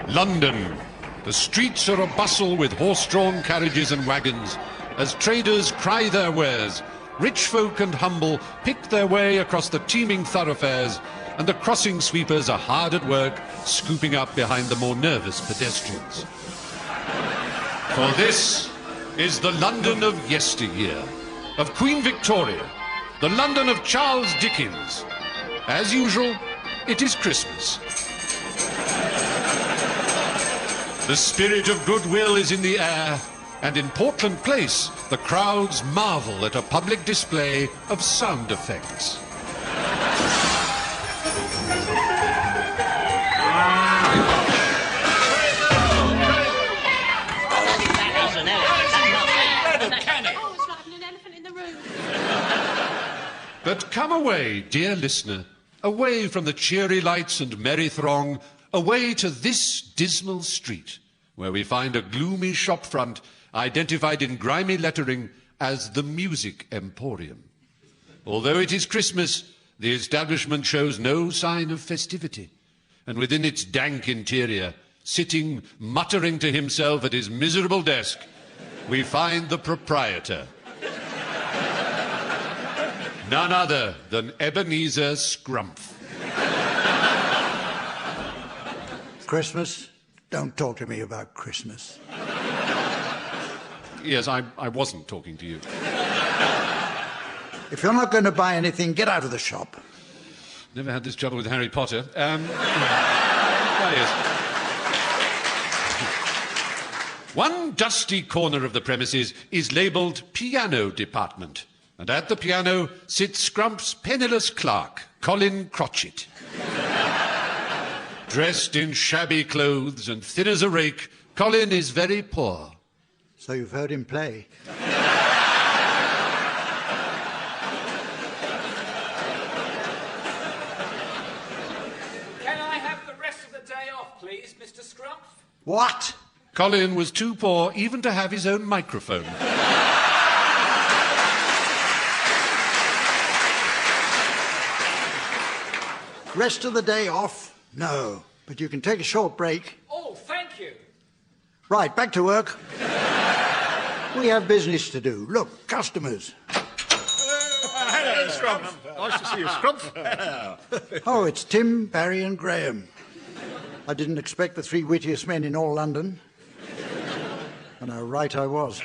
London. The streets are a-bustle with horse-drawn carriages and wagons, as traders cry their wares. Rich folk and humble pick their way across the teeming thoroughfares, and the crossing sweepers are hard at work, scooping up behind the more nervous pedestrians. For this is the London of yesteryear, of Queen Victoria, the London of Charles Dickens. As usual, it is Christmas. The spirit of goodwill is in the air, and in Portland Place, the crowds marvel at a public display of sound effects. But come away, dear listener, away from the cheery lights and merry throng, away to this dismal street, where we find a gloomy shop front identified in grimy lettering as the Music Emporium. Although it is Christmas, the establishment shows no sign of festivity, and within its dank interior, sitting muttering to himself at his miserable desk, we find the proprietor. None other than Ebenezer Scrumph. Christmas? Don't talk to me about Christmas. Yes, I wasn't talking to you. If you're not going to buy anything, get out of the shop. Never had this trouble with Harry Potter. Yes. One dusty corner of the premises is labelled Piano Department, and at the piano sits Scrump's penniless clerk, Colin Crotchet. Dressed in shabby clothes and thin as a rake, Colin is very poor. So you've heard him play? Can I have the rest of the day off, please, Mr. Scrumph? What? Colin was too poor even to have his own microphone. Rest of the day off? No. But you can take a short break. Oh, thank you. Right, back to work. We have business to do. Look, customers. Hello, Scrumph. Nice to see you, Scrumph. Oh, it's Tim, Barry and Graham. I didn't expect the three wittiest men in all London. And how right I was.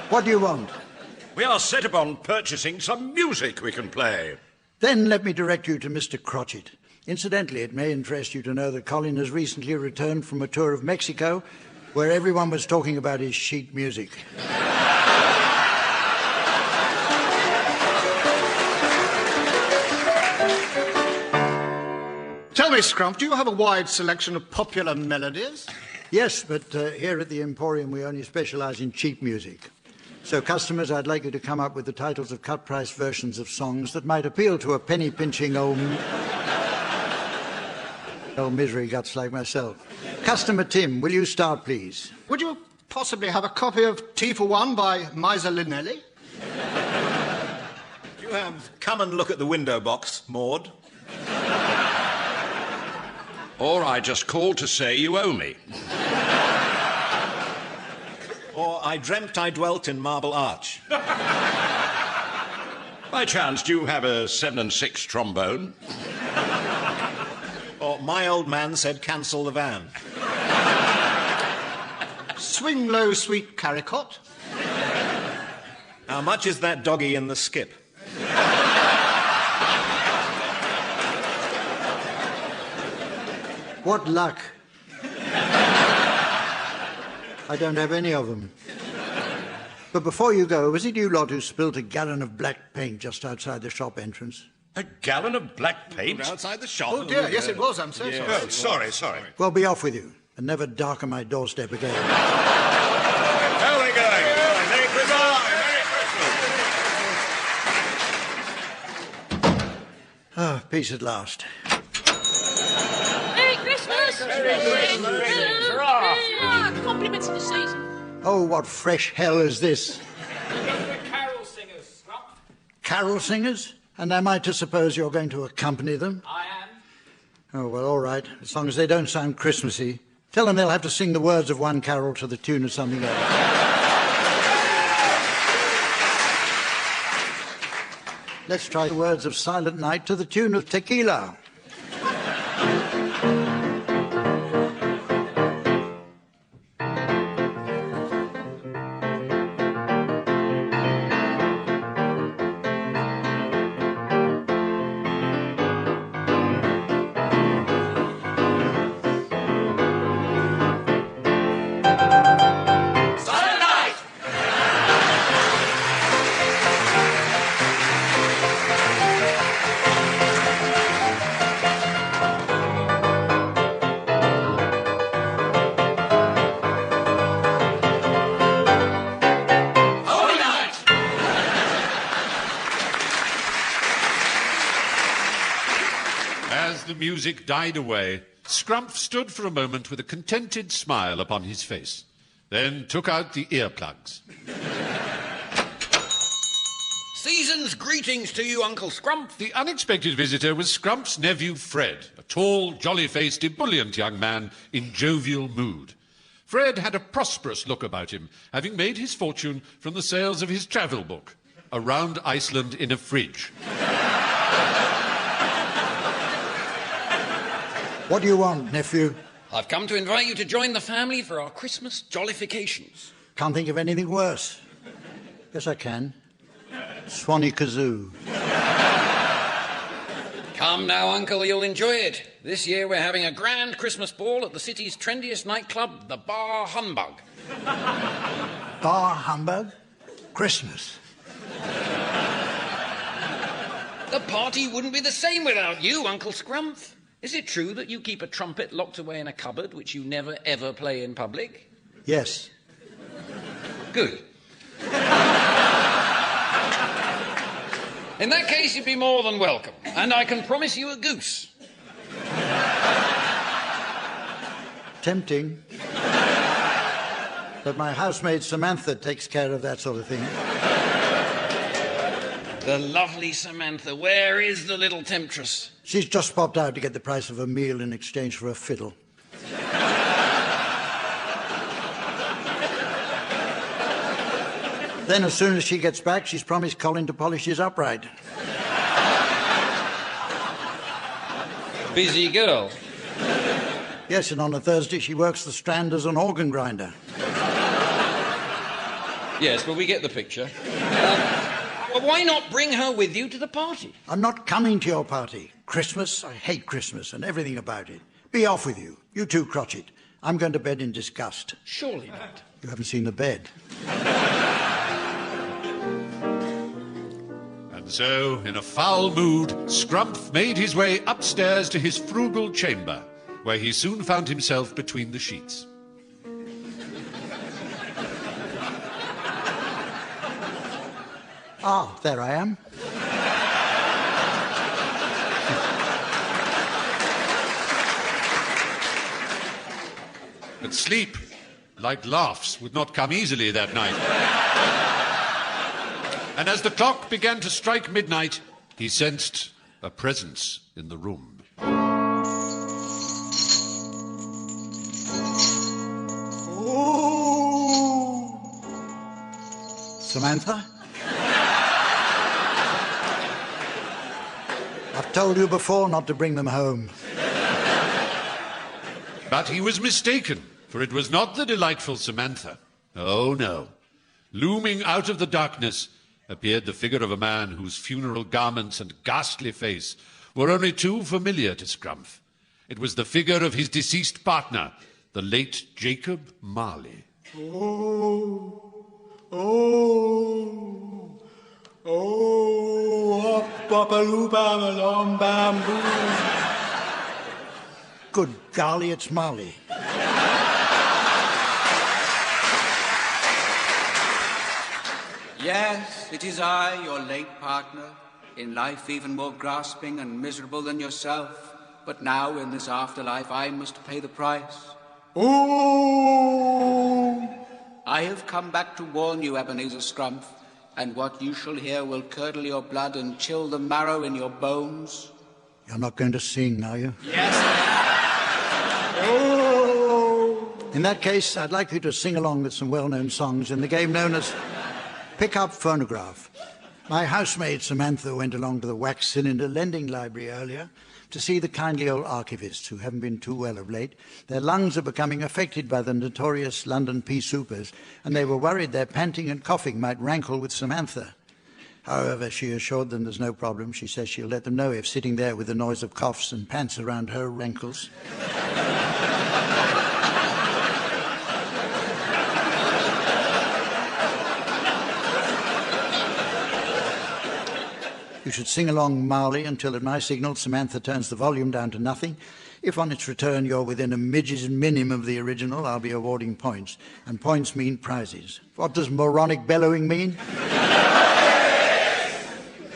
What do you want? We are set upon purchasing some music we can play. Then let me direct you to Mr. Crotchet. Incidentally, it may interest you to know that Colin has recently returned from a tour of Mexico where everyone was talking about his sheet music. Tell me, Scrumph, do you have a wide selection of popular melodies? Yes, but here at the Emporium we only specialise in cheap music. So, customers, I'd like you to come up with the titles of cut-price versions of songs that might appeal to a penny-pinching old misery guts like myself. Customer Tim, will you start, please? Would you possibly have a copy of Tea for One by Miser Linelli? Do you have Come and Look at the Window Box, Maud? Or I Just Called to Say You Owe Me. Or I Dreamt I Dwelt in Marble Arch. By chance, do you have a 7 and 6 trombone? Or My Old Man Said Cancel the Van. Swing Low, Sweet Caricot. How much is that doggy in the skip? What luck. I don't have any of them. But before you go, was it you lot who spilt a gallon of black paint just outside the shop entrance? A gallon of black paint? Outside the shop? Oh, dear, yes, it was. I'm so sorry. Oh, sorry. Well, be off with you, and never darken my doorstep again. How are we going? Merry Christmas! Merry Christmas! Ah, peace at last. Merry Christmas! Compliments of the season. Oh, what fresh hell is this? The carol singers, Scrumph. Carol singers? And am I to suppose you're going to accompany them? I am. Oh, well, all right, as long as they don't sound Christmassy. Tell them they'll have to sing the words of one carol to the tune of something else. Let's try the words of Silent Night to the tune of Tequila. As the music died away, Scrumph stood for a moment with a contented smile upon his face, then took out the earplugs. Season's greetings to you, Uncle Scrumph. The unexpected visitor was Scrumph's nephew Fred, a tall, jolly-faced, ebullient young man in jovial mood. Fred had a prosperous look about him, having made his fortune from the sales of his travel book, Around Iceland in a Fridge. What do you want, nephew? I've come to invite you to join the family for our Christmas jollifications. Can't think of anything worse. Yes, I can. Swanee Kazoo. Come now, Uncle, you'll enjoy it. This year we're having a grand Christmas ball at the city's trendiest nightclub, the Bar Humbug. Bar Humbug? Christmas. The party wouldn't be the same without you, Uncle Scrumph. Is it true that you keep a trumpet locked away in a cupboard which you never, ever play in public? Yes. Good. In that case, you'd be more than welcome, and I can promise you a goose. Tempting. But my housemaid Samantha takes care of that sort of thing. The lovely Samantha. Where is the little temptress? She's just popped out to get the price of a meal in exchange for a fiddle. Then, as soon as she gets back, she's promised Colin to polish his upright. Busy girl. Yes, and on a Thursday she works the Strand as an organ grinder. Yes, but we get the picture. Well, why not bring her with you to the party? I'm not coming to your party. Christmas, I hate Christmas and everything about it. Be off with you. You too, Crotchet. I'm going to bed in disgust. Surely not. You haven't seen the bed. And so, in a foul mood, Scrumph made his way upstairs to his frugal chamber, where he soon found himself between the sheets. Ah, there I am. But sleep, like laughs, would not come easily that night. And as the clock began to strike midnight, he sensed a presence in the room. Ooh. Samantha? I've told you before not to bring them home. But he was mistaken, for it was not the delightful Samantha. Oh, no. Looming out of the darkness appeared the figure of a man whose funeral garments and ghastly face were only too familiar to Scrumph. It was the figure of his deceased partner, the late Jacob Marley. Oh, oh, oh, hop-bop-a-loop-bam-a-lom bamboo. Good golly, it's Marley. Yes, it is I, your late partner, in life even more grasping and miserable than yourself. But now, in this afterlife, I must pay the price. Ooh. I have come back to warn you, Ebenezer Scrumph, and what you shall hear will curdle your blood and chill the marrow in your bones. You're not going to sing, are you? Yes. In that case, I'd like you to sing along with some well-known songs in the game known as Pick Up Phonograph. My housemaid Samantha went along to the wax cylinder lending library earlier to see the kindly old archivists who haven't been too well of late. Their lungs are becoming affected by the notorious London pea soupers, and they were worried their panting and coughing might rankle with Samantha. However, she assured them there's no problem. She says she'll let them know if sitting there with the noise of coughs and pants around her rankles. You should sing along Marley until at my signal Samantha turns the volume down to nothing. If on its return you're within a midge's minim of the original, I'll be awarding points. And points mean prizes. What does moronic bellowing mean?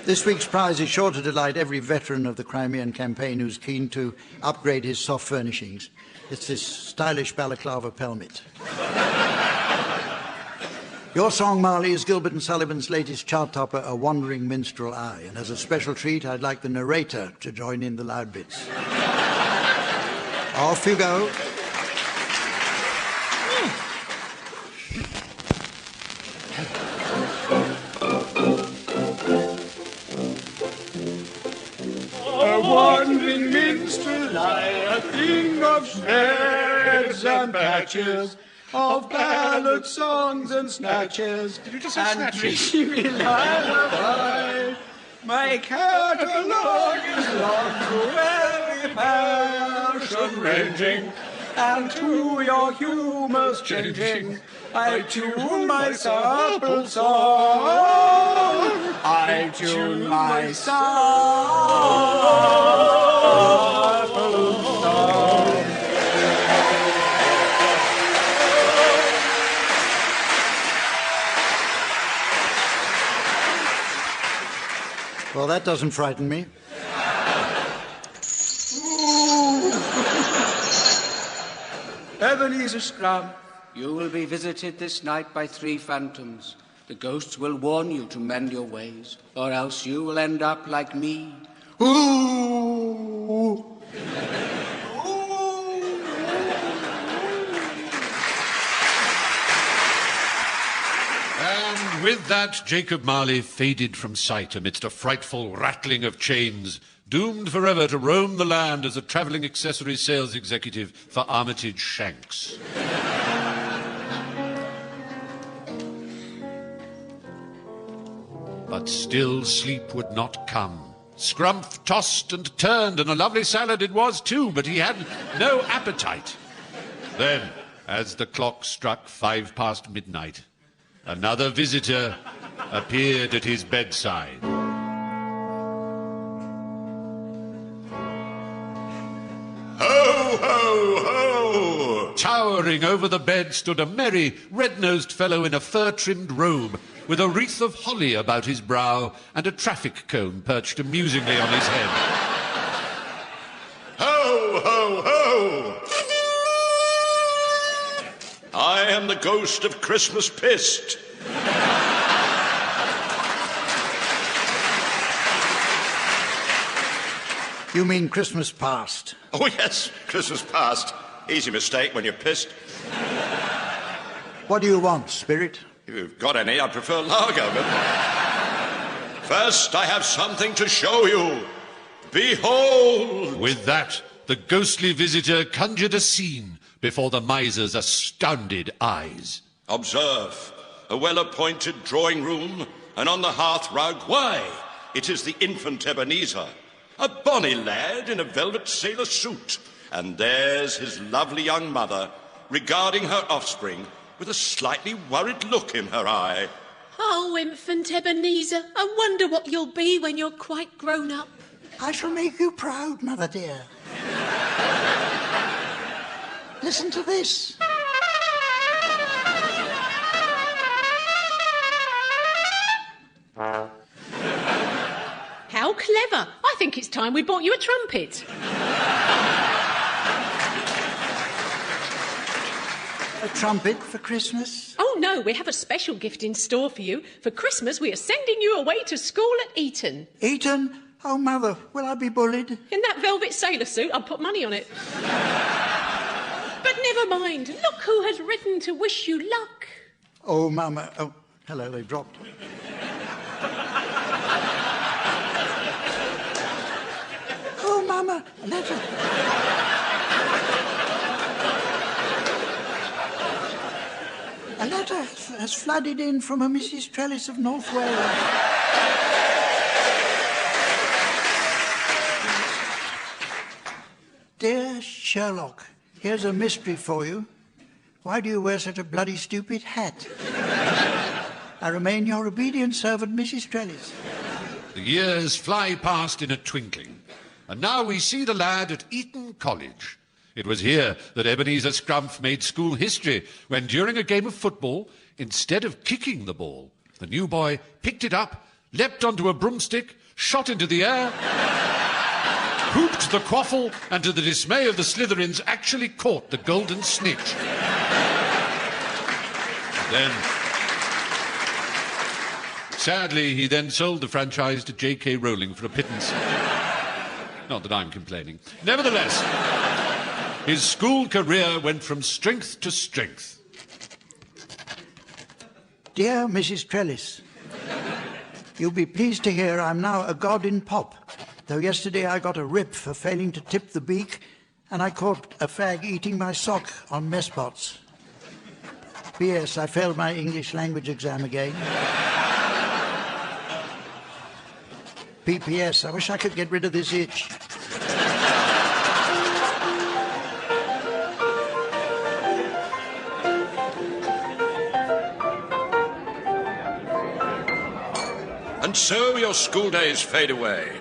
This week's prize is sure to delight every veteran of the Crimean campaign who's keen to upgrade his soft furnishings. It's this stylish balaclava pelmet. Your song, Marley, is Gilbert and Sullivan's latest chart topper, A Wandering Minstrel Eye. And as a special treat, I'd like the narrator to join in the loud bits. Off you go. A wandering minstrel eye, a thing of shreds and patches, of ballad songs and snatches. Did you just say snatches? Dreamy lullaby. My catalogue is long to every passion ranging, and to your humours changing. I tune my sample song. I tune my sample song. Well, that doesn't frighten me. Ebenezer Scrump, you will be visited this night by 3 phantoms. The ghosts will warn you to mend your ways, or else you will end up like me. Ooh. And with that, Jacob Marley faded from sight amidst a frightful rattling of chains, doomed forever to roam the land as a travelling accessory sales executive for Armitage Shanks. But still sleep would not come. Scrumph tossed and turned, and a lovely salad it was too, but he had no appetite. Then, as the clock struck 5 past midnight, another visitor appeared at his bedside. Ho, ho, ho! Towering over the bed stood a merry, red-nosed fellow in a fur-trimmed robe, with a wreath of holly about his brow and a traffic cone perched amusingly on his head. Ho, ho, ho! I am the ghost of Christmas Pist. You mean Christmas past? Oh, yes, Christmas past. Easy mistake when you're pissed. What do you want, Spirit? If you've got any, I prefer lager, but... First, I have something to show you. Behold! With that, the ghostly visitor conjured a scene before the miser's astounded eyes. Observe, a well-appointed drawing room, and on the hearth rug, why, it is the infant Ebenezer, a bonny lad in a velvet sailor suit, and there's his lovely young mother, regarding her offspring with a slightly worried look in her eye. Oh, infant Ebenezer, I wonder what you'll be when you're quite grown up. I shall make you proud, Mother dear. Listen to this. How clever. I think it's time we bought you a trumpet. A trumpet for Christmas? Oh, no, we have a special gift in store for you. For Christmas, we are sending you away to school at Eton. Eton? Oh, Mother, will I be bullied? In that velvet sailor suit, I'd put money on it. But never mind. Look who has written to wish you luck. Oh, Mama. Oh, hello, they dropped. Oh, Mama, a letter. A letter has flooded in from a Mrs. Trellis of North Wales. Dear Sherlock, here's a mystery for you. Why do you wear such a bloody stupid hat? I remain your obedient servant, Mrs. Trellis. The years fly past in a twinkling, and now we see the lad at Eton College. It was here that Ebenezer Scrumph made school history when, during a game of football, instead of kicking the ball, the new boy picked it up, leapt onto a broomstick, shot into the air, hooped the quaffle, and to the dismay of the Slytherins, actually caught the golden snitch. Sadly, he then sold the franchise to J.K. Rowling for a pittance. Not that I'm complaining. Nevertheless, his school career went from strength to strength. Dear Mrs. Trellis, you'll be pleased to hear I'm now a god in pop, though yesterday I got a rip for failing to tip the beak, and I caught a fag eating my sock on mess pots. P.S. I failed my English language exam again. P.P.S. I wish I could get rid of this itch. And so your school days fade away.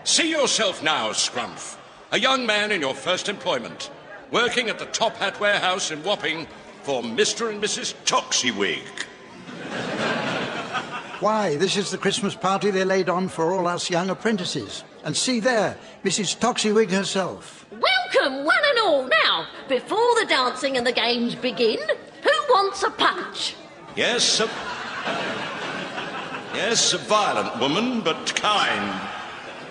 See yourself now, Scrumph, a young man in your first employment, working at the Top Hat Warehouse in Wapping for Mr. and Mrs. Toxywig. Why, this is the Christmas party they laid on for all us young apprentices. And see there, Mrs. Toxywig herself. Welcome, one and all. Now, before the dancing and the games begin, who wants a punch? Yes, a violent woman, but kind.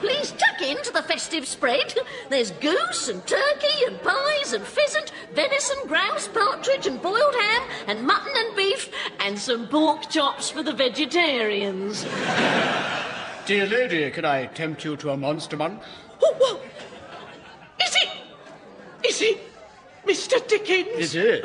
Please tuck into the festive spread. There's goose and turkey and pies and pheasant, venison, grouse, partridge and boiled ham and mutton and beef and some pork chops for the vegetarians. Dear lady, can I tempt you to a monster munch? Oh, whoa. Is it Mr. Dickens? It is.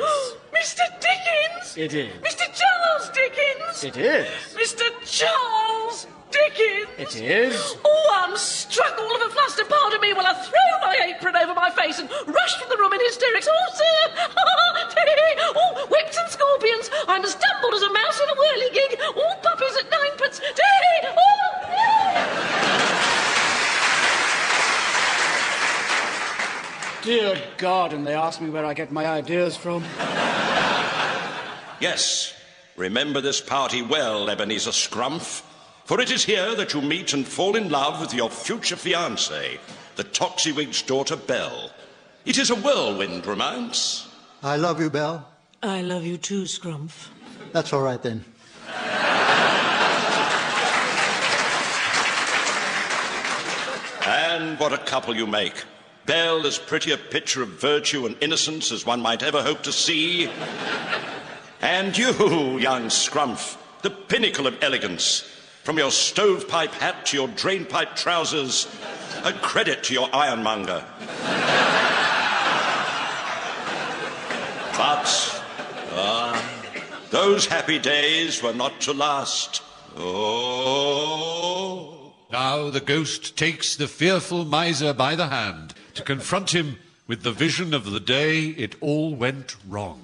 Mr. Dickens? It is. Mr. Charles Dickens? It is. Mr. Charles Dickens? It is. Oh, I'm struck all of a fluster. Pardon me while I throw my apron over my face and rush from the room in hysterics. Oh, sir! Oh, whips and scorpions. I'm as tumbled as a mouse in a whirligig. All puppies at ninepence. Dear God, and they ask me where I get my ideas from. Yes, remember this party well, Ebenezer Scrumph, for it is here that you meet and fall in love with your future fiancée, the Toxywig's daughter, Belle. It is a whirlwind romance. I love you, Belle. I love you too, Scrumph. That's all right, then. And what a couple you make. Belle as pretty a picture of virtue and innocence as one might ever hope to see. And you, young Scrumph, the pinnacle of elegance. From your stovepipe hat to your drainpipe trousers, a credit to your ironmonger. But, those happy days were not to last. Oh. Now the ghost takes the fearful miser by the hand to confront him with the vision of the day it all went wrong.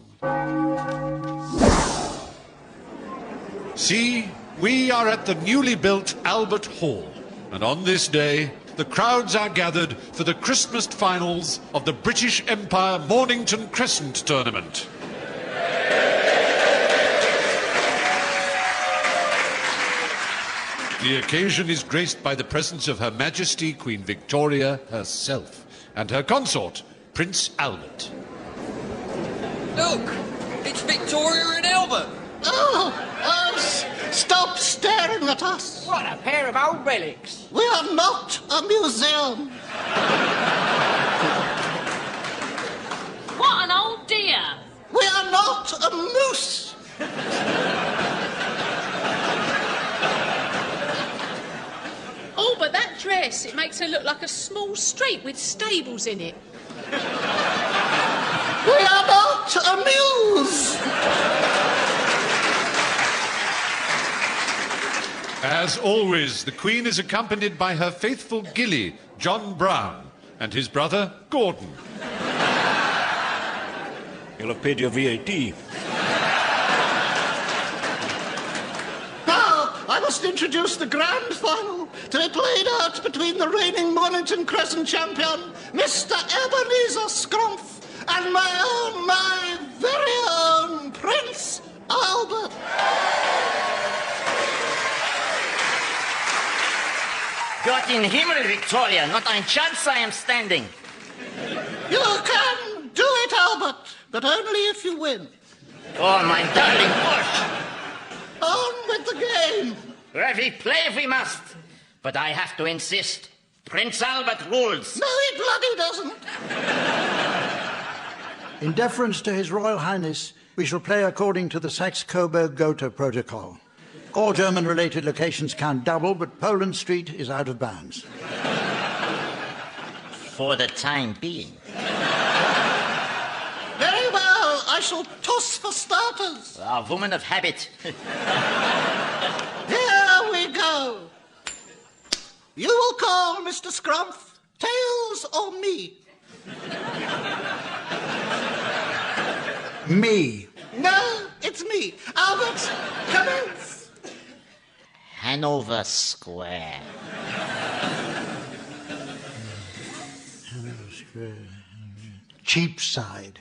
See, we are at the newly built Albert Hall, and on this day, the crowds are gathered for the Christmas finals of the British Empire Mornington Crescent Tournament. The occasion is graced by the presence of Her Majesty Queen Victoria herself and her consort, Prince Albert. Look, it's Victoria and Albert. Stop staring at us. What a pair of old relics. We are not a museum. What an old dear. We are not a moose. Oh, but that dress, it makes her look like a small street with stables in it. We are not a muse. As always, the Queen is accompanied by her faithful gilly, John Brown, and his brother, Gordon. You'll have paid your VAT. Now, I must introduce the grand final to be played out between the reigning Mornington Crescent champion, Mr. Ebenezer Scrumph, and my very own Prince Albert. Gott in Himmel, Victoria, not ein chance I am standing. You can do it, Albert, but only if you win. Oh, my darling horse. On with the game. Well, we play if we must, but I have to insist. Prince Albert rules. No, he bloody doesn't. In deference to His Royal Highness, we shall play according to the Saxe-Coburg-Gotha Protocol. All German-related locations count double, but Poland Street is out of bounds. For the time being. Very well, I shall toss for starters. A woman of habit. Here we go. You will call, Mr. Scrumph, tails or me? Me. No, it's me. Albert, commence. Hanover Square. Cheapside.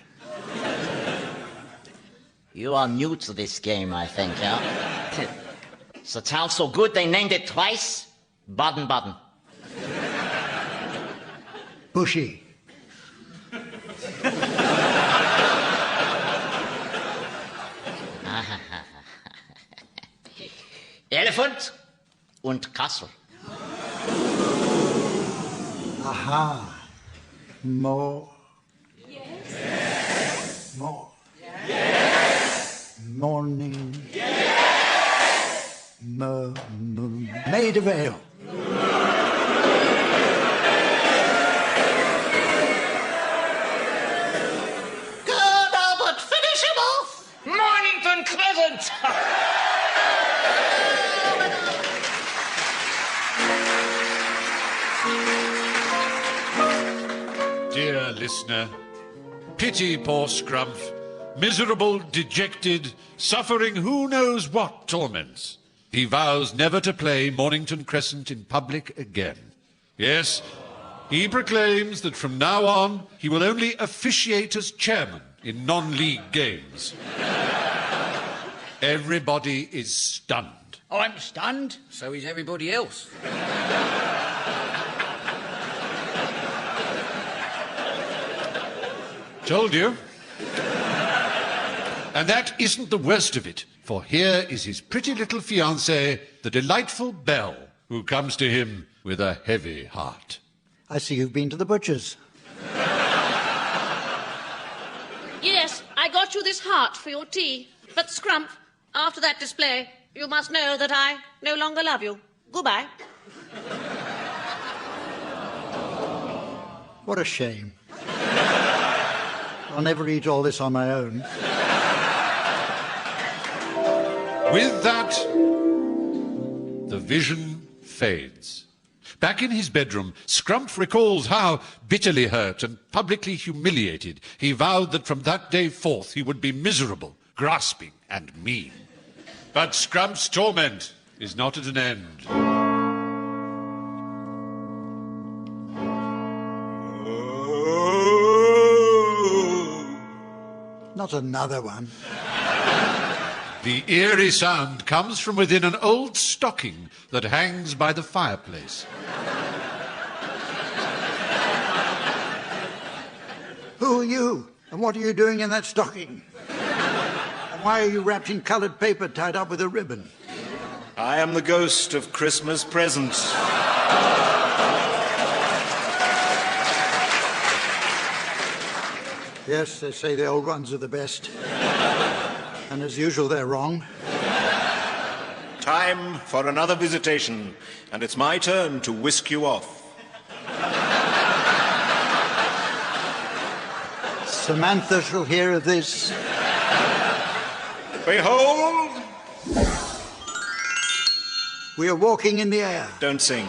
You are new to this game, I think, yeah? The town so good they named it twice? Baden-Baden. Bushy. Elephant und Kassel. Aha. More. Yes. More. Yes. Morning. Yes. Maid of Ale. Good, Albert, finish him off. Mornington Crescent. Dear listener, pity poor Scrumph, miserable, dejected, suffering who knows what torments. He vows never to play Mornington Crescent in public again. Yes, he proclaims that from now on he will only officiate as chairman in non-league games. Everybody is stunned. I'm stunned. So is everybody else. Told you. And that isn't the worst of it, for here is his pretty little fiancée, the delightful Belle, who comes to him with a heavy heart. I see you've been to the butcher's. Yes, I got you this heart for your tea. But, Scrumph, after that display, you must know that I no longer love you. Goodbye. What a shame. I'll never eat all this on my own. With that, the vision fades. Back in his bedroom, Scrumph recalls how, bitterly hurt and publicly humiliated, he vowed that from that day forth he would be miserable, grasping and mean. But Scrumph's torment is not at an end. Not another one. The eerie sound comes from within an old stocking that hangs by the fireplace. Who are you? And what are you doing in that stocking? Why are you wrapped in coloured paper tied up with a ribbon? I am the ghost of Christmas presents. Yes, they say the old ones are the best. And as usual, they're wrong. Time for another visitation, and it's my turn to whisk you off. Samantha shall hear of this. Behold! We are walking in the air. Don't sing.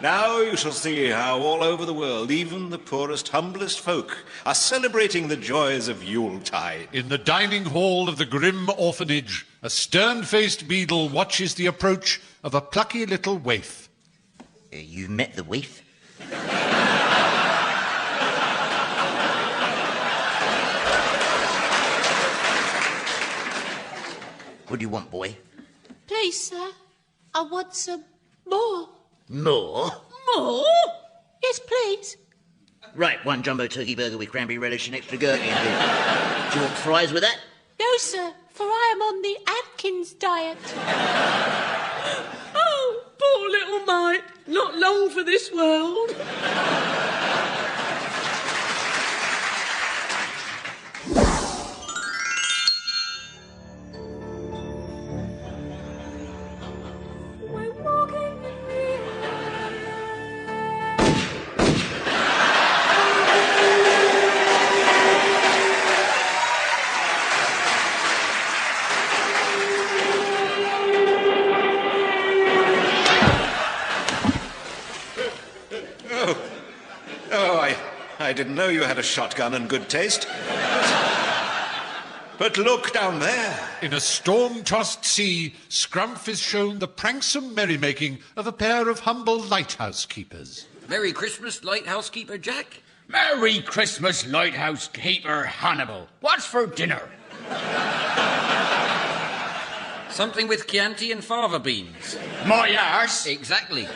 Now you shall see how all over the world, even the poorest, humblest folk are celebrating the joys of Yuletide. In the dining hall of the grim orphanage, a stern-faced beadle watches the approach of a plucky little waif. You met the waif? What do you want, boy? Please, sir, I want some more. More? More? Yes, please. Right, one jumbo turkey burger with cranberry relish and extra gherkin. Do you want fries with that? No, sir, for I am on the Atkins diet. Oh, poor little mite. Not long for this world. I didn't know you had a shotgun and good taste. But look down there. In a storm-tossed sea, Scrumph is shown the pranksome merrymaking of a pair of humble lighthouse keepers. Merry Christmas, lighthouse keeper Jack. Merry Christmas, lighthouse keeper Hannibal. What's for dinner? Something with Chianti and fava beans. My arse. Exactly.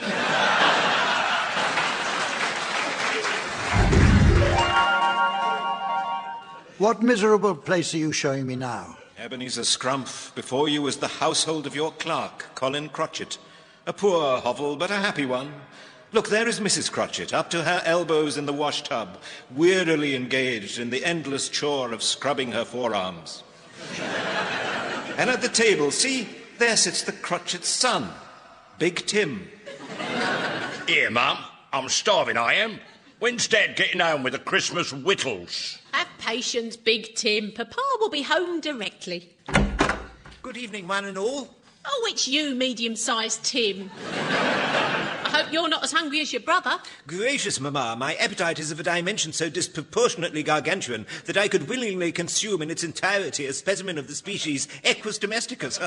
What miserable place are you showing me now? Ebenezer Scrumph, before you was the household of your clerk, Colin Crotchet. A poor hovel, but a happy one. Look, there is Mrs. Crotchet, up to her elbows in the wash-tub, wearily engaged in the endless chore of scrubbing her forearms. And at the table, see, there sits the Crotchet's son, Big Tim. Here, Mum, I'm starving, I am. When's Dad getting home with the Christmas whittles? Have patience, Big Tim. Papa will be home directly. Good evening, one and all. Oh, it's you, medium-sized Tim. I hope you're not as hungry as your brother. Gracious, Mamma, my appetite is of a dimension so disproportionately gargantuan that I could willingly consume in its entirety a specimen of the species Equus domesticus.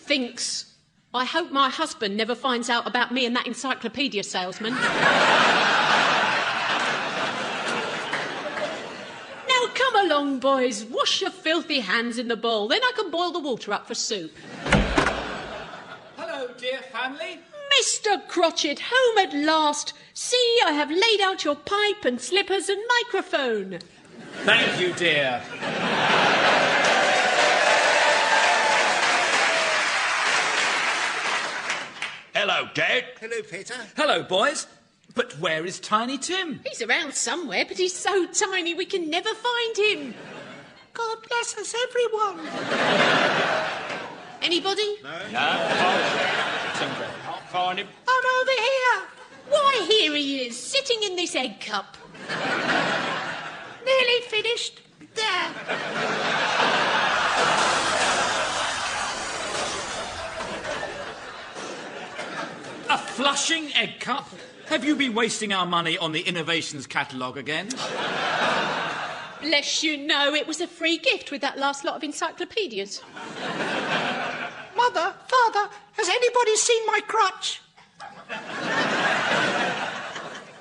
Thinks. I hope my husband never finds out about me and that encyclopedia salesman. Now, come along, boys. Wash your filthy hands in the bowl. Then I can boil the water up for soup. Hello, dear family. Mr. Crotchet, home at last. See, I have laid out your pipe and slippers and microphone. Thank you, dear. Hello, Dad. Hello, Peter. Hello, boys. But where is Tiny Tim? He's around somewhere, but he's so tiny we can never find him. God bless us, everyone. Anybody? No. Can't find him. I'm over here. Why, here he is, sitting in this egg cup. Nearly finished. There. A flushing egg cup? Have you been wasting our money on the innovations catalogue again? Bless you, no. It was a free gift with that last lot of encyclopedias. Mother, Father, has anybody seen my crotch?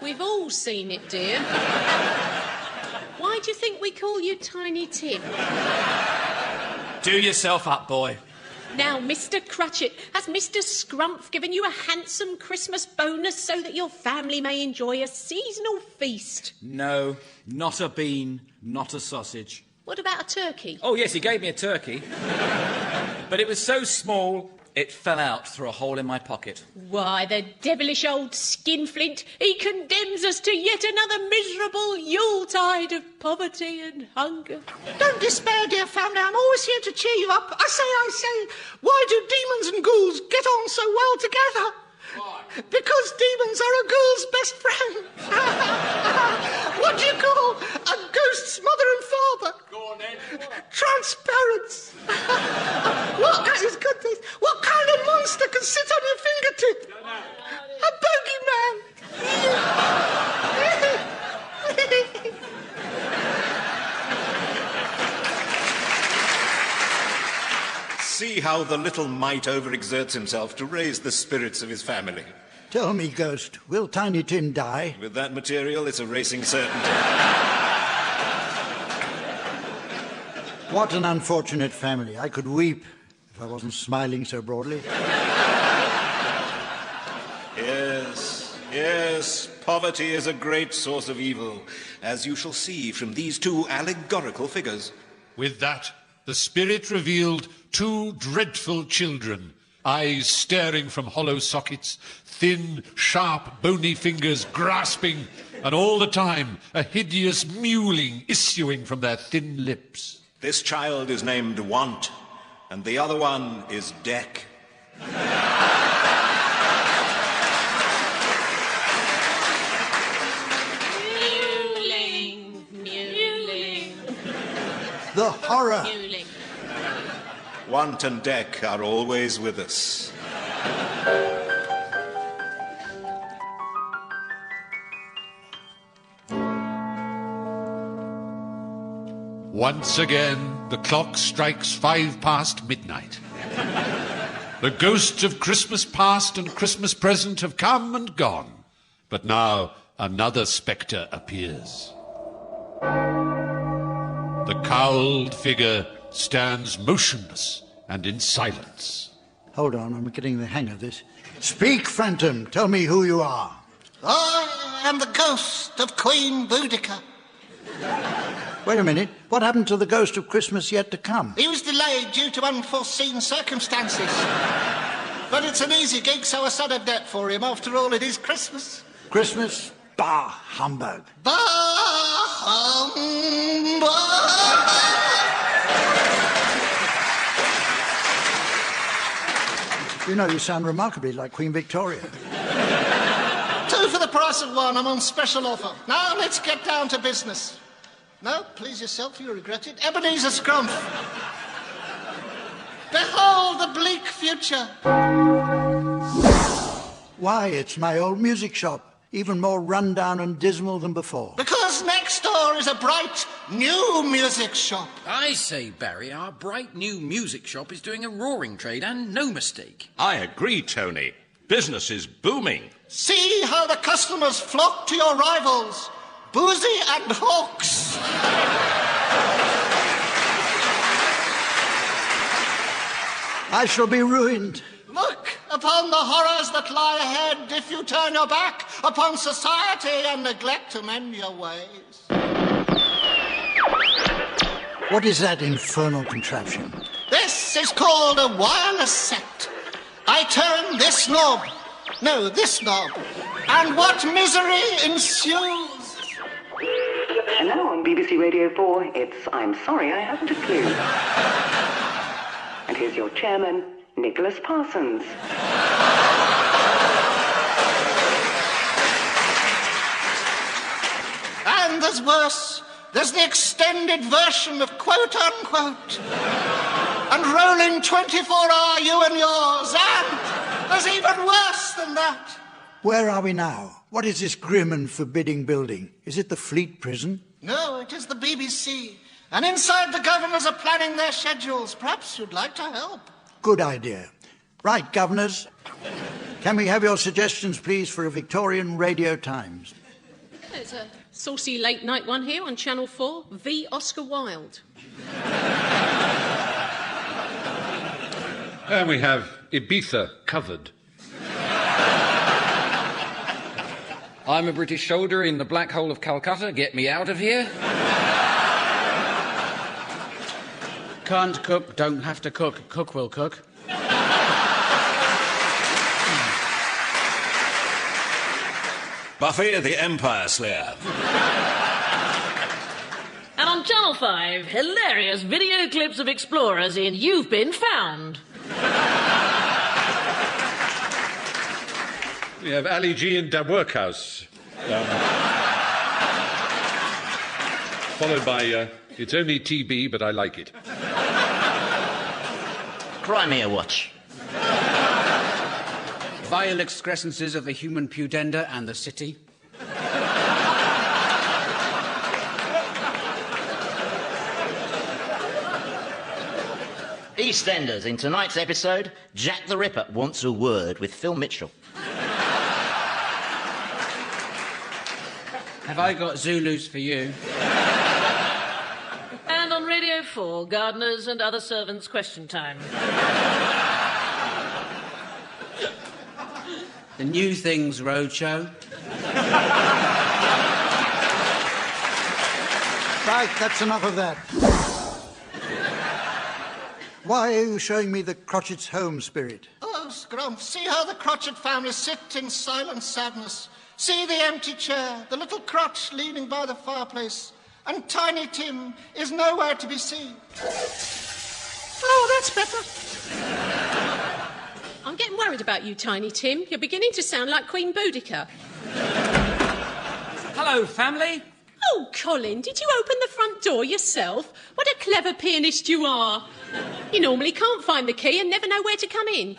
We've all seen it, dear. Why do you think we call you Tiny Tim? Do yourself up, boy. Now, Mr. Cratchit, has Mr. Scrumph given you a handsome Christmas bonus so that your family may enjoy a seasonal feast? No, not a bean, not a sausage. What about a turkey? Oh, yes, he gave me a turkey. But it was so small, it fell out through a hole in my pocket. Why, the devilish old skinflint, he condemns us to yet another miserable Yuletide of poverty and hunger. Don't despair, dear family. I'm always here to cheer you up. I say, why do demons and ghouls get on so well together? Why? Because demons are a ghoul's best friend. What do you call a ghost's mother and father? Go on then. Transparents. What? That is good. What kind of monster can sit on your fingertip? A bogeyman. See how the little mite overexerts himself to raise the spirits of his family. Tell me, Ghost, will Tiny Tim die? With that material, it's a racing certainty. What an unfortunate family. I could weep if I wasn't smiling so broadly. Yes, poverty is a great source of evil, as you shall see from these two allegorical figures. With that, the spirit revealed two dreadful children, eyes staring from hollow sockets, thin, sharp, bony fingers grasping, and all the time a hideous mewling issuing from their thin lips. This child is named Want, and the other one is Deck. Mewling. The horror. Mewling. Want and Deck are always with us. Once again, the clock strikes 5 past midnight. The ghosts of Christmas past and Christmas present have come and gone, but now another spectre appears. The cowled figure stands motionless and in silence. Hold on, I'm getting the hang of this. Speak, Phantom. Tell me who you are. I am the ghost of Queen Boudica. Wait a minute. What happened to the ghost of Christmas yet to come? He was delayed due to unforeseen circumstances. But it's an easy gig, so I set a debt for him. After all, it is Christmas. Christmas? Bah, humbug. Bah, humbug. You know, you sound remarkably like Queen Victoria. 2 for the price of 1. I'm on special offer. Now, let's get down to business. No, please yourself, you'll regret it. Ebenezer Scrumph. Behold the bleak future. Why, it's my old music shop, even more run-down and dismal than before. Because next door is a bright new music shop. I say, Barry, our bright new music shop is doing a roaring trade, and no mistake. I agree, Tony. Business is booming. See how the customers flock to your rivals, Boozy and Hawks. I shall be ruined. Look upon the horrors that lie ahead if you turn your back upon society and neglect to mend your ways. What is that infernal contraption? This is called a wireless set. I turn this knob, this knob, and what misery ensues. And now on BBC Radio 4, it's I'm Sorry I Haven't a Clue. And here's your chairman, Nicholas Parsons. And there's worse. There's the extended version of quote unquote. And rolling 24-hour you and yours. And there's even worse than that. Where are we now? What is this grim and forbidding building? Is it the Fleet Prison? No, it is the BBC. And inside the governors are planning their schedules. Perhaps you'd like to help. Good idea. Right, governors. Can we have your suggestions, please, for a Victorian Radio Times? There's a saucy late-night one here on Channel 4, V. Oscar Wilde. And we have Ibiza covered. I'm a British soldier in the black hole of Calcutta. Get me out of here. Can't cook, don't have to cook. Cook will cook. Buffy the Empire Slayer. And on Channel 5, hilarious video clips of explorers in You've Been Found. We have Ali G in Da Workhouse. Followed by It's Only TB, but I like it. Crimea Watch. Vile excrescences of the human pudenda and the city. EastEnders. In tonight's episode, Jack the Ripper wants a word with Phil Mitchell. Have I got Zulus for you? And on Radio 4, gardeners and other servants' question time. The New Things Roadshow. Right, that's enough of that. Why are you showing me the Crotchett's home spirit? Oh, Scrumph, see how the Crotchet family sit in silent sadness. See the empty chair, the little crotch leaning by the fireplace, and Tiny Tim is nowhere to be seen. Oh, that's better. I'm getting worried about you, Tiny Tim. You're beginning to sound like Queen Boudica. Hello, family. Oh, Colin, did you open the front door yourself? What a clever pianist you are. You normally can't find the key and never know where to come in.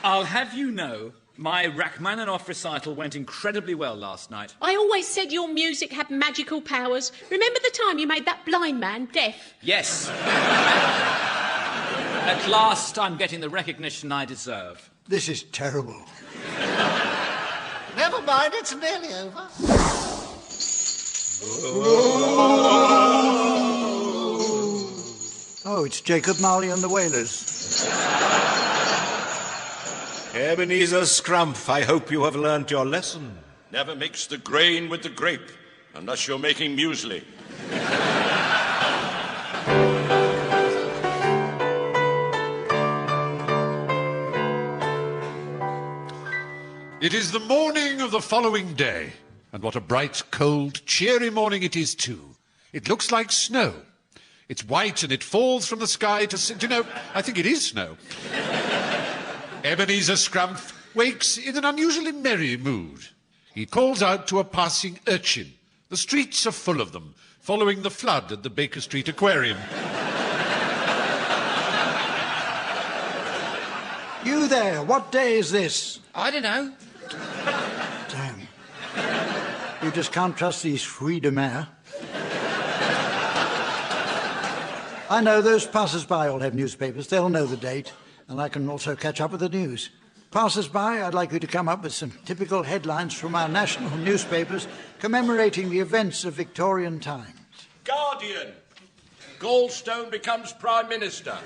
I'll have you know, my Rachmaninoff recital went incredibly well last night. I always said your music had magical powers. Remember the time you made that blind man deaf? Yes. At last, I'm getting the recognition I deserve. This is terrible. Never mind, it's nearly over. Oh, it's Jacob Marley and the Wailers. Ebenezer Scrumph, I hope you have learnt your lesson. Never mix the grain with the grape, unless you're making muesli. It is the morning of the following day, and what a bright, cold, cheery morning it is too. It looks like snow. It's white and it falls from the sky to... Do you know, I think it is snow. Ebenezer Scrumph wakes in an unusually merry mood. He calls out to a passing urchin. The streets are full of them, following the flood at the Baker Street Aquarium. You there, what day is this? I don't know. Damn. You just can't trust these fruits de mer. I know those passers-by all have newspapers. They'll know the date, and I can also catch up with the news. Passers-by, I'd like you to come up with some typical headlines from our national newspapers commemorating the events of Victorian times. Guardian. Goldstone becomes Prime Minister.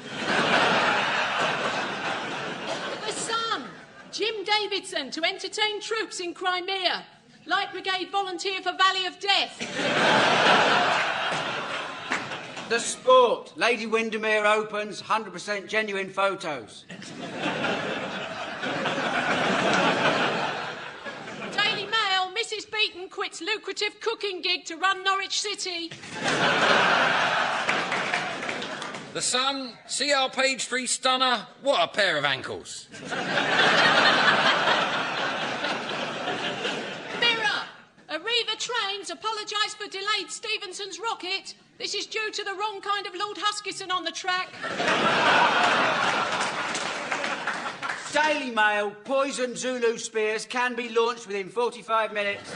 The Sun. Jim Davidson to entertain troops in Crimea. Light Brigade volunteer for Valley of Death. The Sport. Lady Windermere opens 100% genuine photos. Daily Mail. Mrs. Beaton quits lucrative cooking gig to run Norwich City. The Sun, see our page 3 stunner? What a pair of ankles. Mirror. Arriva Trains apologise for delayed Stevenson's rocket. This is due to the wrong kind of Lord Huskisson on the track. Daily Mail. Poison Zulu spears can be launched within 45 minutes.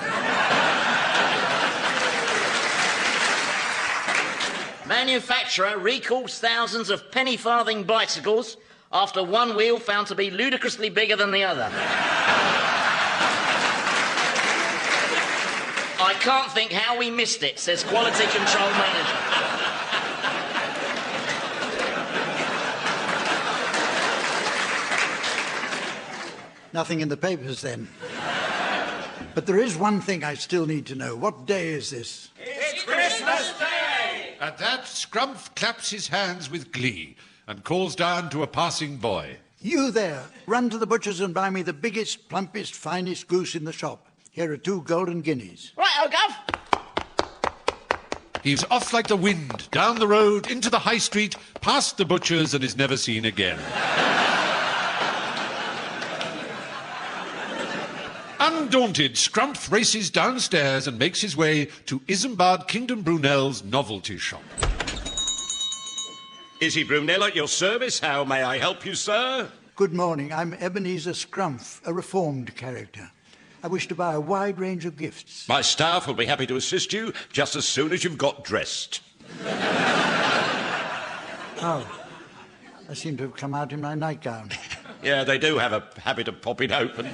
Manufacturer recalls thousands of penny-farthing bicycles after one wheel found to be ludicrously bigger than the other. I can't think how we missed it, says Quality Control Manager. Nothing in the papers, then. But there is one thing I still need to know. What day is this? It's Christmas Day! At that, Scrumph claps his hands with glee and calls down to a passing boy. You there, run to the butcher's and buy me the biggest, plumpest, finest goose in the shop. Here are 2 golden guineas. Right, Gov. He's off like the wind, down the road, into the high street, past the butcher's, and is never seen again. Undaunted, Scrumph races downstairs and makes his way to Isambard Kingdom Brunel's novelty shop. Izzy Brunel at your service. How may I help you, sir? Good morning. I'm Ebenezer Scrumph, a reformed character. I wish to buy a wide range of gifts. My staff will be happy to assist you just as soon as you've got dressed. Oh, I seem to have come out in my nightgown. Yeah, they do have a habit of popping open.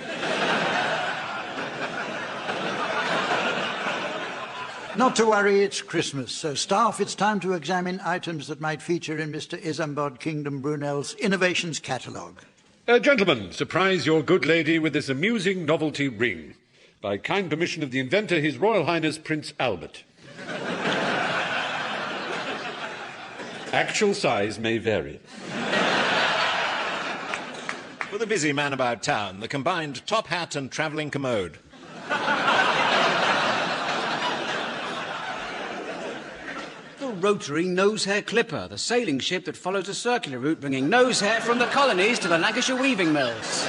Not to worry, it's Christmas. So, staff, it's time to examine items that might feature in Mr. Isambard Kingdom Brunel's Innovations Catalogue. Gentlemen, surprise your good lady with this amusing novelty ring. By kind permission of the inventor, His Royal Highness Prince Albert. Actual size may vary. For the busy man about town, the combined top hat and travelling commode. Rotary nose hair clipper, the sailing ship that follows a circular route bringing nose hair from the colonies to the Lancashire weaving mills.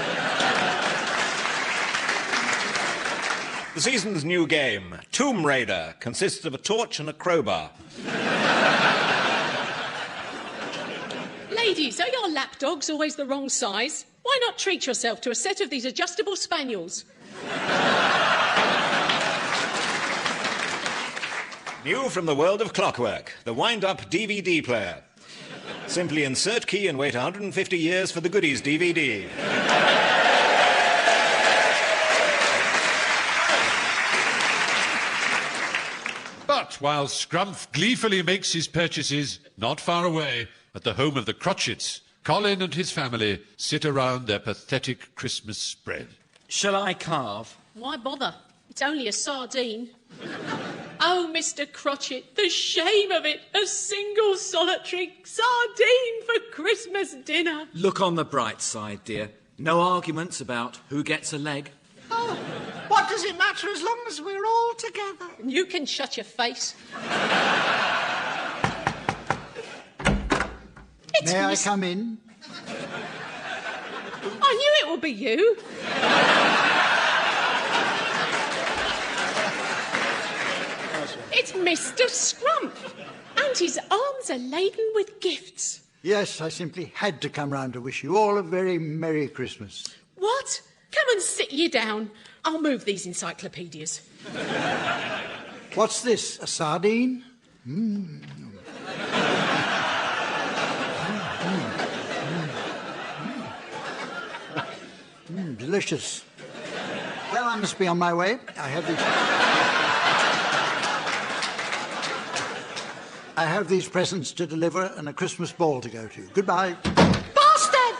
The season's new game, Tomb Raider, consists of a torch and a crowbar. Ladies, are your lapdogs always the wrong size? Why not treat yourself to a set of these adjustable spaniels? New from the world of clockwork, the wind-up DVD player. Simply insert key and wait 150 years for the goodies DVD. But while Scrumph gleefully makes his purchases, not far away, at the home of the Crotchets, Colin and his family sit around their pathetic Christmas spread. Shall I carve? Why bother? It's only a sardine. Oh, Mr. Crotchet, the shame of it! A single solitary sardine for Christmas dinner. Look on the bright side, dear. No arguments about who gets a leg. Oh, what does it matter as long as we're all together? You can shut your face. May I come in? I knew it would be you. It's Mr. Scrumph, and his arms are laden with gifts. Yes, I simply had to come round to wish you all a very Merry Christmas. What? Come and sit you down. I'll move these encyclopedias. What's this, a sardine? Delicious. Well, I must be on my way. I have these presents to deliver and a Christmas ball to go to. Goodbye. Bastard!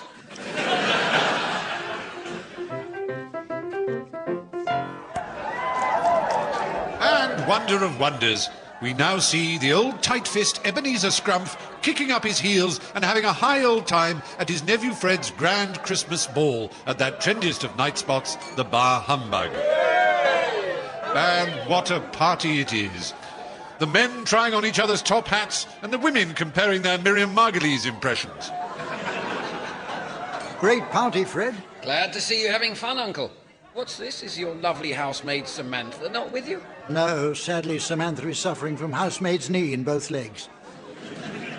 And wonder of wonders, we now see the old tight-fist Ebenezer Scrumph kicking up his heels and having a high old time at his nephew Fred's grand Christmas ball at that trendiest of night spots, the Bar Humbug. And what a party it is. The men trying on each other's top hats and the women comparing their Miriam Margolyes impressions. Great party, Fred. Glad to see you having fun, Uncle. What's this? Is your lovely housemaid Samantha not with you? No, sadly, Samantha is suffering from housemaid's knee in both legs.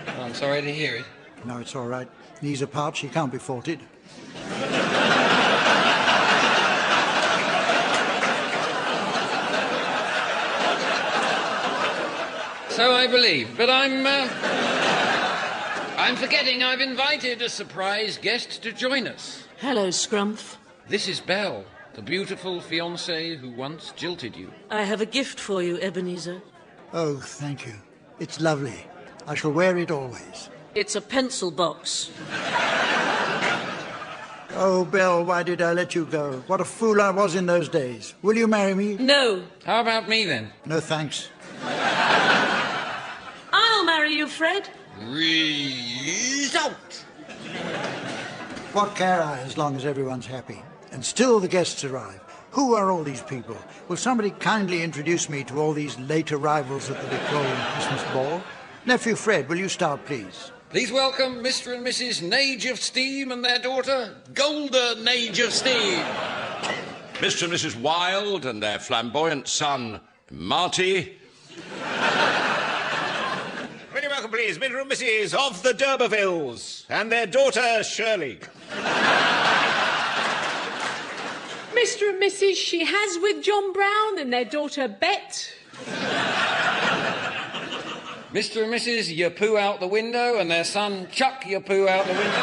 Oh, I'm sorry to hear it. No, it's all right. Knees apart, she can't be faulted. So I believe, but I'm forgetting I've invited a surprise guest to join us. Hello, Scrumph. This is Belle. the beautiful fiancée who once jilted you. I have a gift for you, Ebenezer. Oh, thank you. It's lovely. I shall wear it always. It's a pencil box. Oh, Belle, why did I let you go? What a fool I was in those days. Will you marry me? No. How about me, then? No, thanks. I'll marry you, Fred. Result! What care I as long as everyone's happy? And still the guests arrive. Who are all these people? Will somebody kindly introduce me to all these late arrivals at the Victorian Christmas ball? Nephew Fred, will you start, please? Please welcome Mr. and Mrs. Nage of Steam and their daughter, Golda Nage of Steam. Mr. and Mrs. Wilde and their flamboyant son, Marty. Very welcome, please, Mr. and Mrs. of the D'Urbervilles and their daughter, Shirley. Mr. and Mrs. She Has with John Brown and their daughter, Bet. Mr. and Mrs. You Poo Out the Window and their son, Chuck You Poo Out the Window.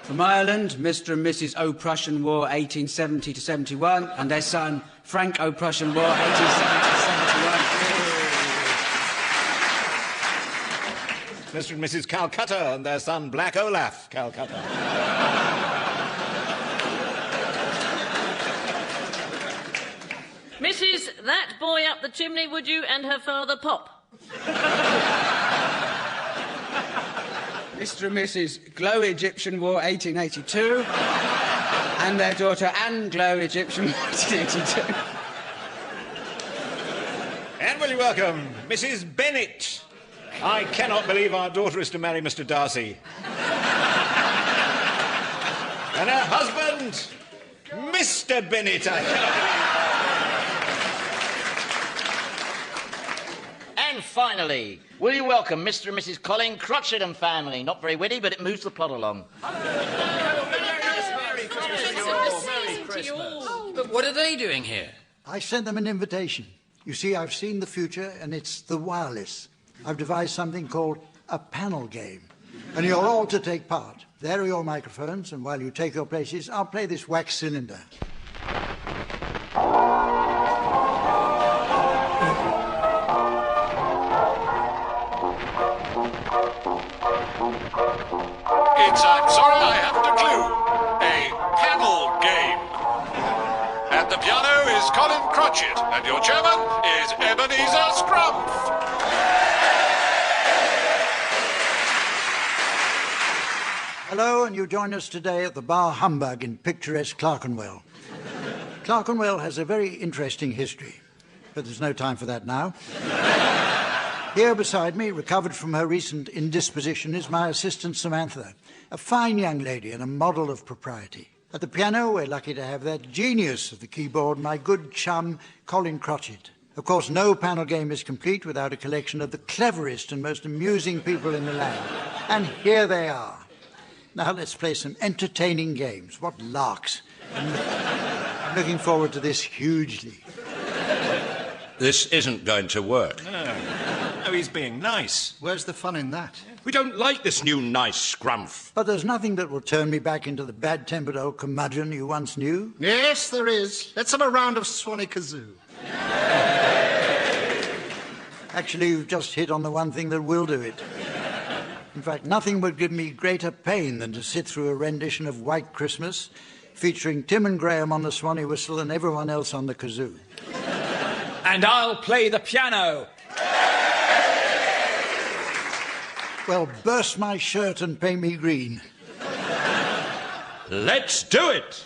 From Ireland, Mr. and Mrs. O-Prussian War 1870 to 71 and their son, Frank O-Prussian War 1870 to 71. Mr. and Mrs. Calcutta and their son, Black Olaf Calcutta. Mrs. That Boy Up the Chimney, would you, and her father, Pop. Mr. and Mrs. Glow Egyptian War 1882 and their daughter Anne Glow Egyptian War 1882. And will you welcome Mrs. Bennett? I cannot believe our daughter is to marry Mr. Darcy. And her husband, Mr. Bennett, I cannot believe. And finally, will you welcome Mr. and Mrs. Colin Crotchet and family? Not very witty, but it moves the plot along. But what are they doing here? I sent them an invitation. You see, I've seen the future, and it's the wireless. I've devised something called a panel game, and you're all to take part. There are your microphones, and while you take your places, I'll play this wax cylinder. It's, I'm sorry, I haven't a clue. A panel game. At the piano is Colin Crotchet, and your chairman is Ebenezer Scrumph. Hello, and you join us today at the Bar Humbug in picturesque Clerkenwell. Clerkenwell has a very interesting history, but there's no time for that now. Here beside me, recovered from her recent indisposition, is my assistant Samantha, a fine young lady and a model of propriety. At the piano, we're lucky to have that genius of the keyboard, my good chum, Colin Crotchet. Of course, no panel game is complete without a collection of the cleverest and most amusing people in the land. And here they are. Now let's play some entertaining games. What larks. I'm looking forward to this hugely. This isn't going to work. No, he's being nice. Where's the fun in that? We don't like this new nice Scrumph. But there's nothing that will turn me back into the bad-tempered old curmudgeon you once knew. Yes, there is. Let's have a round of Swanee Kazoo. Actually, you've just hit on the one thing that will do it. In fact, nothing would give me greater pain than to sit through a rendition of White Christmas featuring Tim and Graham on the Swanee whistle and everyone else on the kazoo. And I'll play the piano. Well, burst my shirt and paint me green. Let's do it!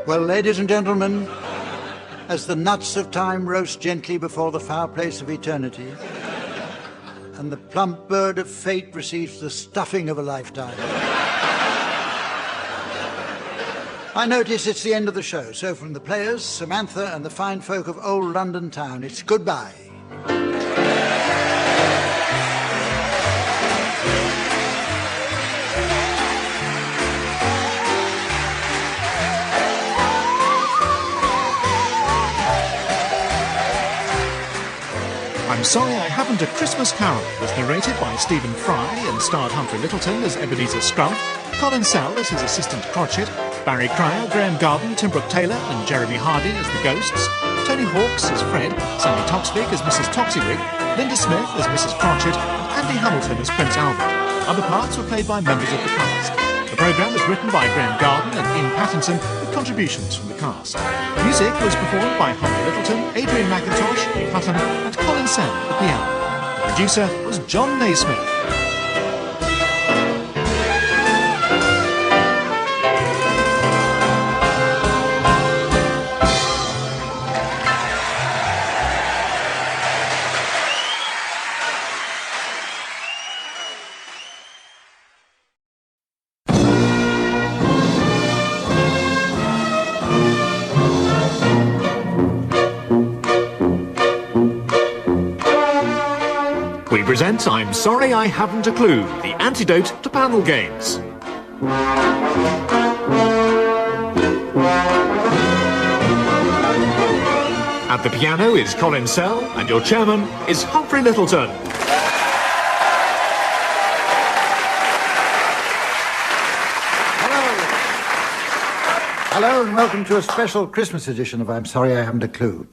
Well, ladies and gentlemen, as the nuts of time roast gently before the fireplace of eternity, and the plump bird of fate receives the stuffing of a lifetime. I notice it's the end of the show, so from the players, Samantha, and the fine folk of old London town, it's goodbye. I'm Sorry I Haven't a Christmas Carol was narrated by Stephen Fry and starred Humphrey Littleton as Ebenezer Scrump, Colin Sell as his assistant Crotchet, Barry Cryer, Graham Garden, Tim Brooke Taylor and Jeremy Hardy as the Ghosts, Tony Hawkes as Fred, Sammy Toxvig as Mrs. Toxywig, Linda Smith as Mrs. Crotchet and Andy Hamilton as Prince Albert. Other parts were played by members of the cast. The programme was written by Graham Garden and Ian Pattinson with contributions from the cast. Music was performed by Humphrey Littleton, Adrian McIntosh, Lee Hutton and Colin Sell at the piano. The producer was John Naismith. We present I'm Sorry I Haven't a Clue, the antidote to panel games. At the piano is Colin Sell, and your chairman is Humphrey Littleton. Hello and welcome to a special Christmas edition of I'm Sorry I Haven't a Clue.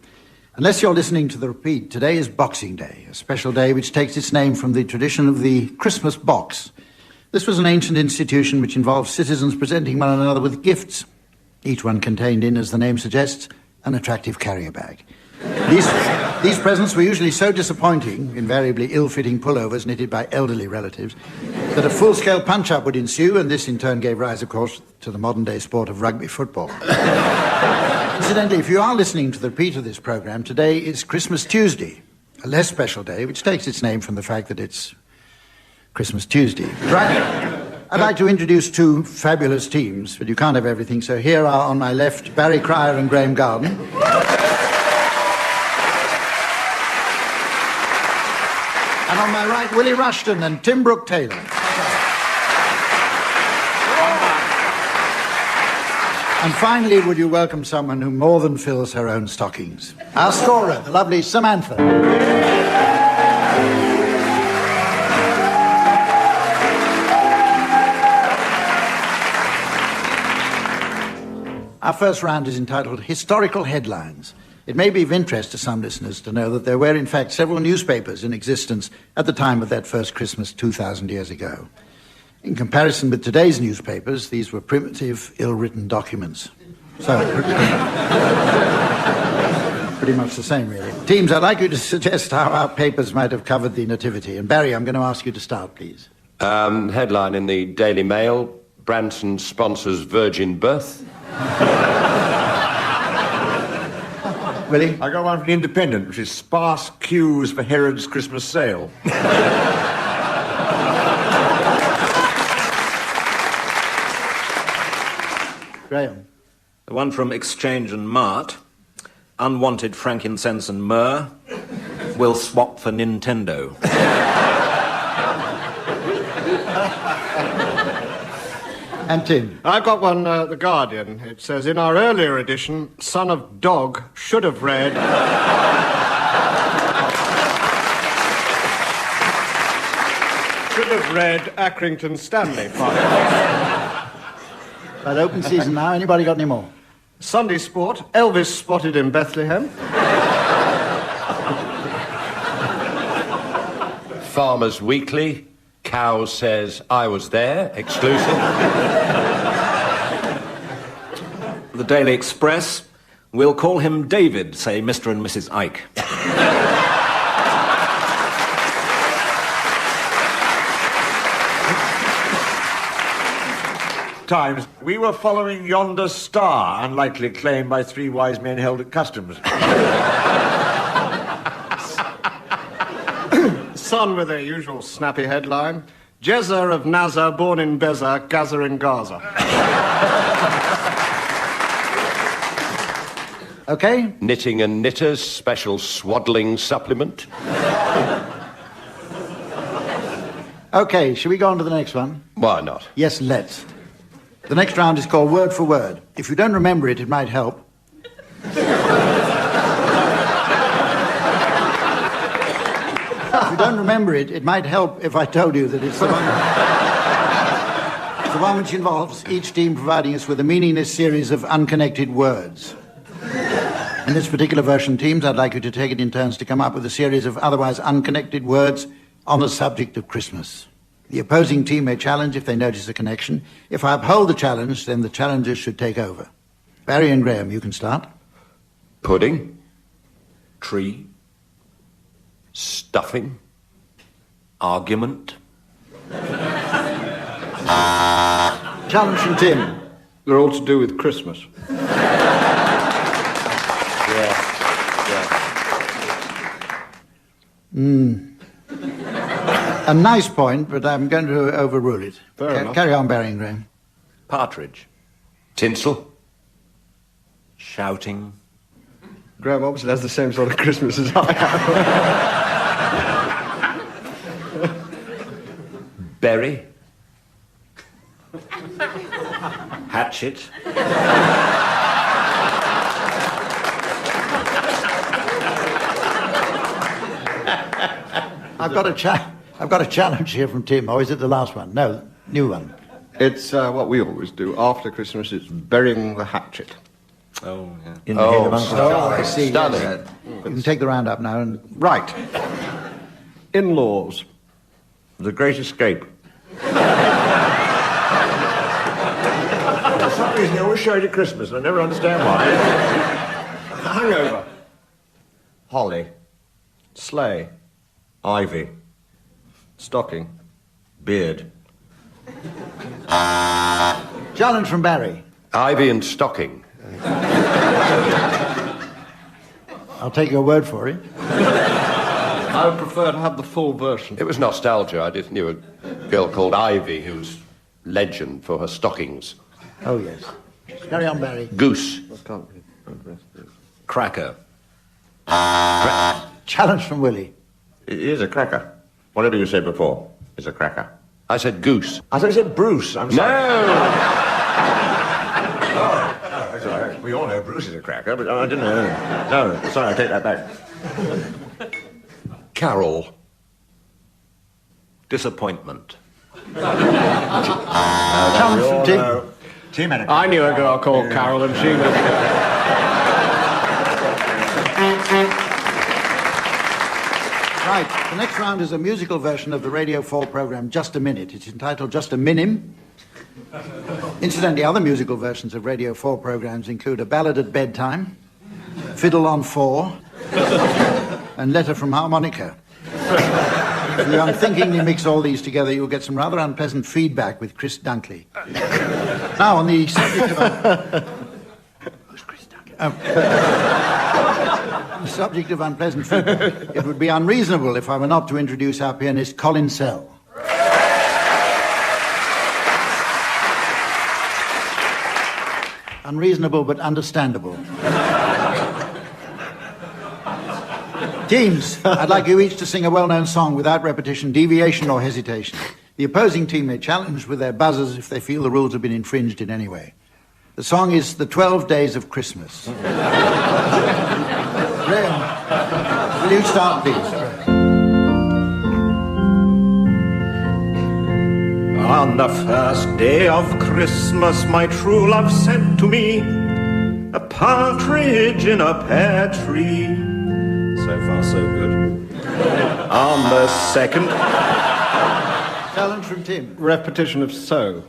Unless you're listening to the repeat, today is Boxing Day, a special day which takes its name from the tradition of the Christmas box. This was an ancient institution which involved citizens presenting one another with gifts, each one contained in, as the name suggests, an attractive carrier bag. These presents were usually so disappointing, invariably ill-fitting pullovers knitted by elderly relatives, that a full-scale punch-up would ensue, and this in turn gave rise, of course, to the modern-day sport of rugby football. Incidentally, if you are listening to the repeat of this programme, today is Christmas Tuesday, a less special day, which takes its name from the fact that it's Christmas Tuesday. Right. I'd like to introduce two fabulous teams, but you can't have everything, so here are on my left Barry Cryer and Graham Garden. And on my right, Willie Rushton and Tim Brooke Taylor. And finally, would you welcome someone who more than fills her own stockings? Our scorer, the lovely Samantha. Our first round is entitled Historical Headlines. It may be of interest to some listeners to know that there were, in fact, several newspapers in existence at the time of that first Christmas 2,000 years ago. In comparison with today's newspapers, these were primitive, ill-written documents. So, pretty much the same, really. Teams, I'd like you to suggest how our papers might have covered the Nativity. And Barry, I'm going to ask you to start, please. Headline in the Daily Mail, Branson sponsors virgin birth. Willie? I got one from the Independent, which is sparse queues for Herod's Christmas sale. Graham? The one from Exchange and Mart, unwanted frankincense and myrrh, will swap for Nintendo. And Tim? I've got one, The Guardian. It says, in our earlier edition, Son of Dog should have read... should have read Accrington Stanley. Right, open season now. Anybody got any more? Sunday Sport, Elvis spotted in Bethlehem. Farmers Weekly, Cow says I was there, exclusive. The Daily Express, we'll call him David, say Mr. and Mrs. Ike. Times, we were following yonder star, unlikely claim by three wise men held at customs. Sun with their usual snappy headline. Jezza of Nazar, born in Beza, Gaza in Gaza. Okay. Knitting and Knitters special swaddling supplement. Okay, shall we go on to the next one? Why not? Yes, let's. The next round is called Word for Word. If you don't remember it, it might help. If you don't remember it, it might help if I told you that it's the one... It's the one which involves each team providing us with a meaningless series of unconnected words. In this particular version, teams, I'd like you to take it in turns to come up with a series of otherwise unconnected words on the subject of Christmas. The opposing team may challenge if they notice a connection. If I uphold the challenge, then the challengers should take over. Barry and Graham, you can start. Pudding. Tree. Stuffing. Argument. Challenge from Tim. They're all to do with Christmas. A nice point, but I'm going to overrule it. Fair enough. Carry on, Barry and Graham. Partridge. Tinsel. Shouting. Graham obviously has the same sort of Christmas as I have. Berry. Hatchet. I've got a challenge here from Tim. Or is it the last one? No, new one. It's what we always do. After Christmas, it's burying the hatchet. Oh, yeah. In the head of Uncle I see. Stunning. Yes. You can take the round up now. And Right. In-laws. The Great Escape. For some reason, they always show it at Christmas, and I never understand why. Hangover. Holly. Sleigh. Ivy. Stocking. Beard. Challenge from Barry. Ivy and stocking. I'll take your word for it. I would prefer to have the full version. It was nostalgia. I just knew a girl called Ivy who's legend for her stockings. Oh, yes. Carry on, Barry. Goose. Cracker. Challenge from Willie. It is a cracker. Whatever you said before is a cracker. I said goose. I thought you said Bruce. I'm sorry. No! That's all right. We all know Bruce is a cracker, but I didn't know. No, sorry, I take that back. Carol. Disappointment. Challenge from Tim. Team had a I knew a girl called Carol, and she was... Right, the next round is a musical version of the Radio 4 program Just a Minute. It's entitled Just a Minim. Incidentally, other musical versions of Radio 4 programs include A Ballad at Bedtime, Fiddle on Four, and Letter from Harmonica. If you unthinkingly mix all these together, you'll get some rather unpleasant feedback with Chris Dunkley. Now, on the subject of... Who's Chris Dunkley? The subject of unpleasant feedback, it would be unreasonable if I were not to introduce our pianist, Colin Sell. Unreasonable but understandable. Teams, I'd like you each to sing a well-known song without repetition, deviation or hesitation. The opposing team may challenge with their buzzers if they feel the rules have been infringed in any way. The song is The 12 Days of Christmas. Graham, will you start, please? On the first day of Christmas, my true love sent to me a partridge in a pear tree. So far, so good. On the second... Challenge from Tim. Repetition of so.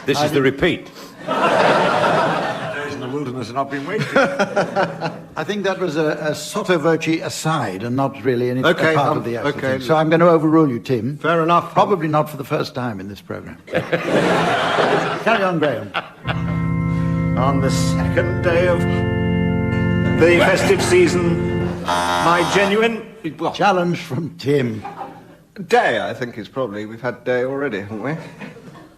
This is the repeat. Days in the wilderness and I've been waiting. I think that was a sotto voce aside and not really any part of the actual okay. thing. So I'm going to overrule you, Tim. Fair enough. Probably not for the first time in this programme. Carry on, Graham. On the second day of the festive season, my genuine... Challenge from Tim. Day, I think, is probably. We've had day already, haven't we?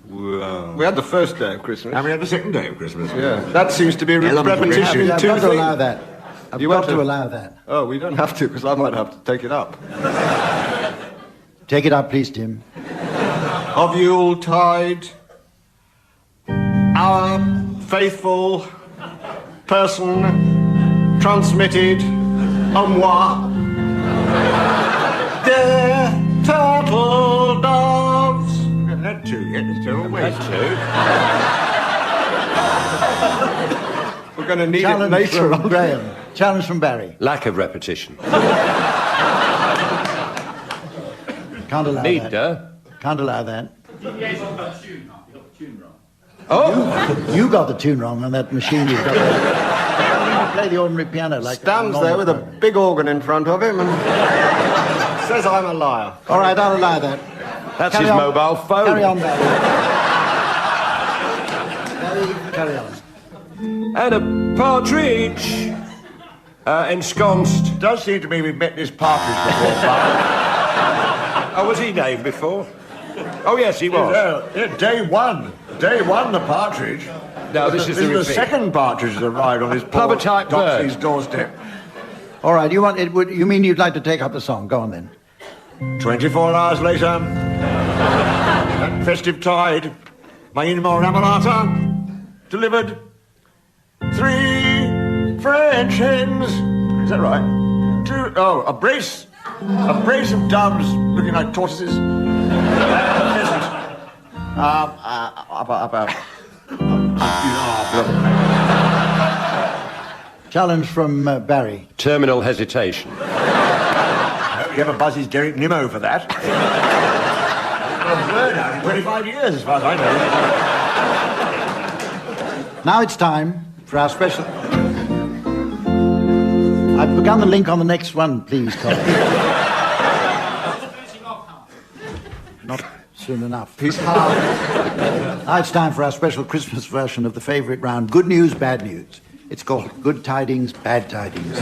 Well, We had the first day of Christmas. and we had the second day of Christmas. Yeah, that seems to be Elementary. repetition. I've Two got to things. allow that. I've You got want to to- allow that. Oh, we don't have to, because I might have to take it up. Take it up, please, Tim. Of Yuletide, our faithful person transmitted a moi. Dear turtle doves. We haven't had two yet, it's still wait. We're going to need it Challenge later from on. Graham. Challenge from Barry. Lack of repetition. Can't allow Need, that. Can't allow that. Oh! You got the tune wrong on that machine you've got there. Play the ordinary piano like Stands there with a big organ in front of him and says I'm a liar. All right, I'll allow that. That's Carry his on. mobile phone. Carry on, Barry. Barry, carry on. And a partridge ensconced. Does seem to me we've met this partridge before, Father. Oh, was he named before? Oh, yes, he was. Day one. Day one, the partridge. No, this is the the repeat. second partridge that arrived on his poor Plover-type bird. Doxy's doorstep. All right, you mean you'd like to take up the song? Go on then. 24 hours later, that festive tide, my inamorata delivered 3 French hens. Is that right? 2, a brace of doves looking like tortoises. Challenge from Barry. Terminal hesitation. You have a Buzzy's Derek Nimmo for that. I've heard out in 25 years, as far as I know. Now it's time for our special... I've begun the link on the next one, please, Colin. Not soon enough. Now it's time for our special Christmas version of the favourite round, Good News, Bad News. It's called Good Tidings, Bad Tidings.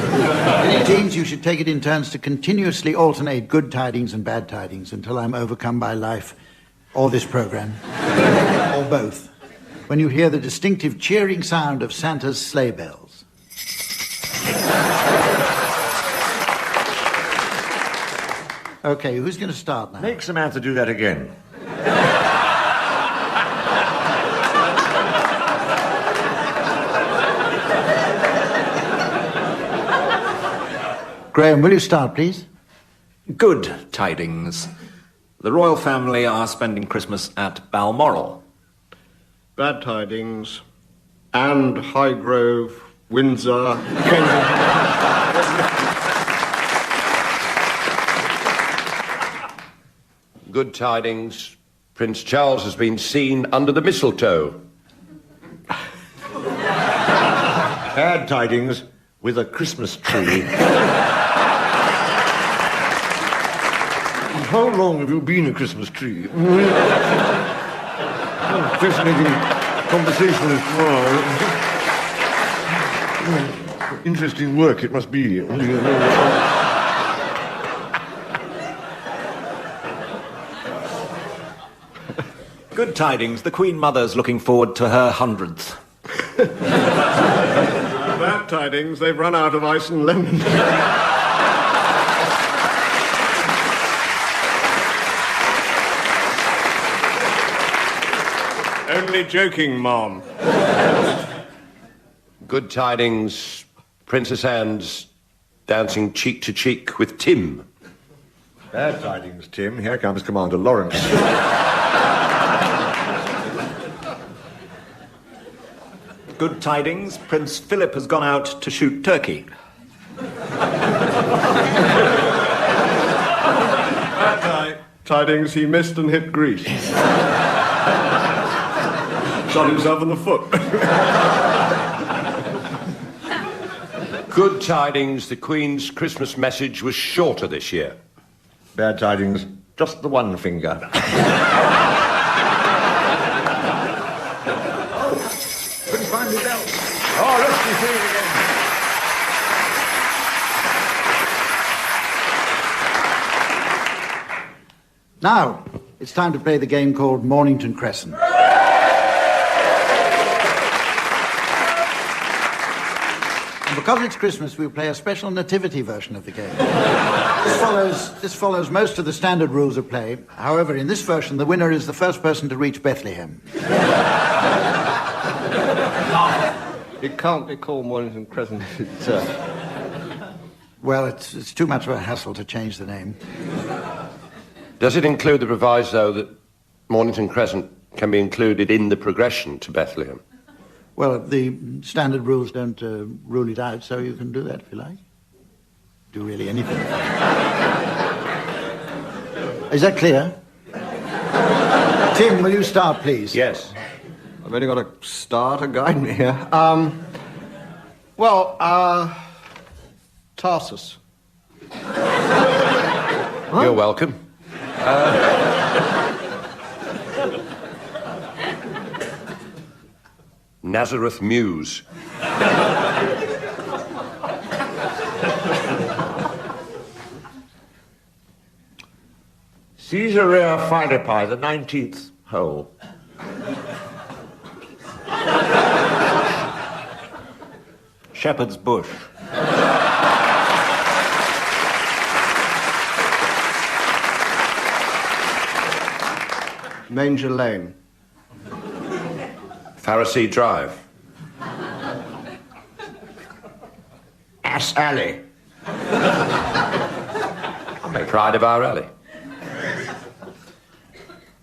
Teams, you should take it in turns to continuously alternate good tidings and bad tidings until I'm overcome by life or this programme, or both, when you hear the distinctive cheering sound of Santa's sleigh bells. Okay, who's going to start now? Make Samantha do that again. Graham, will you start, please? Good tidings. The royal family are spending Christmas at Balmoral. Bad tidings. And Highgrove, Windsor, Kensington. Good tidings. Prince Charles has been seen under the mistletoe. Bad tidings with a Christmas tree. How long have you been a Christmas tree? Fascinating conversation as well. Interesting work it must be. Good tidings. The Queen Mother's looking forward to her 100th. Bad tidings, they've run out of ice and lemon. Only joking, Mom. Good tidings. Princess Anne's dancing cheek to cheek with Tim. Bad tidings, Tim. Here comes Commander Lawrence. Good tidings. Prince Philip has gone out to shoot turkey. Bad tidings, he missed and hit Greece. Shot himself in the foot. Good tidings. The Queen's Christmas message was shorter this year. Bad tidings. Just the one finger. Couldn't find his belt. Oh, let's be seeing it again. Now, it's time to play the game called Mornington Crescent. And because it's Christmas, we'll play a special nativity version of the game. This follows most of the standard rules of play. However, in this version, the winner is the first person to reach Bethlehem. It can't be called Mornington Crescent. Well, it's too much of a hassle to change the name. Does it include the proviso that Mornington Crescent can be included in the progression to Bethlehem? Well, the standard rules don't rule it out, so you can do that if you like. Do really anything. Is that clear? Tim, will you start, please? Yes. I've only got a star to guide me here. Tarsus. You're welcome. Nazareth Muse. Caesarea Philippi, the 19th hole. Shepherd's Bush. Manger Lane. Pharisee Drive. Ass Alley. Pride of our alley.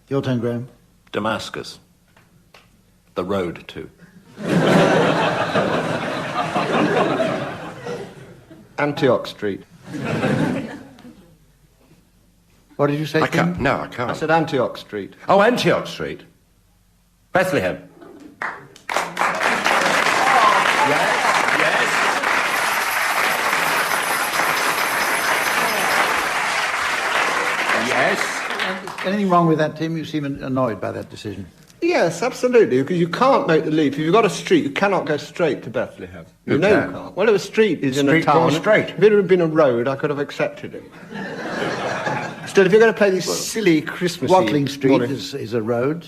Your turn, Graham. Damascus. The road to. Antioch Street. What did you say, Tim? I can't. I said Antioch Street. Oh, Antioch Street. Bethlehem. Anything wrong with that, Tim? You seem annoyed by that decision. Yes, absolutely, because you can't make the leap. If you've got a street, you cannot go straight to Bethlehem. You can't. Well, if a street is in a town, straight. If it had been a road, I could have accepted it. Still, if you're going to play these silly Christmas Watling Street is a road.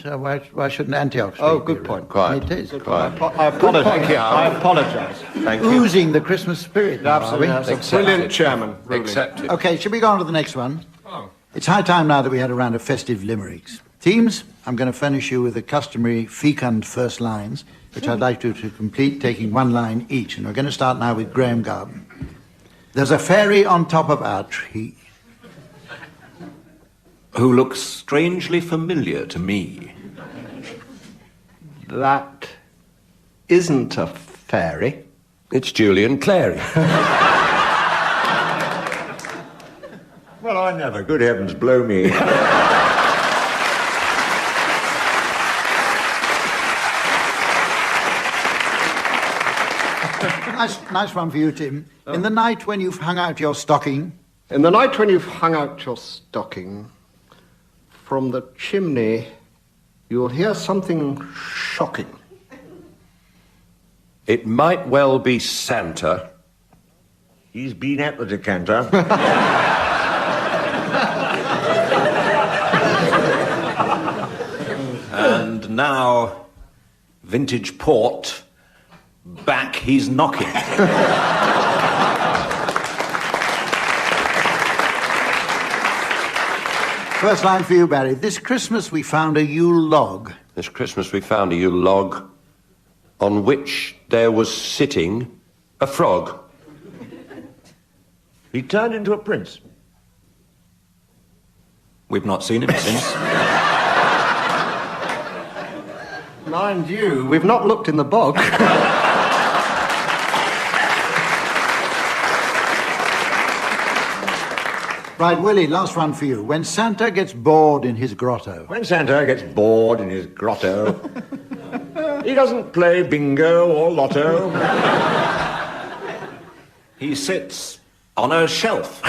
Why shouldn't Antioch Street? Oh, good point. Quite. It is. Quite. I apologise. Thank you. I apologise. Thank you. Oozing the Christmas spirit. Absolutely. Are we? That's a brilliant chairman. Ruling. Accepted. Okay, shall we go on to the next one? Oh. It's high time now that we had a round of festive limericks. Teams, I'm going to furnish you with the customary fecund first lines, which I'd like you to complete, taking one line each. And we're going to start now with Graham Garden. There's a fairy on top of our tree. Who looks strangely familiar to me. That isn't a fairy. It's Julian Clary. Well, I never. Good heavens, blow me. Nice one for you, Tim. Oh. In the night when you've hung out your stocking... In the night when you've hung out your stocking, from the chimney, you'll hear something shocking. It might well be Santa. He's been at the decanter. And now, vintage port, back he's knocking. First line for you, Barry. This Christmas we found a Yule log. This Christmas we found a Yule log on which there was sitting a frog. He turned into a prince. We've not seen him since. Mind you, we've not looked in the bog. Right, Willie, last one for you. When Santa gets bored in his grotto. When Santa gets bored in his grotto, he doesn't play bingo or lotto. He sits on a shelf.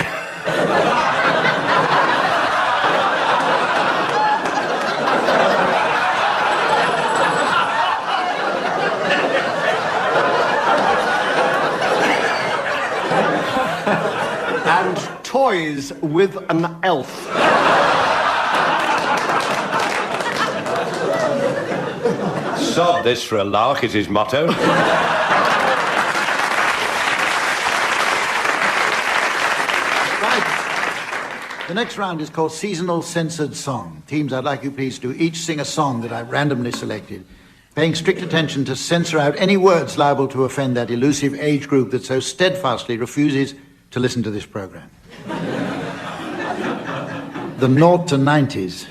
toys with an elf. Sod this for a lark is his motto. The next round is called Seasonal Censored Song. Teams, I'd like you please to each sing a song that I've randomly selected, paying strict attention to censor out any words liable to offend that elusive age group that so steadfastly refuses to listen to this program. The 0 to 90s.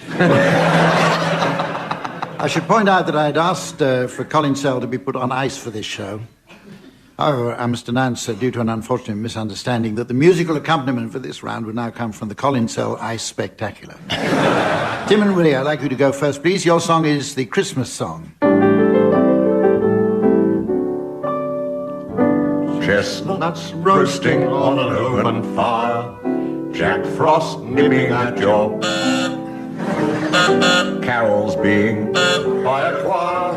I should point out that I'd asked for Colin Sell to be put on ice for this show. However, I must announce, due to an unfortunate misunderstanding, that the musical accompaniment for this round will now come from the Colin Sell Ice Spectacular. Tim and Willie, I'd like you to go first, please. Your song is the Christmas song. Chestnuts roasting on an open fire, Jack Frost nipping at your carols being by a choir,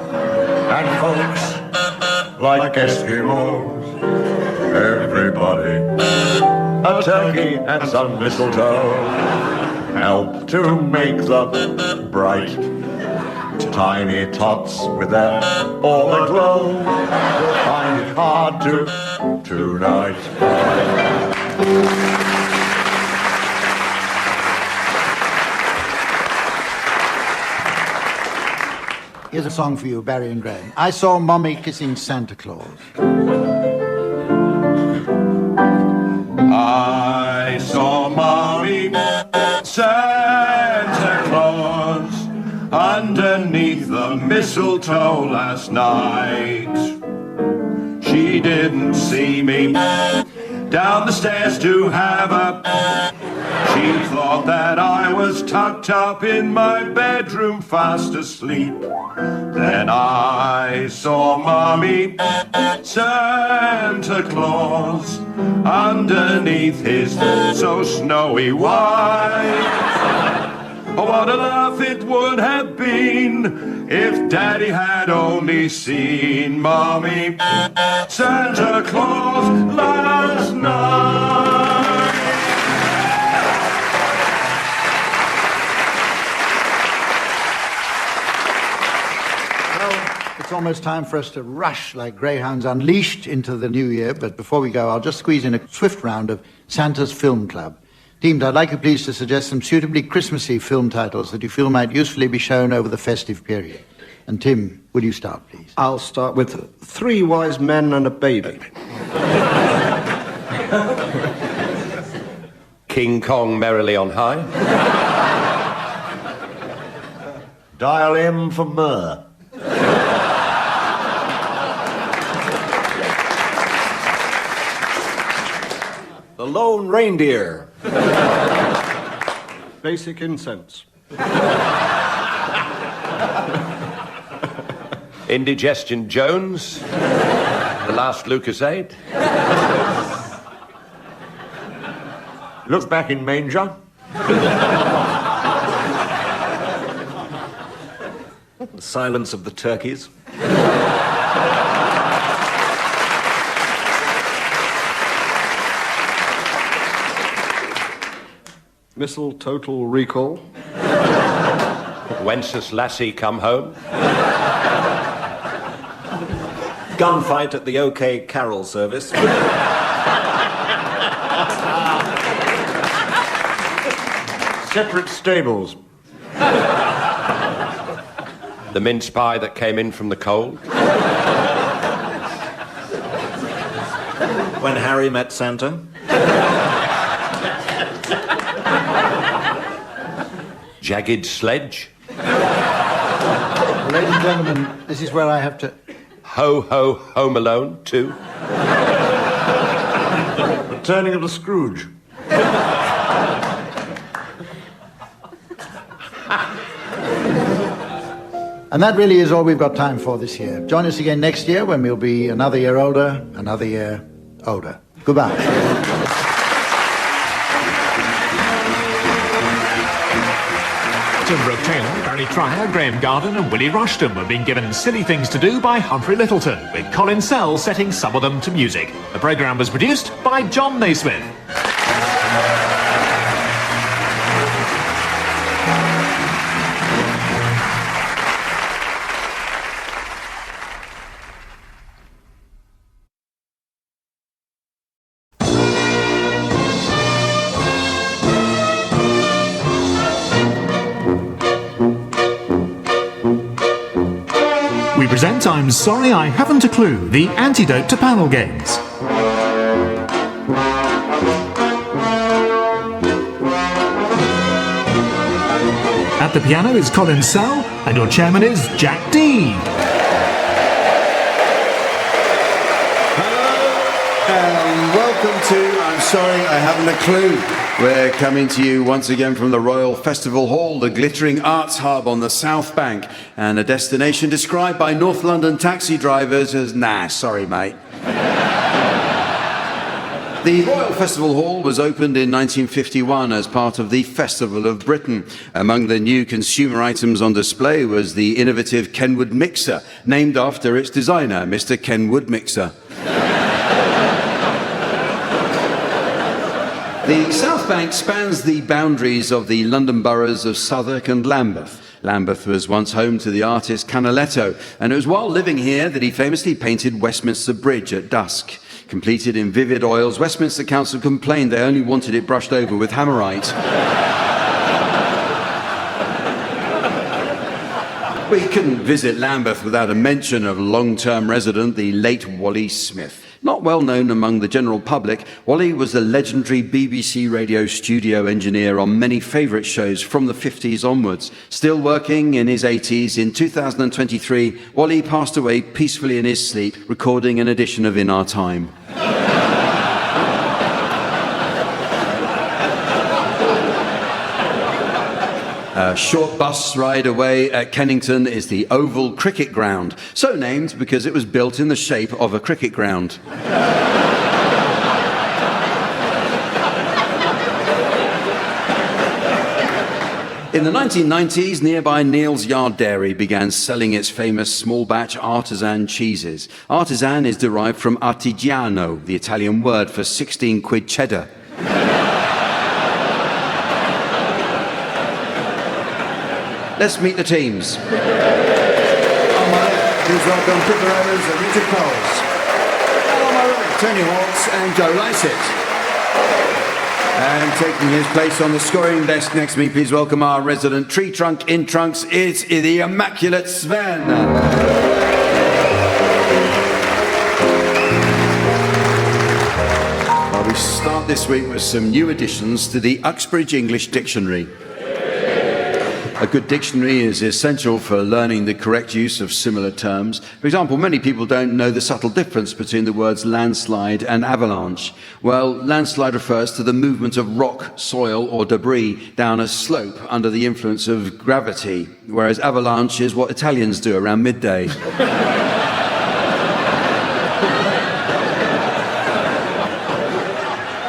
and folks like Eskimos, everybody, a turkey and some mistletoe help to make the bright tiny tots with their all aglow will find it hard to tonight. Here's a song for you, Barry and Graham. I saw Mommy kissing Santa Claus. I saw Mommy Santa Claus underneath the mistletoe last night. She didn't see me down the stairs to have a... She thought that I was tucked up in my bedroom fast asleep. Then I saw Mommy Santa Claus underneath his so snowy white. Oh, what a laugh it would have been if Daddy had only seen Mommy Santa Claus last night. It's almost time for us to rush like greyhounds unleashed into the new year, but before we go, I'll just squeeze in a swift round of Santa's Film Club. Teams, I'd like you please to suggest some suitably Christmassy film titles that you feel might usefully be shown over the festive period. And Tim, will you start, please? I'll start with 3 Wise Men and a Baby. King Kong merrily on high. Dial M for myrrh. The Lone Reindeer. Basic Incense. Indigestion Jones. The Last Lucasade. Look back in manger. The Silence of the Turkeys. Missile Total Recall. Wenceslas Lassie Come Home. Gunfight at the OK Carol service. Separate stables. The mince pie that came in from the cold. When Harry Met Santa. Jagged Sledge. Ladies and gentlemen, this is where I have to... Ho, ho, Home Alone 2. The Turning of the Scrooge. And that really is all we've got time for this year. Join us again next year when we'll be another year older, another year older. Goodbye. Tim Brooke Taylor, Barry Cryer, Graham Garden and Willie Rushton were being given silly things to do by Humphrey Littleton, with Colin Sell setting some of them to music. The programme was produced by John Naismith. we present I'm Sorry I Haven't a Clue, the antidote to panel games. At the piano is Colin Sell, and your chairman is Jack Dean. Welcome to I'm Sorry I Haven't a Clue. We're coming to you once again from the Royal Festival Hall, the glittering arts hub on the South Bank, and a destination described by North London taxi drivers as, nah, sorry, mate. The Royal Festival Hall was opened in 1951 as part of the Festival of Britain. Among the new consumer items on display was the innovative Kenwood mixer, named after its designer, Mr. Kenwood Mixer. The South Bank spans the boundaries of the London boroughs of Southwark and Lambeth. Lambeth was once home to the artist Canaletto, and it was while living here that he famously painted Westminster Bridge at dusk. Completed in vivid oils, Westminster Council complained they only wanted it brushed over with hammerite. We couldn't visit Lambeth without a mention of long-term resident, the late Wally Smith. Not well known among the general public, Wally was a legendary BBC radio studio engineer on many favourite shows from the 50s onwards. Still working in his 80s, in 2023, Wally passed away peacefully in his sleep, recording an edition of In Our Time. A short bus ride away at Kennington is the Oval Cricket Ground, so named because it was built in the shape of a cricket ground. In the 1990s, nearby Neal's Yard Dairy began selling its famous small-batch artisan cheeses. Artisan is derived from artigiano, the Italian word for 16 quid cheddar. Let's meet the teams. On my left, please welcome Pippa Owens and Richard Coles. And on my right, Tony Hawks and Joe Lycett. And taking his place on the scoring desk next to me, please welcome our resident tree trunk in trunks. It's the immaculate Sven. Well, we start this week with some new additions to the Uxbridge English Dictionary. A good dictionary is essential for learning the correct use of similar terms. For example, many people don't know the subtle difference between the words landslide and avalanche. Well, landslide refers to the movement of rock, soil, or debris down a slope under the influence of gravity, whereas avalanche is what Italians do around midday.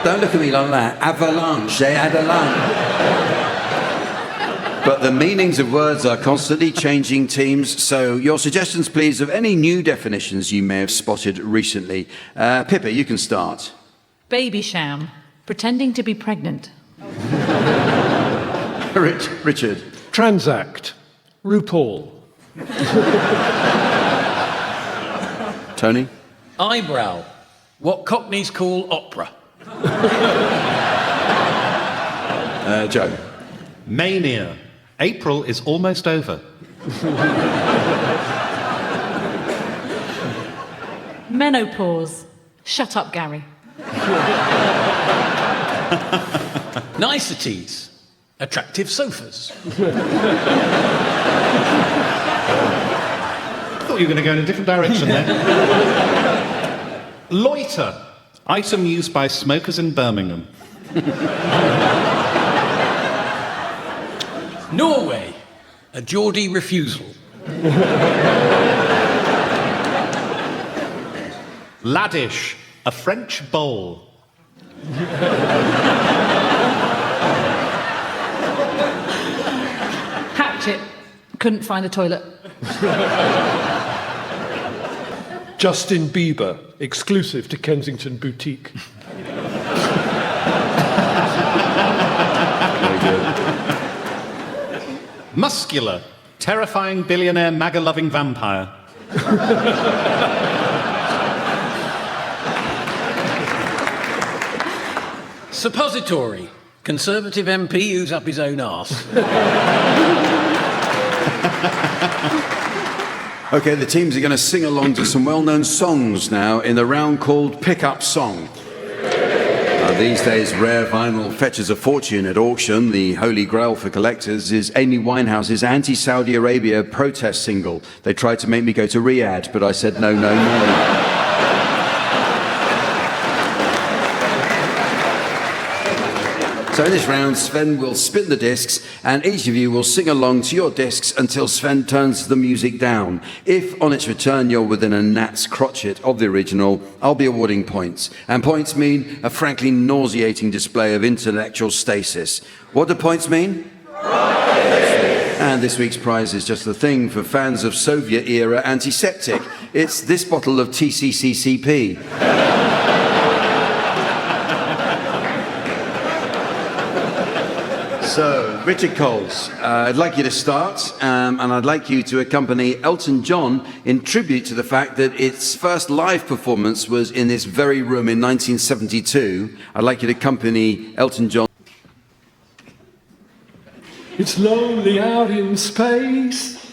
Don't look at me like that. Avalanche, avalanche. But the meanings of words are constantly changing, teams, so your suggestions, please, of any new definitions you may have spotted recently. Pippa, you can start. Baby sham. Pretending to be pregnant. Richard. Transact. RuPaul. Tony. Eyebrow. What Cockneys call opera. Joe. Mania. April is almost over. Menopause. Shut up, Gary. Niceties. Attractive sofas. I thought you were going to go in a different direction there. Loiter. Item used by smokers in Birmingham. Norway. A Geordie refusal. Laddish. A French bowl. Hatchet. Couldn't find the toilet. Justin Bieber. Exclusive to Kensington Boutique. Very good. Muscular. Terrifying billionaire MAGA-loving vampire. Suppository. Conservative MP who's up his own arse. Okay, the teams are going to sing along to some well-known songs now in the round called Pick-Up Song. These days, rare vinyl fetches a fortune at auction. The holy grail for collectors is Amy Winehouse's anti-Saudi Arabia protest single. They tried to make me go to Riyadh, but I said no, no, no. So in this round, Sven will spin the discs, and each of you will sing along to your discs until Sven turns the music down. If, on its return, you're within a gnat's crotchet of the original, I'll be awarding points. And points mean a frankly nauseating display of intellectual stasis. What do points mean? And this week's prize is just the thing for fans of Soviet-era antiseptic. It's this bottle of TCCCP. So, Richard Coles, I'd like you to start, and I'd like you to accompany Elton John in tribute to the fact that its first live performance was in this very room in 1972. I'd like you to accompany Elton John. It's lonely out in space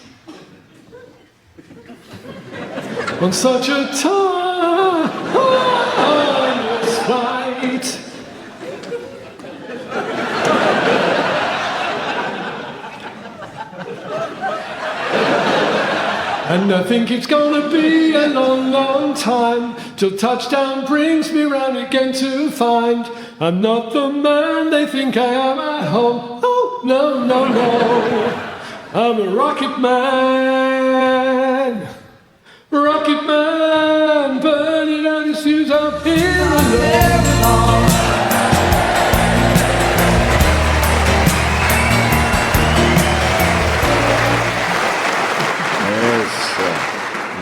on such a timeless flight. And I think it's gonna be a long, long time till touchdown brings me round again to find I'm not the man they think I am at home. Oh, no, no, no. I'm a rocket man. Rocket man, burning out his fuse up here alone.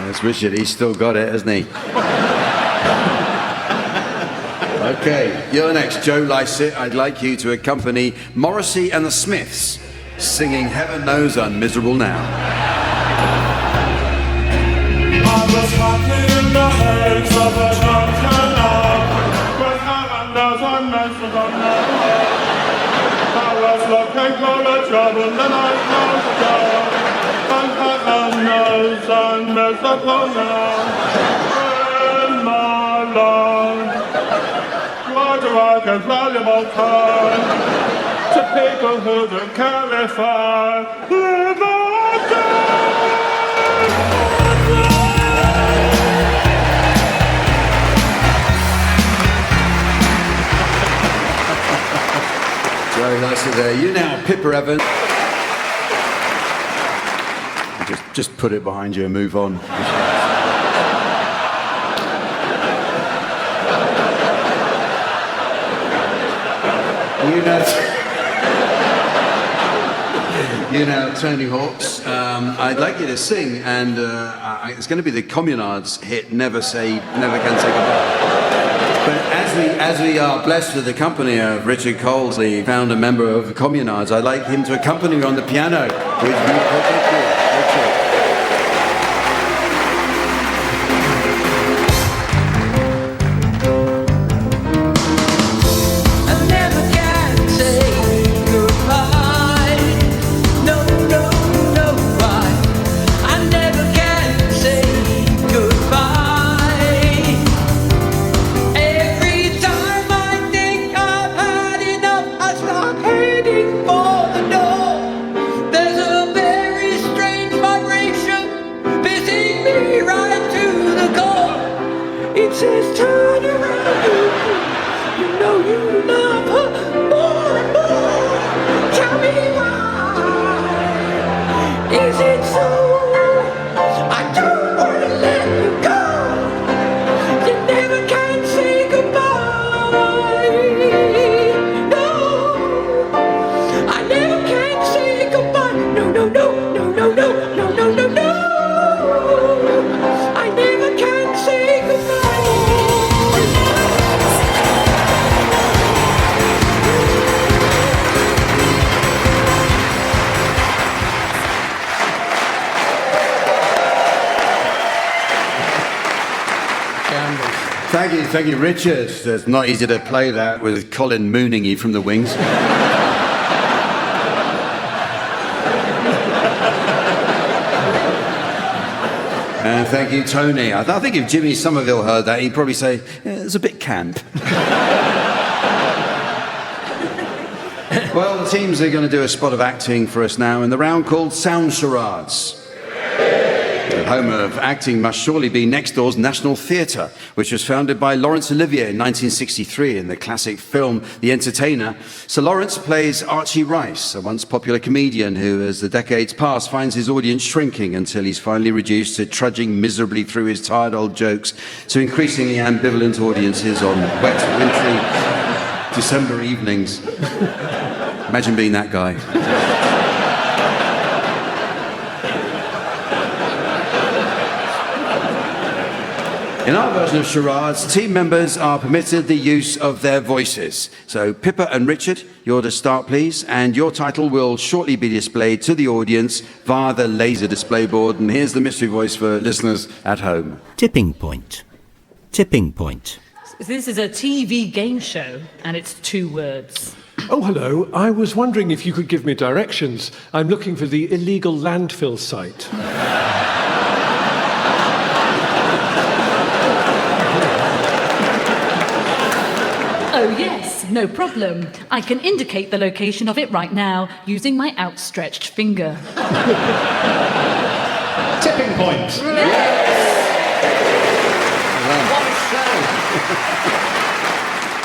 That's Richard, he's still got it, hasn't he? Okay, you're next, Joe Lycett. I'd like you to accompany Morrissey and the Smiths singing Heaven Knows I'm Miserable Now. I was happy in the haze of a drunken hour, but heaven knows I'm miserable now. I was looking for a job and then I found a job. And heaven knows I'm miserable now. In my life, why do I give valuable time to people who don't care if I live or Very nicely there. You now, Pippa Evans. Just put it behind you and move on. You know, Tony Hawk's. I'd like you to sing, and it's going to be the Communards hit "Never Can Say Goodbye." But as we are blessed with the company of Richard Coles, the founder member of the Communards, I'd like him to accompany me on the piano with Richard. Thank you, Richard. It's not easy to play that with Colin mooning you from the wings. And thank you, Tony. I think if Jimmy Somerville heard that, he'd probably say, yeah, it's a bit camp. Well, the teams are going to do a spot of acting for us now in the round called Sound Charades. The home of acting must surely be next door's National Theatre, which was founded by Laurence Olivier in 1963 in the classic film The Entertainer. Sir Laurence plays Archie Rice, a once popular comedian who, as the decades pass, finds his audience shrinking until he's finally reduced to trudging miserably through his tired old jokes to increasingly ambivalent audiences on wet, wintry December evenings. Imagine being that guy. In our version of charades, team members are permitted the use of their voices. So, Pippa and Richard, you're to start, please, and your title will shortly be displayed to the audience via the laser display board. And here's the mystery voice for listeners at home. Tipping point. Tipping point. This is a TV game show, and it's 2 words. Oh, hello. I was wondering if you could give me directions. I'm looking for the illegal landfill site. Oh, yes, no problem. I can indicate the location of it right now using my outstretched finger. Tipping point.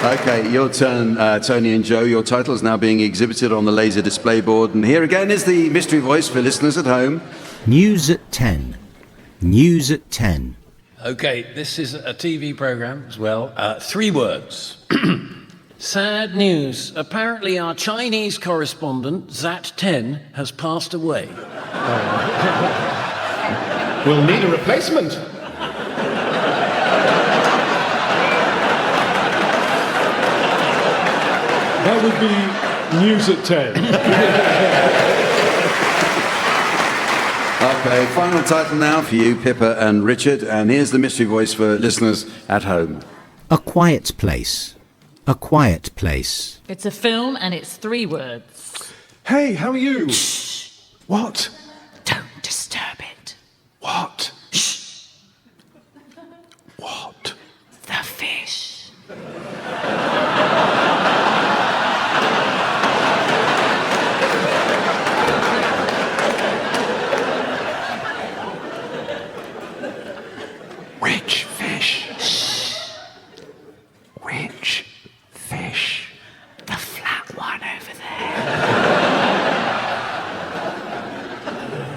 Okay, your turn, Tony and Joe. Your title is now being exhibited on the laser display board. And here again is the mystery voice for listeners at home. News at 10. News at 10. Okay, this is a TV program as well. 3 words. Sad news. Apparently our Chinese correspondent, Zat 10, has passed away. We'll need a replacement. That would be News at 10. Okay, final title now for you, Pippa and Richard. And here's the mystery voice for listeners at home. A quiet place. A quiet place. It's a film, and it's 3 words. Hey, how are you? Shh. What? Don't disturb it. What? Shh. What? The fish. Which fish? Shh. Which fish? The flat one over there.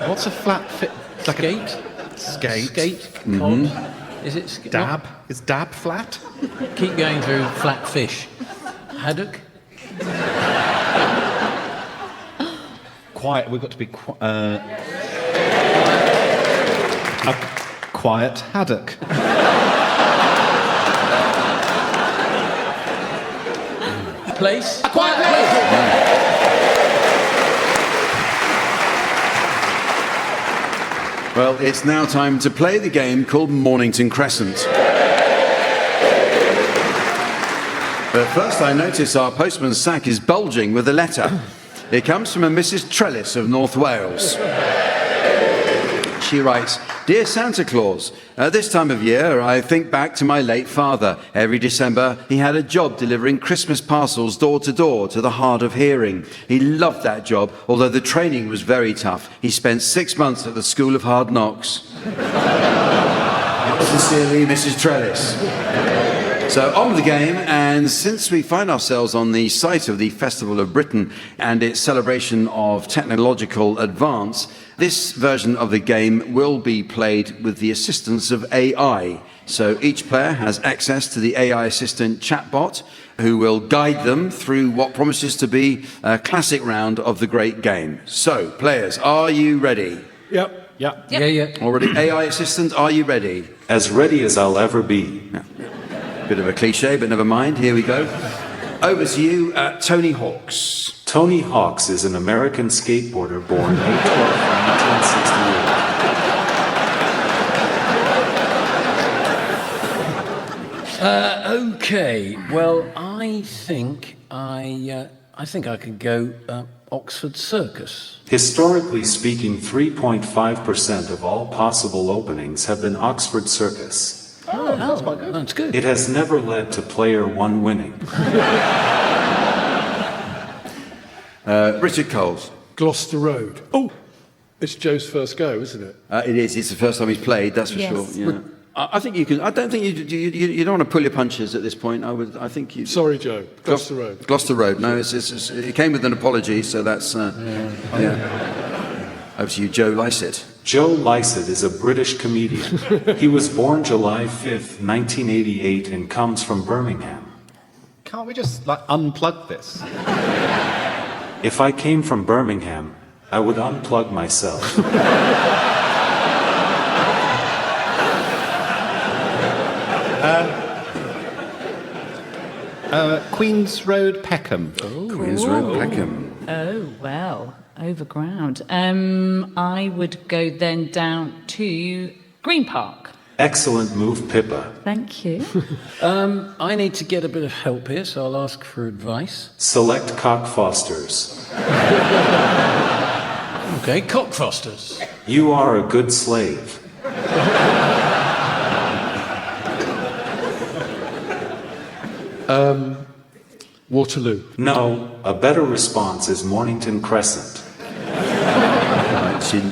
What's a flat fish? Like Skate? Skate. Cod? Is it Dab? Is dab flat? Keep going through flat fish. Haddock? Quiet. We've got to be a quiet haddock. Place? A quiet place. Well, it's now time to play the game called Mornington Crescent. But first I notice our postman's sack is bulging with a letter. It comes from a Mrs. Trellis of North Wales. She writes, Dear Santa Claus, at this time of year I think back to my late father. Every December he had a job delivering Christmas parcels door to door to the hard of hearing. He loved that job, although the training was very tough. He spent 6 months at the School of Hard Knocks. Sincerely, Mrs. Trellis. So on with the game, and since we find ourselves on the site of the Festival of Britain and its celebration of technological advance, this version of the game will be played with the assistance of AI. So each player has access to the AI assistant chatbot, who will guide them through what promises to be a classic round of the great game. So, players, are you ready? Yep. Yeah. Already, AI assistant, are you ready? As ready as I'll ever be. Yeah. Bit of a cliche, but never mind. Here we go. Over to you, Tony Hawks. Tony Hawks is an American skateboarder born May 12, 1968. Okay, well, I think I I think I could go Oxford Circus. Historically speaking, 3.5% of all possible openings have been Oxford Circus. Oh, that's quite good. That's good. It has never led to player one winning. Richard Coles. Gloucester Road. Oh, it's Joe's first go, isn't it? It is. It's the first time he's played. That's for sure. Yeah. I think you can. I don't think you don't want to pull your punches at this point. I think you. Sorry, Joe. Gloucester Road. Gloucester Road. No, it came with an apology, so that's. Over to you, Joe Lycett. Joe Lycett is a British comedian. He was born July 5th, 1988, and comes from Birmingham. Can't we just, unplug this? If I came from Birmingham, I would unplug myself. Queen's Road, Peckham. Queen's Road, Peckham. Oh, well, overground. I would go then down to Green Park. Excellent move, Pippa. Thank you. I need to get a bit of help here, so I'll ask for advice. Select Cockfosters. Okay, Cockfosters. You are a good slave. Waterloo. No, a better response is Mornington Crescent.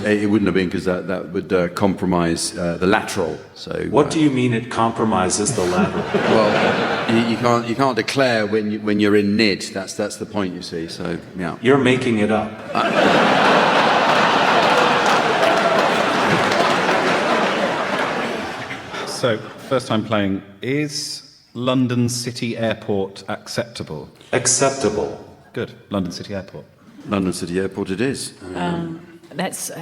It wouldn't have been because that would compromise the lateral. So. What do you mean it compromises the lateral? Well, you can't declare when you're in nid. That's the point, you see. So yeah. You're making it up. So, first time playing, is London City Airport acceptable? Acceptable. Good. London City Airport. London City Airport it is. Let's,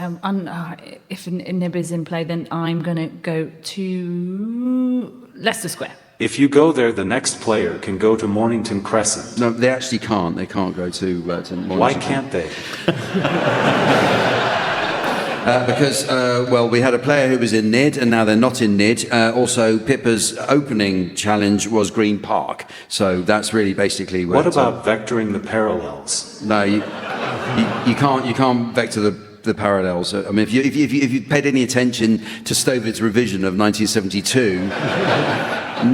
if Nib is in play, then I'm going to go to Leicester Square. If you go there, the next player can go to Mornington Crescent. No, they actually can't. They can't go to Mornington. Why can't they? Because, we had a player who was in NID, and now they're not in NID. Also, Pippa's opening challenge was Green Park. So that's really basically where. What about vectoring the parallels? No, you can't vector the parallels. I mean, if you paid any attention to Stovid's revision of 1972,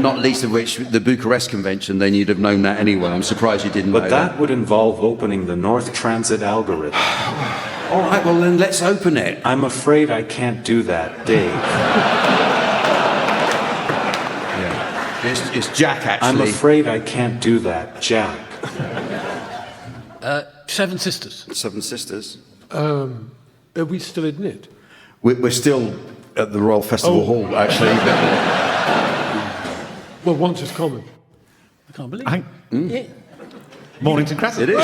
not least of which the Bucharest Convention, then you'd have known that anyway. I'm surprised you didn't know that. But that would involve opening the North Transit algorithm. All right, well then let's open it. I'm afraid I can't do that, Dave. Yeah, it's Jack actually. I'm afraid I can't do that, Jack. Seven Sisters. Seven Sisters. Are we still in it? We're still at the Royal Festival Hall, actually. Well, once is common. I can't believe it. Yeah. Mornington Crescent. It is.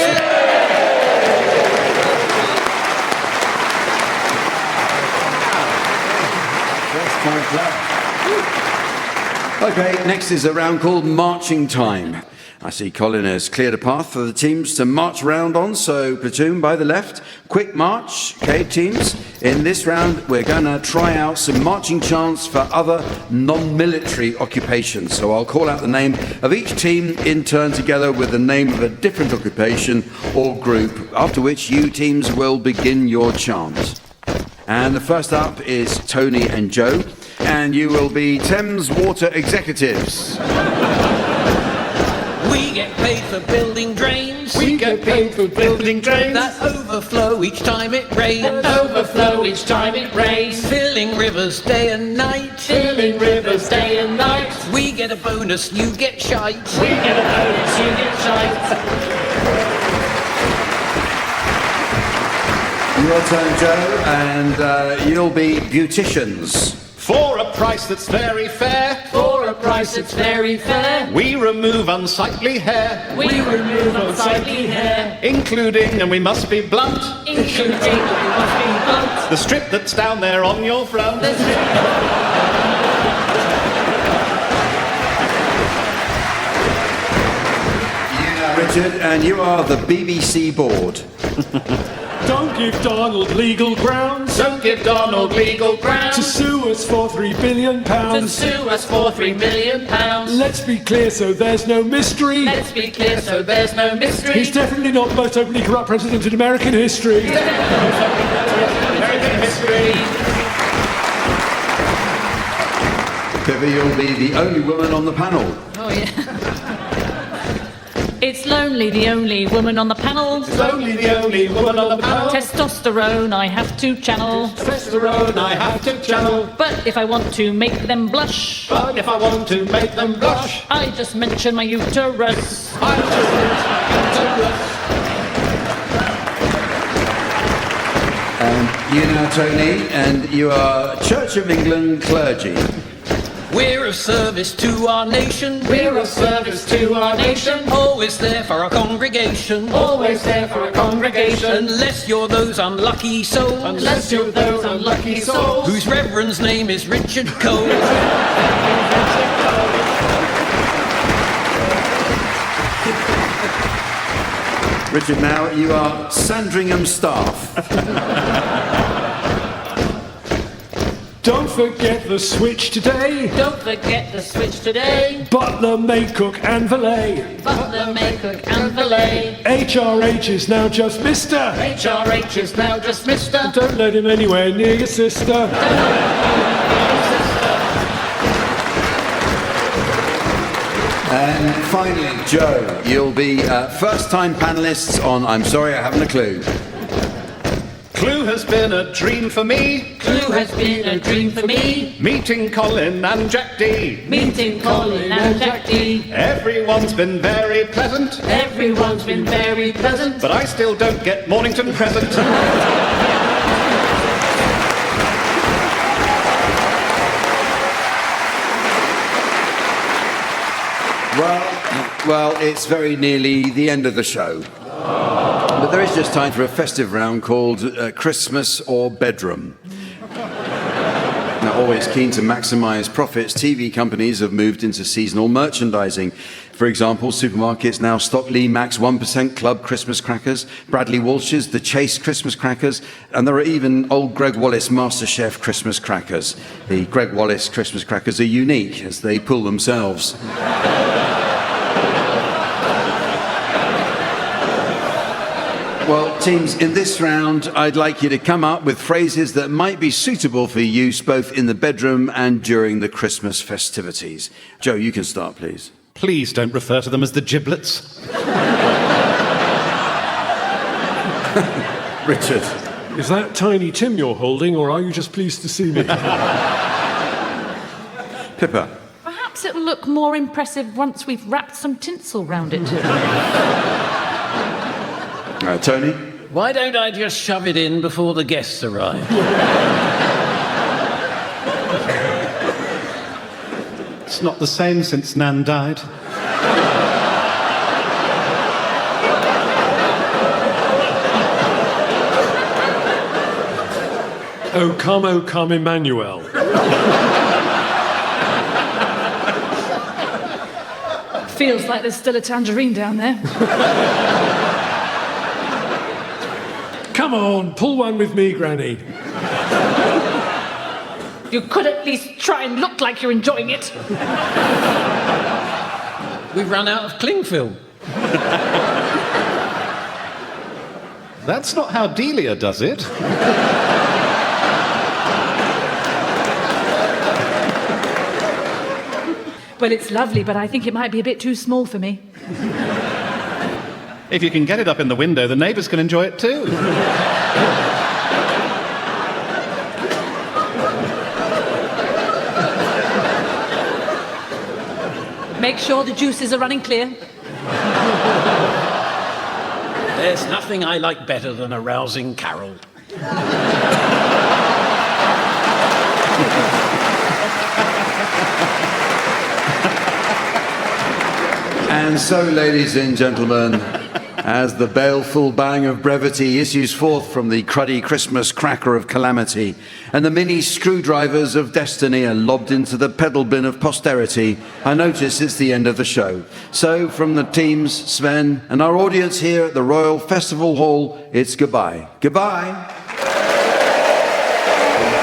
Okay, next is a round called Marching Time. I see Colin has cleared a path for the teams to march round on, so platoon by the left, quick march. Okay, teams, in this round we're going to try out some marching chants for other non-military occupations. So I'll call out the name of each team in turn together with the name of a different occupation or group, after which you teams will begin your chant. And the first up is Tony and Joe, and you will be Thames Water Executives. We get paid for building drains. We get paid for building drains. That overflow each time it rains. Overflow each time it rains. Filling rivers day and night. Filling rivers day and night. We get a bonus, you get shite. We get a bonus, you get shite. Your turn, Joe, and you'll be beauticians. For a price that's very fair. For a price that's very fair. We remove unsightly hair. We remove unsightly hair. Including, and we must be blunt, Including, and we must be blunt. the strip that's down there on your front. Richard, and you are the BBC board. Don't give Donald legal grounds. Don't give Donald legal grounds. To sue us for £3 billion. To sue us for £3 million. Let's be clear so there's no mystery. Let's be clear so there's no mystery. He's definitely not the most openly corrupt president in American history. Pippa, you'll be the only woman on the panel. Oh, yeah. It's lonely, the only woman on the panel. It's lonely, the only woman on the panel. Testosterone I have to channel. Testosterone I have to channel. But if I want to make them blush. But if I want to make them blush. I just mention my uterus. I just mention my uterus. And you now, Tony, and you are Church of England clergy. We're of service to our nation. We're of service to our nation. Always there for our congregation. Always there for our congregation. Unless you're those unlucky souls. Unless you're those unlucky souls. Whose reverend's name is Richard Cole. Richard, now you are Sandringham staff. Don't forget the switch today. Don't forget the switch today. Butler, maid, cook and valet. Butler, maid, cook and valet. HRH is now just Mr. HRH is now just Mr. Don't let him anywhere near your sister. And finally, Joe, you'll be first-time panellists on I'm Sorry I Haven't a Clue. Clue has been a dream for me. Clue has been a dream for me. Meeting Colin and Jack D. Meeting Colin and Jack D. Everyone's been very pleasant. Everyone's been very pleasant. But I still don't get Mornington present. Well, it's very nearly the end of the show. But there is just time for a festive round called Christmas or Bedroom. Now, always keen to maximise profits, TV companies have moved into seasonal merchandising. For example, supermarkets now stock Lee Mack's 1% Club Christmas crackers, Bradley Walsh's The Chase Christmas crackers, and there are even old Greg Wallace MasterChef Christmas crackers. The Greg Wallace Christmas crackers are unique as they pull themselves. Well, teams, in this round, I'd like you to come up with phrases that might be suitable for use both in the bedroom and during the Christmas festivities. Joe, you can start, please. Please don't refer to them as the giblets. Richard. Is that Tiny Tim you're holding, or are you just pleased to see me? Pippa. Perhaps it'll look more impressive once we've wrapped some tinsel round it. Tony? Why don't I just shove it in before the guests arrive? It's not the same since Nan died. Oh, come, Emmanuel. Feels like there's still a tangerine down there. Come on, pull one with me, Granny. You could at least try and look like you're enjoying it. We've run out of cling film. That's not how Delia does it. Well, it's lovely, but I think it might be a bit too small for me. If you can get it up in the window, the neighbours can enjoy it too. Make sure the juices are running clear. There's nothing I like better than a rousing carol. And so, ladies and gentlemen, as the baleful bang of brevity issues forth from the cruddy Christmas cracker of calamity, and the mini screwdrivers of destiny are lobbed into the pedal bin of posterity, I notice it's the end of the show. So, from the teams, Sven, and our audience here at the Royal Festival Hall, it's goodbye. Goodbye.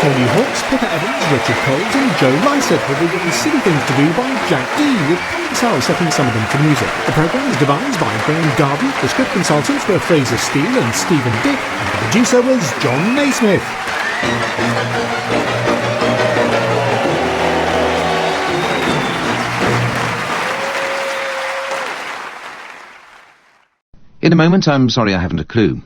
Tony Hawks, Pippa Evans, Richard Coles and Joe Lysett will be given Silly Things to Do by Jack D, with Colin Sal setting some of them to music. The programme is devised by Graham Garden, the script consultants were Fraser Steele and Stephen Dick, and the producer was John Naismith. In a moment, I'm sorry I haven't a clue.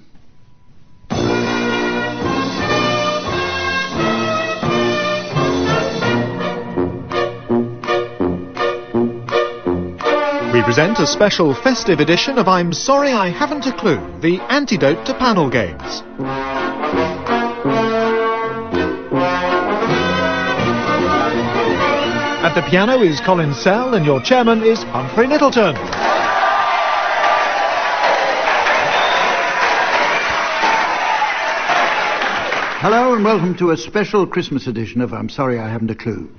We present a special festive edition of I'm Sorry I Haven't a Clue, the antidote to panel games. At the piano is Colin Sell and your chairman is Humphrey Littleton. Hello and welcome to a special Christmas edition of I'm Sorry I Haven't a Clue.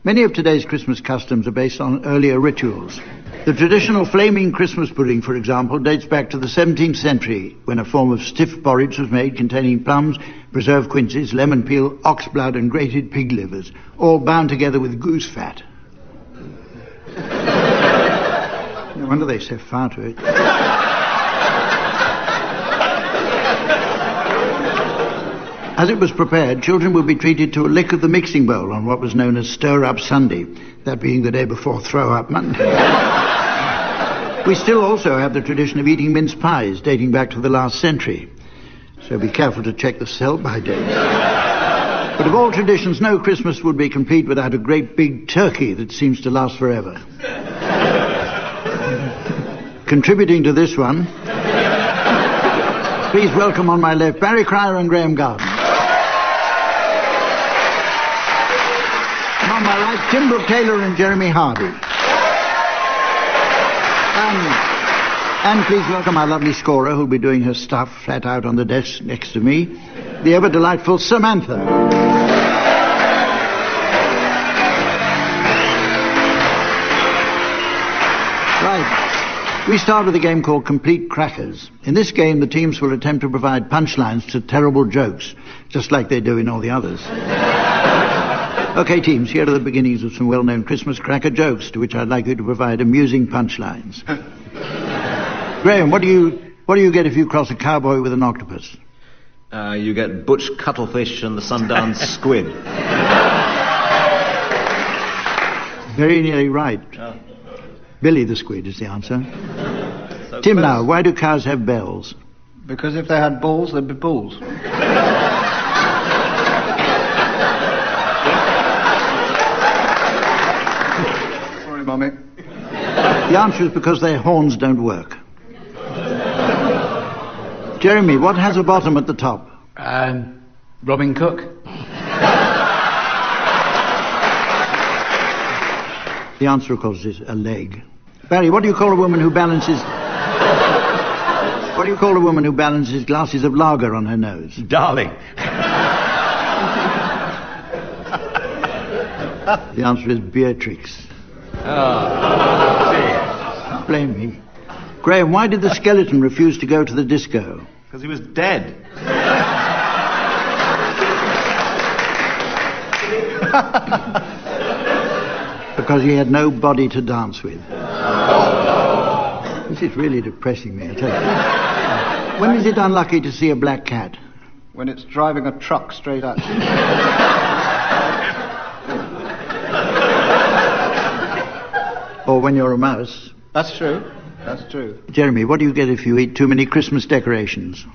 Many of today's Christmas customs are based on earlier rituals. The traditional flaming Christmas pudding, for example, dates back to the 17th century, when a form of stiff porridge was made containing plums, preserved quinces, lemon peel, ox blood and grated pig livers, all bound together with goose fat. No wonder they set fire to it. As it was prepared, children would be treated to a lick of the mixing bowl on what was known as Stir-Up Sunday, that being the day before Throw-Up Monday. We still also have the tradition of eating mince pies dating back to the last century, so be careful to check the sell-by date. But of all traditions, no Christmas would be complete without a great big turkey that seems to last forever. Contributing to this one, please welcome on my left Barry Cryer and Graham Garden. On my right, Tim Brooke Taylor and Jeremy Hardy. And please welcome our lovely scorer who'll be doing her stuff flat out on the desk next to me, the ever delightful Samantha. Right. We start with a game called Complete Crackers. In this game, the teams will attempt to provide punchlines to terrible jokes, just like they do in all the others. Okay, teams, here are the beginnings of some well-known Christmas cracker jokes, to which I'd like you to provide amusing punchlines. Graham, what do you get if you cross a cowboy with an octopus? You get Butch Cuttlefish and the Sundance Squid. Very nearly right. Oh. Billy the Squid is the answer. So Tim, close. now, why do cows have bells? Because if they had balls, they'd be bulls. Sorry, Mummy. The answer is because their horns don't work. Jeremy, what has a bottom at the top? Robin Cook. The answer, of course, is a leg. Barry, what do you call a woman who balances... What do you call a woman who balances glasses of lager on her nose? Darling. The answer is Beatrix. Oh. Blame me. Graham, why did the skeleton refuse to go to the disco? Because he was dead. Because he had no body to dance with. This is really depressing me, I tell you. When is it unlucky to see a black cat? When it's driving a truck straight at you. Or when you're a mouse. That's true. That's true. Jeremy, what do you get if you eat too many Christmas decorations?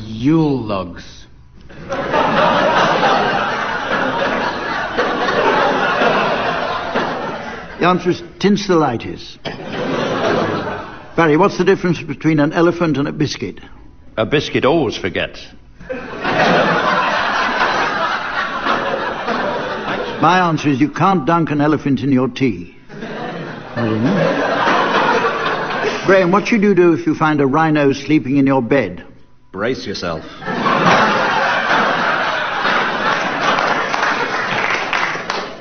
Yule logs. The answer is tinsellitis. Barry, what's the difference between an elephant and a biscuit? A biscuit always forgets. My answer is you can't dunk an elephant in your tea. Graham, what should you do if you find a rhino sleeping in your bed? Brace yourself.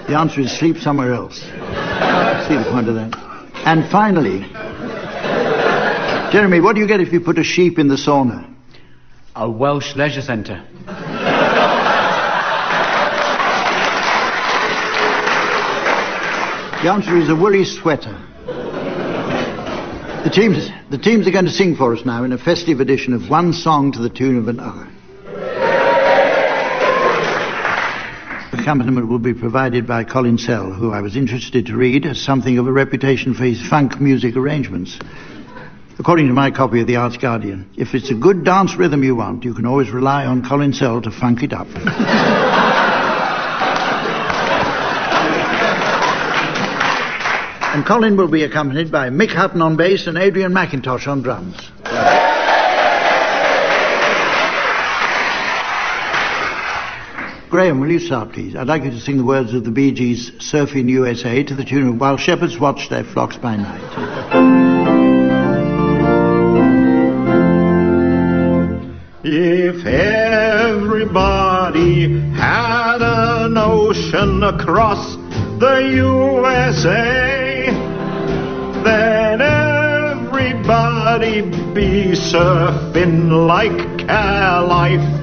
The answer is sleep somewhere else. See the point of that. And finally, Jeremy, what do you get if you put a sheep in the sauna? A Welsh leisure centre. The answer is a woolly sweater. The teams are going to sing for us now in a festive edition of one song to the tune of another. Accompaniment will be provided by Colin Sell, who I was interested to read has something of a reputation for his funk music arrangements. According to my copy of the Arts Guardian, if it's a good dance rhythm you want, you can always rely on Colin Sell to funk it up. And Colin will be accompanied by Mick Hutton on bass and Adrian McIntosh on drums. Graham, will you start, please? I'd like you to sing the words of the Bee Gees' Surfing USA to the tune of While Shepherds Watch Their Flocks by Night. If everybody had an ocean across the USA, then everybody be surfing like California.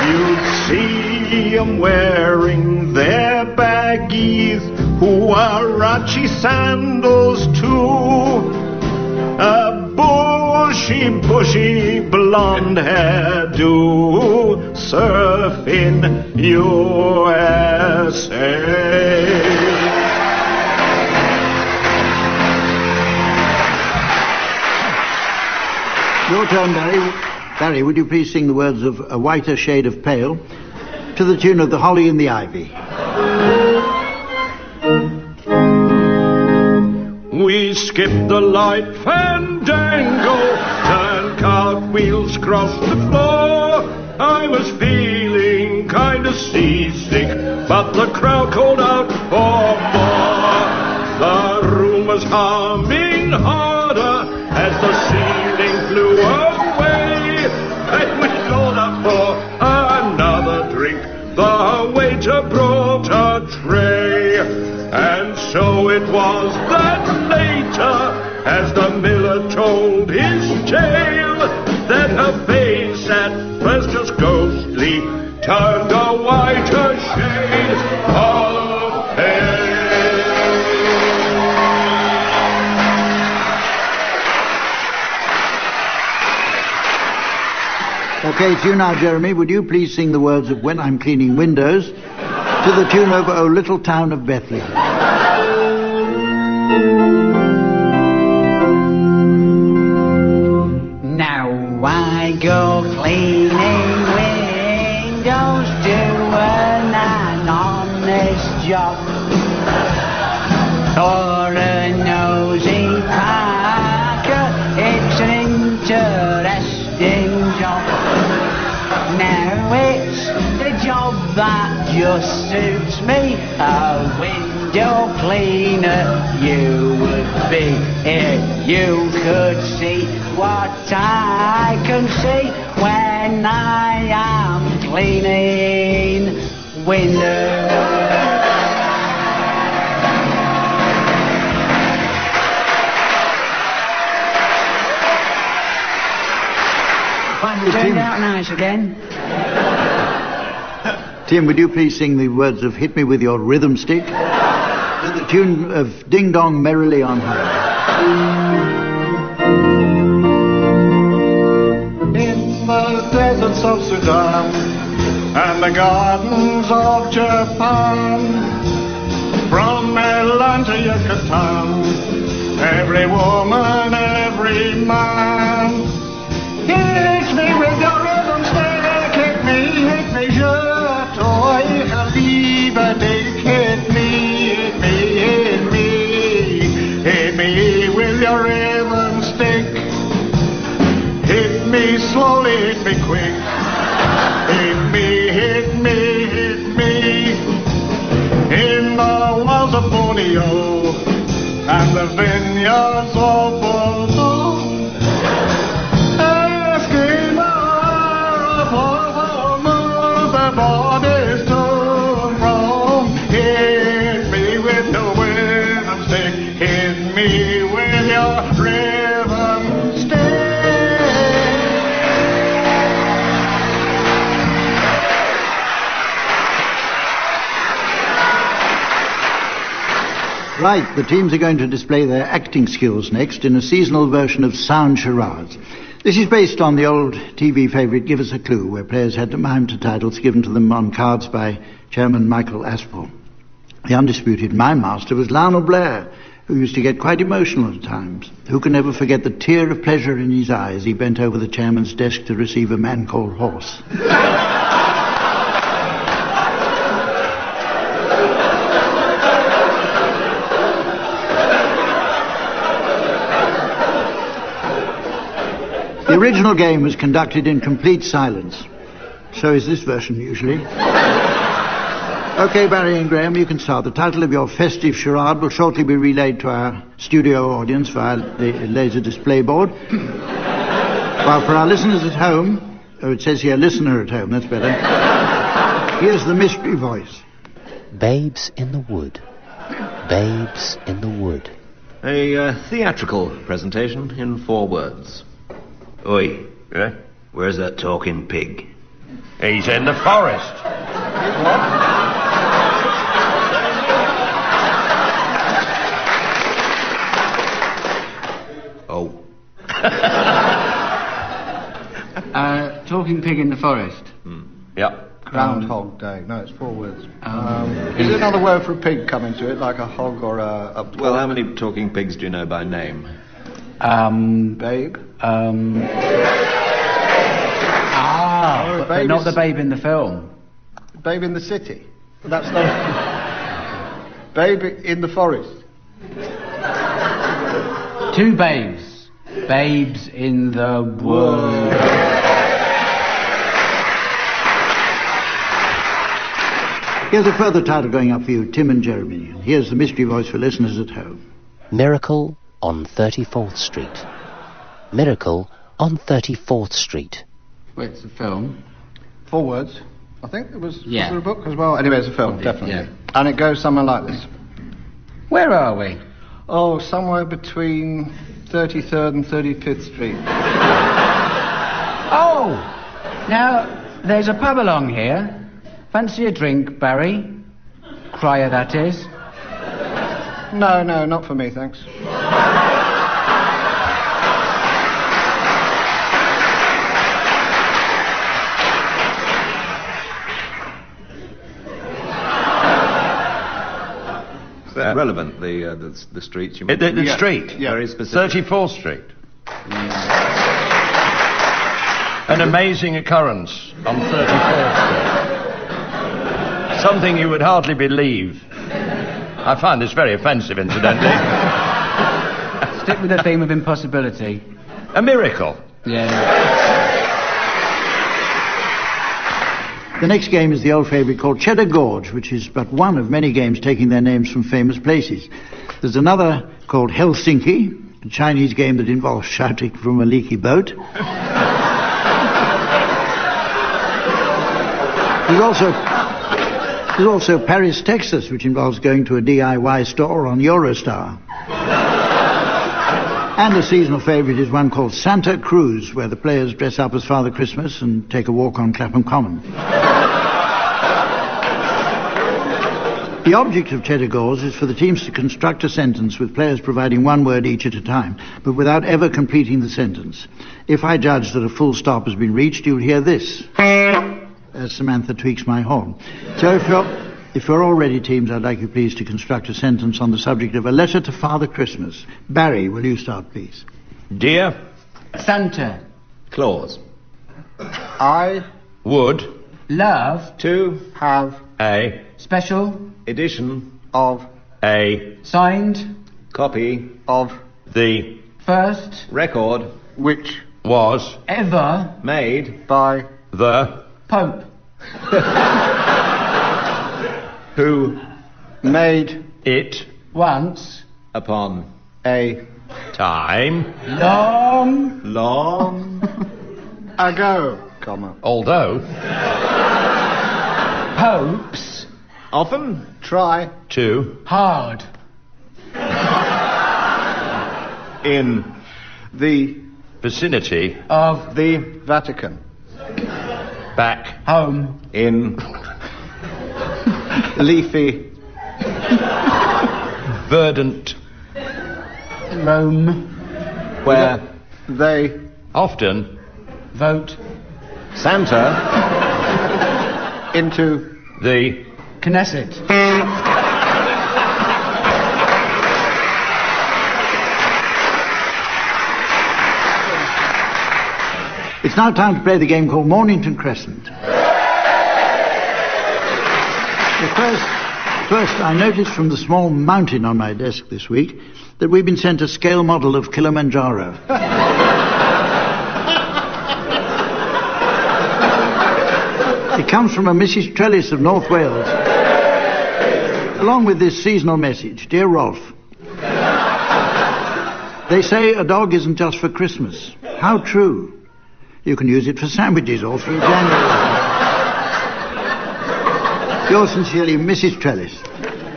You'd see 'em wearing their baggies, Huarachi sandals too, a bushy blonde hairdo, surfing USA. Your turn, Barry. Barry, would you please sing the words of A Whiter Shade of Pale to the tune of The Holly and the Ivy? We skipped the light fandango, turned cartwheels across the floor. I was feeling kind of seasick, but the crowd called out for more. The room was humming harder as the ceiling flew away. Then we called up for another drink. The waiter brought a tray, and so it was that later, as the miller told his tale, that her face at first just ghostly turned a whiter shade of pale. Okay, it's you now, Jeremy. Would you please sing the words of When I'm Cleaning Windows to the tune of O Little Town of Bethlehem? Now I go cleaning windows, doing an honest job. For a nosy packer, it's an interesting job. Now it's the job that just suits me, a window cleaner you would be. If you could see what I can see when I am cleaning windows. Turned out nice again. Tim, would you please sing the words of Hit Me With Your Rhythm Stick to the tune of Ding Dong Merrily on High? In the deserts of Sudan and the gardens of Japan, from Milan to Yucatan, every woman, every man, hit me with your rhythm stick, hit me, je t'aurai liebe dich, hit me with your rhythm stick, hit me slowly, hit me quick, hit me, in the walls of Borneo and the Right, the teams are going to display their acting skills next in a seasonal version of sound charades. This is based on the old TV favourite Give Us a Clue, where players had to mime to titles given to them on cards by Chairman Michael Aspel. The undisputed mime master was Lionel Blair, who used to get quite emotional at times. Who can ever forget the tear of pleasure in his eyes he bent over the chairman's desk to receive a man called Horse? The original game was conducted in complete silence. So is this version, usually. OK, Barry and Graham, you can start. The title of your festive charade will shortly be relayed to our studio audience via the laser display board. While for our listeners at home, oh, it says here listener at home, that's better. Here's the mystery voice. Babes in the wood. Babes in the wood. A theatrical presentation in 4 words. Oi, where's that talking pig? He's in the forest. Oh. Talking pig in the forest. Yep. Groundhog Day. No, it's 4 words. Is there another word for a pig coming to it, like a hog or a... Well, how many talking pigs do you know by name? Babe? But not the babe in the film. Babe in the city. That's not... Babe in the forest. 2 babes. Babes in the wood. Here's a further title going up for you, Tim and Jeremy. Here's the mystery voice for listeners at home. Miracle on 34th Street. Miracle on 34th Street. Wait, it's a film. 4 words. I think it was... Yeah. Was there a book as well? Anyway, it's a film, definitely. Yeah. And it goes somewhere like this. Where are we? Oh, somewhere between 33rd and 35th Street. Oh! Now, there's a pub along here. Fancy a drink, Barry? Crier, that is. No, not for me, thanks. Is that relevant, the streets you mentioned? The street? Yeah. Very specific. 34th Street. An amazing occurrence on 34th Street. Something you would hardly believe. I find this very offensive, incidentally. Stick with the theme of impossibility. A miracle. Yeah. The next game is the old favourite called Cheddar Gorge, which is but one of many games taking their names from famous places. There's another called Helsinki, a Chinese game that involves shouting from a leaky boat. There's also Paris, Texas, which involves going to a DIY store on Eurostar. And a seasonal favourite is one called Santa Cruz, where the players dress up as Father Christmas and take a walk on Clapham Common. The object of Cheddar Gorge is for the teams to construct a sentence with players providing 1 word each at a time, but without ever completing the sentence. If I judge that a full stop has been reached, you'll hear this, as Samantha tweaks my horn. So if you're all ready, teams, I'd like you please to construct a sentence on the subject of a letter to Father Christmas. Barry, will you start, please? Dear Santa Claus. I would love to have a special edition of a signed copy of the first record which was ever made by the Pope who made it once upon a time long ago, comma, although popes often try too hard in the vicinity of the Vatican back home in leafy Verdant. Rome. Where? They Often. Vote. Santa into The. Knesset. It's now time to play the game called Mornington Crescent. First, I noticed from the small mountain on my desk this week that we've been sent a scale model of Kilimanjaro. It comes from a Mrs. Trellis of North Wales, along with this seasonal message. Dear Rolf, they say a dog isn't just for Christmas. How true. You can use it for sandwiches all through January. Yours sincerely, Mrs. Trellis.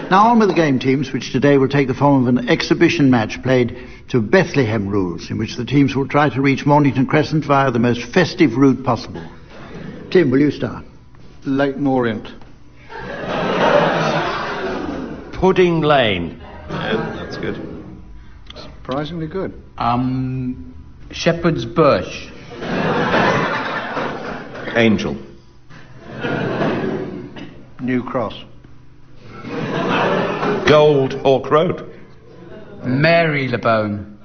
Now on with the game, teams, which today will take the form of an exhibition match played to Bethlehem rules, in which the teams will try to reach Mornington Crescent via the most festive route possible. Tim, will you start? Leighton Orient. Pudding Lane. Yeah, that's good. Surprisingly good. Shepherd's Bush. Angel. New Cross. Gold Hawk Road. Mary Lebone.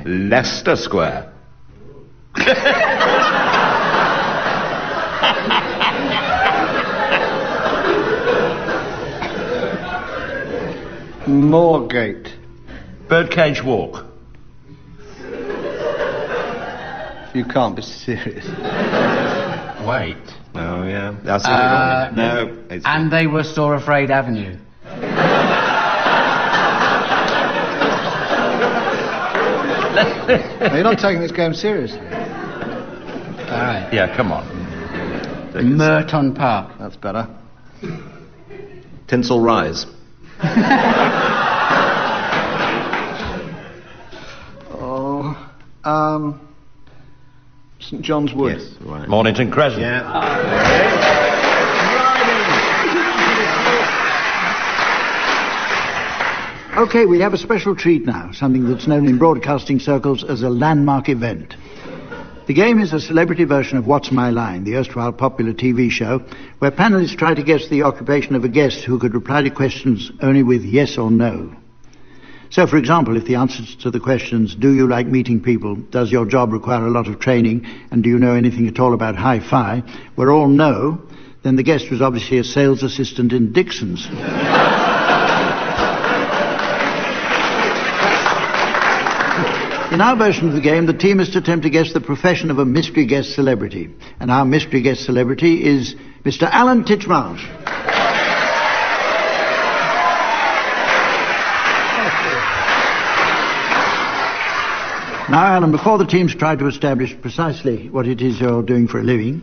Leicester Square. Moorgate. Birdcage Walk. You can't be serious. Wait. Oh, yeah. That's it. No. It's And they were Store Afraid Avenue. You're not taking this game seriously. All right. Yeah, come on. Merton Park. That's better. Tinsel Rise. St John's Wood. Yes, right. Mornington Crescent. OK, we have a special treat now, something that's known in broadcasting circles as a landmark event. The game is a celebrity version of What's My Line, the erstwhile popular TV show, where panellists try to guess the occupation of a guest who could reply to questions only with yes or no. So, for example, if the answers to the questions, do you like meeting people, does your job require a lot of training, and do you know anything at all about hi-fi, were all no, then the guest was obviously a sales assistant in Dixon's. In our version of the game, the team is to attempt to guess the profession of a mystery guest celebrity. And our mystery guest celebrity is Mr. Alan Titchmarsh. Now, Alan, before the teams try to establish precisely what it is you're doing for a living,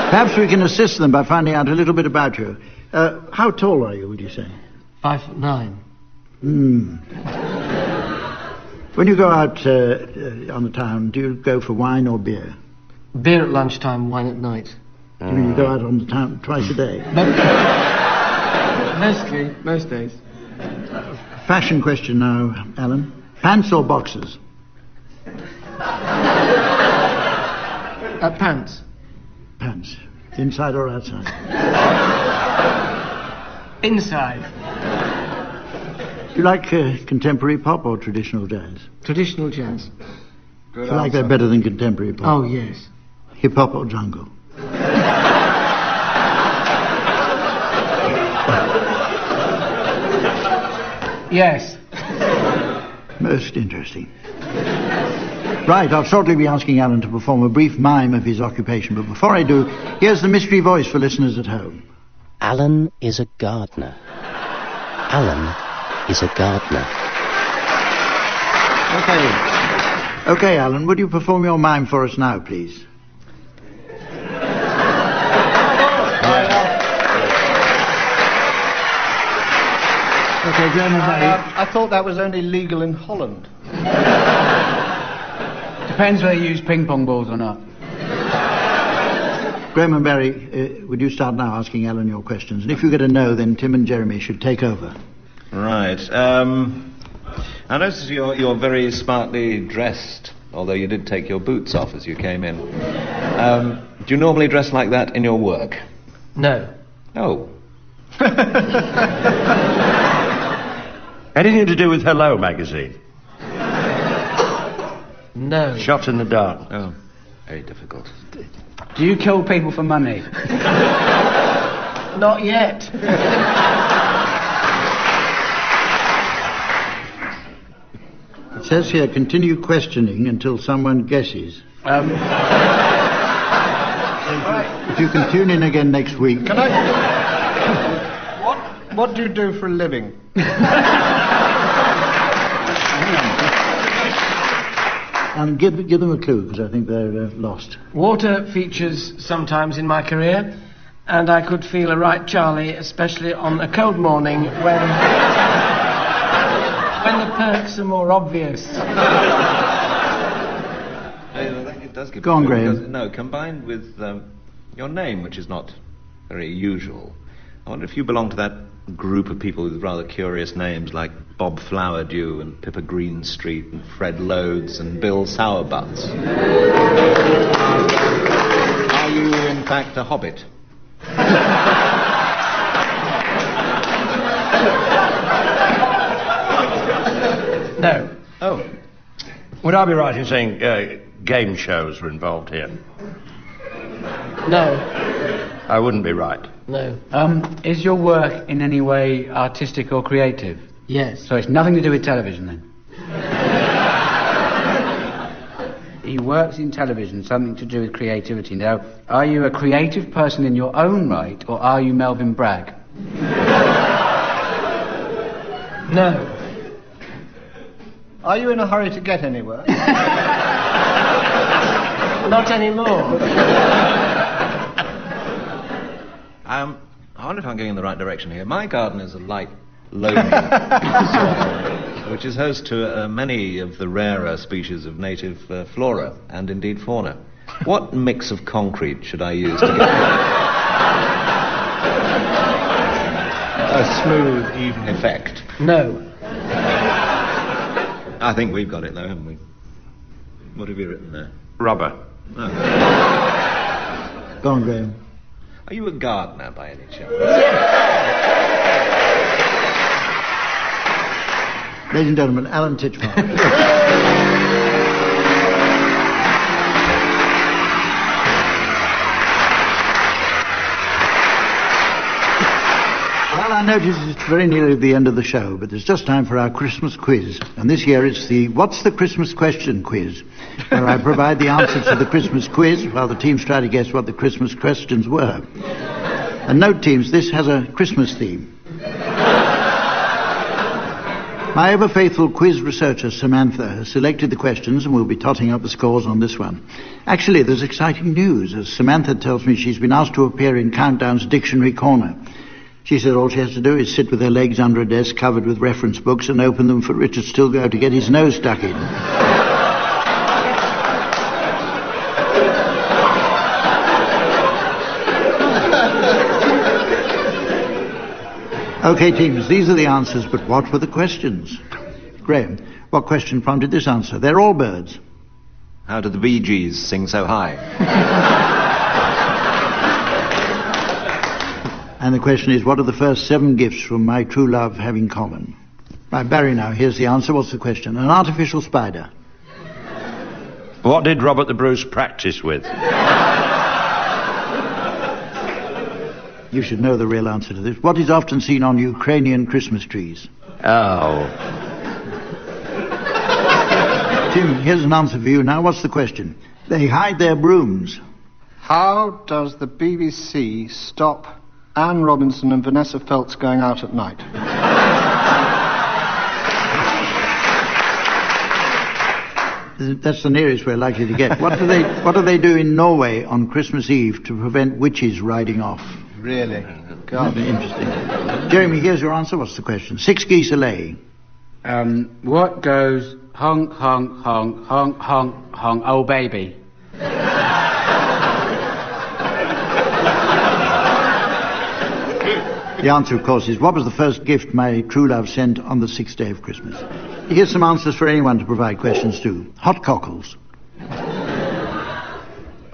perhaps we can assist them by finding out a little bit about you. How tall are you, would you say? 5'9". When you go out on the town, do you go for wine or beer? Beer at lunchtime, wine at night. Do you mean you go out on the town twice a day? Mostly, most days. Fashion question now, Alan. Pants or boxers? Pants. Pants. Inside or outside? Inside. Do you like contemporary pop or traditional jazz? Traditional jazz. Do you like that better than contemporary pop? Oh, yes. Hip hop or jungle? Yes. Most interesting. Right, I'll shortly be asking Alan to perform a brief mime of his occupation, but before I do, here's the mystery voice for listeners at home. Alan is a gardener. Alan is a gardener. Okay, Alan, would you perform your mime for us now, please? Okay, German. I thought that was only legal in Holland. Depends whether you use ping pong balls or not. Graham and Barry, would you start now asking Alan your questions? And if you get a no, then Tim and Jeremy should take over. Right. I notice you're very smartly dressed, although you did take your boots off as you came in. Do you normally dress like that in your work? No. Oh. Anything to do with Hello magazine? No. Shot in the dark. Oh, very difficult. Do you kill people for money? Not yet. It says here, continue questioning until someone guesses. If you can tune in again next week. Can I... What do you do for a living? And give them a clue, because I think they're lost. Water features sometimes in my career, and I could feel a right Charlie, especially on a cold morning when the perks are more obvious. It does give Go on, Graham. No, combined with your name, which is not very usual. I wonder if you belong to that group of people with rather curious names like Bob Flowerdew and Pippa Greenstreet and Fred Loads and Bill Sourbuts. Are you, in fact, a hobbit? No. Oh. Would I be right in saying game shows were involved here? No. I wouldn't be right. No. Is your work in any way artistic or creative? Yes. So it's nothing to do with television, then? He works in television, something to do with creativity. Now, are you a creative person in your own right, or are you Melvin Bragg? No. Are you in a hurry to get anywhere? Not anymore. I wonder if I'm going in the right direction here. My garden is a light, loamy soil, which is host to many of the rarer species of native flora and indeed fauna. What mix of concrete should I use to get a smooth, even effect? No. I think we've got it, though, haven't we? What have you written there? Rubber. Oh. Go on, Graham. Are you a gardener, by any chance? Ladies and gentlemen, Alan Titchmarsh. Well, I notice it's very nearly the end of the show, but there's just time for our Christmas quiz. And this year it's the What's the Christmas Question quiz, where I provide the answers to the Christmas quiz while the teams try to guess what the Christmas questions were. And note, teams, this has a Christmas theme. My ever-faithful quiz researcher, Samantha, has selected the questions and will be totting up the scores on this one. Actually, there's exciting news, as Samantha tells me she's been asked to appear in Countdown's Dictionary Corner. She said all she has to do is sit with her legs under a desk covered with reference books and open them for Richard Stilgoe to get his nose stuck in. OK, teams, these are the answers, but what were the questions? Graham, what question prompted this answer? They're all birds. How do the Bee Gees sing so high? And the question is, what are the first 7 gifts from my true love have in common? Right, Barry, now, here's the answer. What's the question? An artificial spider. What did Robert the Bruce practice with? You should know the real answer to this. What is often seen on Ukrainian Christmas trees? Oh. Tim, here's an answer for you now. What's the question? They hide their brooms. How does the BBC stop Anne Robinson and Vanessa Feltz going out at night? That's the nearest we're likely to get. What do they do in Norway on Christmas Eve to prevent witches riding off? Really? God. Interesting. Jeremy, here's your answer. What's the question? 6 geese a lay. What goes honk, honk, honk, honk, honk, honk, oh baby? The answer, of course, is what was the first gift my true love sent on the 6th day of Christmas? Here's some answers for anyone to provide questions to. Hot cockles.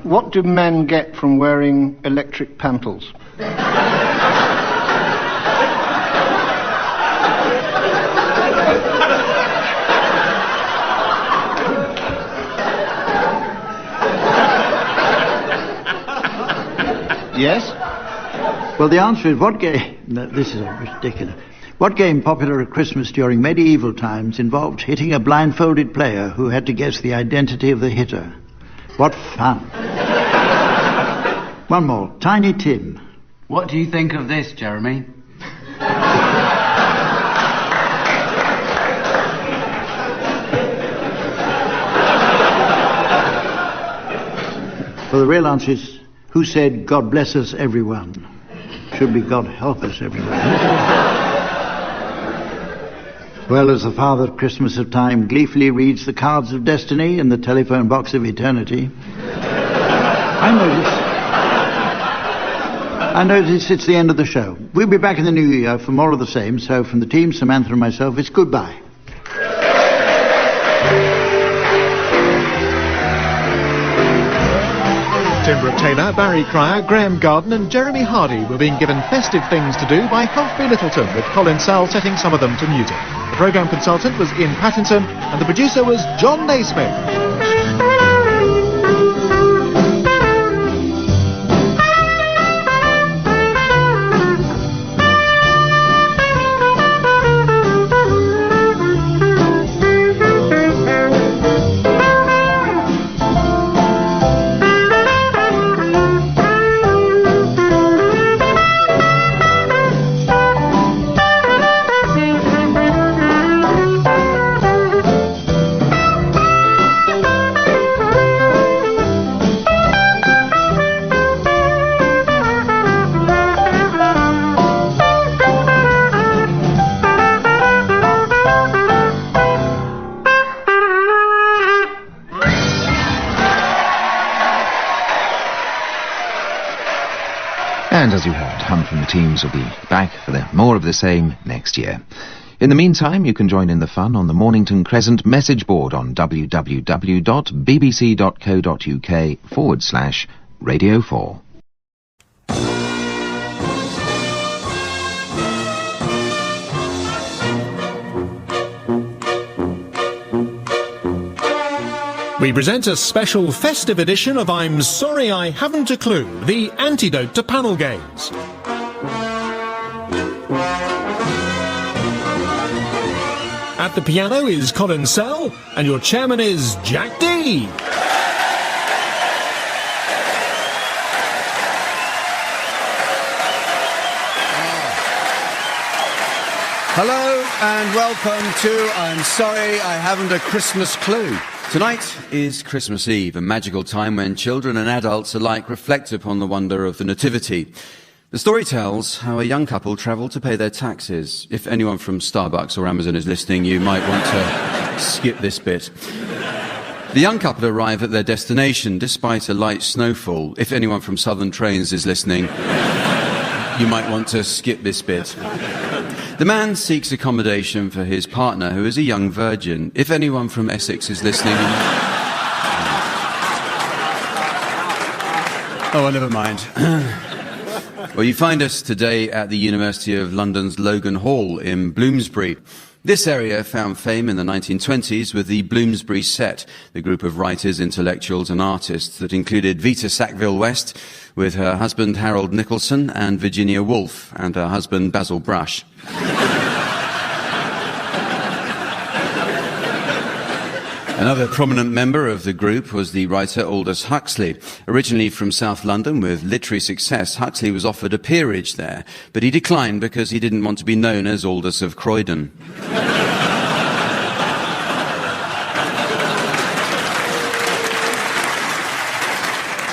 What do men get from wearing electric pantals? Yes? Well, the answer is what game... No, this is ridiculous. What game popular at Christmas during medieval times involved hitting a blindfolded player who had to guess the identity of the hitter? What fun. One more. Tiny Tim. What do you think of this, Jeremy? Well, the real answer is, who said, God bless us, everyone? Should be, God help us, everyone. Well, as the Father at Christmas of time gleefully reads the cards of destiny in the telephone box of eternity, I notice it's the end of the show. We'll be back in the new year for more of the same, so from the team, Samantha and myself, it's goodbye. Tim Brooke-Taylor, Barry Cryer, Graham Garden and Jeremy Hardy were being given festive things to do by Humphrey Littleton, with Colin Sell setting some of them to music. The programme consultant was Ian Pattinson and the producer was John Naismith. And as you heard, Humphrey and the teams will be back for more of the same next year. In the meantime, you can join in the fun on the Mornington Crescent message board on www.bbc.co.uk/Radio 4. We present a special festive edition of I'm Sorry I Haven't a Clue, the antidote to panel games. At the piano is Colin Sell, and your chairman is Jack D. Hello and welcome to I'm Sorry I Haven't a Christmas Clue. Tonight is Christmas Eve, a magical time when children and adults alike reflect upon the wonder of the Nativity. The story tells how a young couple travelled to pay their taxes. If anyone from Starbucks or Amazon is listening, you might want to skip this bit. The young couple arrive at their destination despite a light snowfall. If anyone from Southern Trains is listening, you might want to skip this bit. The man seeks accommodation for his partner, who is a young virgin. If anyone from Essex is listening... Oh, never mind. Well, you find us today at the University of London's Logan Hall in Bloomsbury. This area found fame in the 1920s with the Bloomsbury Set, the group of writers, intellectuals and artists that included Vita Sackville-West with her husband Harold Nicholson and Virginia Woolf and her husband Basil Brush. Another prominent member of the group was the writer Aldous Huxley. Originally from South London with literary success, Huxley was offered a peerage there, but he declined because he didn't want to be known as Aldous of Croydon.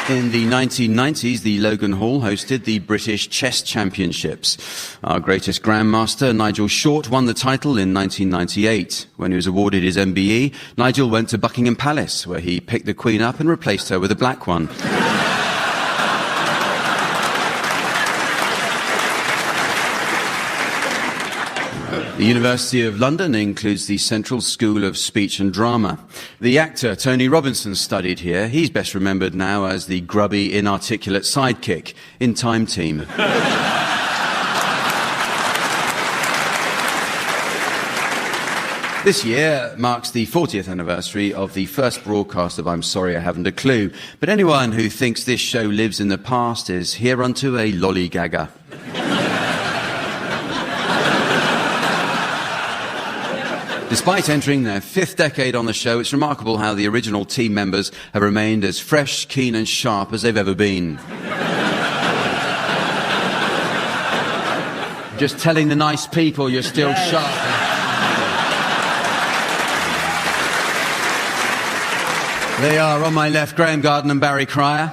In the 1990s, the Logan Hall hosted the British Chess Championships. Our greatest grandmaster, Nigel Short, won the title in 1998. When he was awarded his MBE, Nigel went to Buckingham Palace, where he picked the Queen up and replaced her with a black one. The University of London includes the Central School of Speech and Drama. The actor Tony Robinson studied here. He's best remembered now as the grubby, inarticulate sidekick in Time Team. This year marks the 40th anniversary of the first broadcast of I'm Sorry I Haven't a Clue, but anyone who thinks this show lives in the past is hereunto a lollygagger. Despite entering their 5th decade on the show, it's remarkable how the original team members have remained as fresh, keen and sharp as they've ever been. Just telling the nice people you're still sharp. They are, on my left, Graham Garden and Barry Cryer.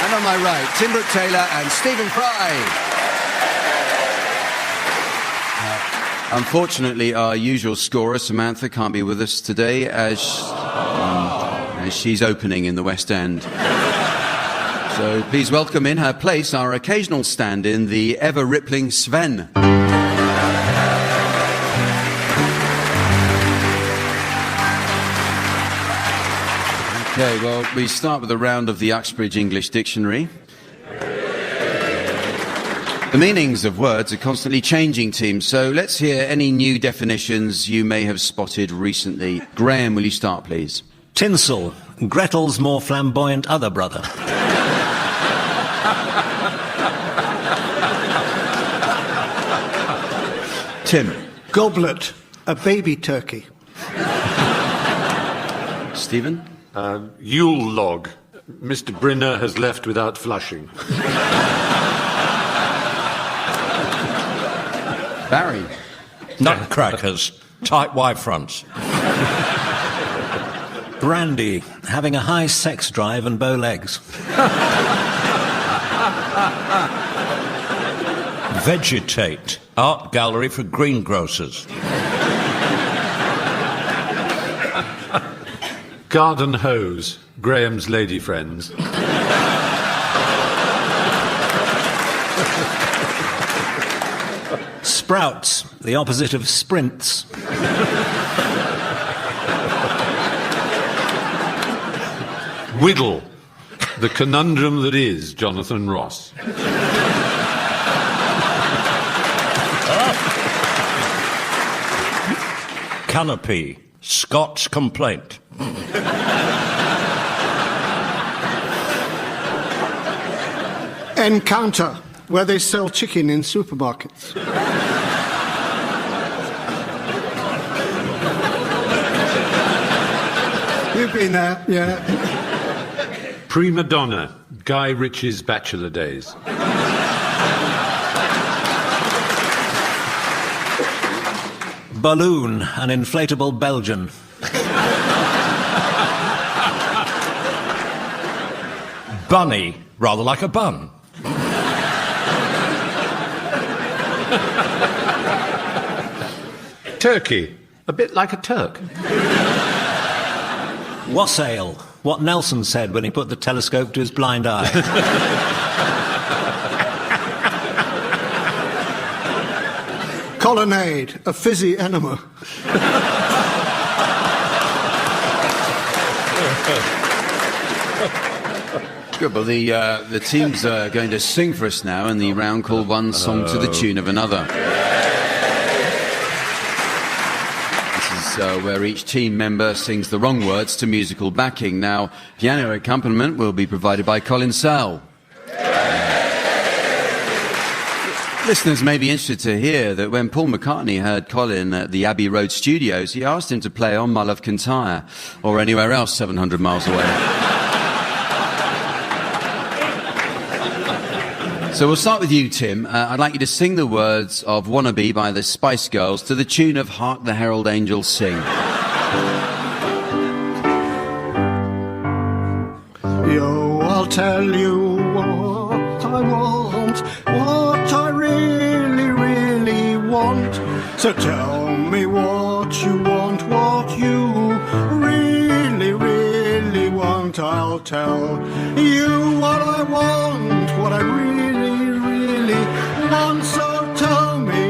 And on my right, Tim Brooke-Taylor and Stephen Fry. Unfortunately, our usual scorer, Samantha, can't be with us today as she's opening in the West End. So please welcome in her place our occasional stand-in, the ever-rippling Sven. Okay, well, we start with a round of the Uxbridge English Dictionary. The meanings of words are constantly changing, team, so let's hear any new definitions you may have spotted recently. Graham, will you start, please? Tinsel, Gretel's more flamboyant other brother. Tim. Goblet, a baby turkey. Stephen? Yule log. Mr. Brinner has left without flushing. Barry? Nutcrackers, tight wide fronts. Brandy, having a high sex drive and bow legs. Vegetate, art gallery for greengrocers. Garden hose, Graham's lady friends. Sprouts, the opposite of sprints. Whittle, the conundrum that is Jonathan Ross. Canopy, Scott's complaint. Encounter, where they sell chicken in supermarkets. You've been there, yeah. Prima donna, Guy Ritchie's bachelor days. Balloon, an inflatable Belgian. Bunny, rather like a bun. Turkey, a bit like a Turk. Wassail, what Nelson said when he put the telescope to his blind eye. Colonnade, a fizzy enema. Good, well, the teams are going to sing for us now in the round called One Song to the Tune of Another. This is where each team member sings the wrong words to musical backing. Now, piano accompaniment will be provided by Colin Sell. Listeners may be interested to hear that when Paul McCartney heard Colin at the Abbey Road studios, he asked him to play on My Love Can Tire, or anywhere else 700 miles away. So we'll start with you, Tim. I'd like you to sing the words of Wannabe by the Spice Girls to the tune of Hark the Herald Angels Sing. Yo, I'll tell you what I want, what I really, really want. So tell me what you want, what you really, really want. I'll tell you what I want, what I really, really want. So tell me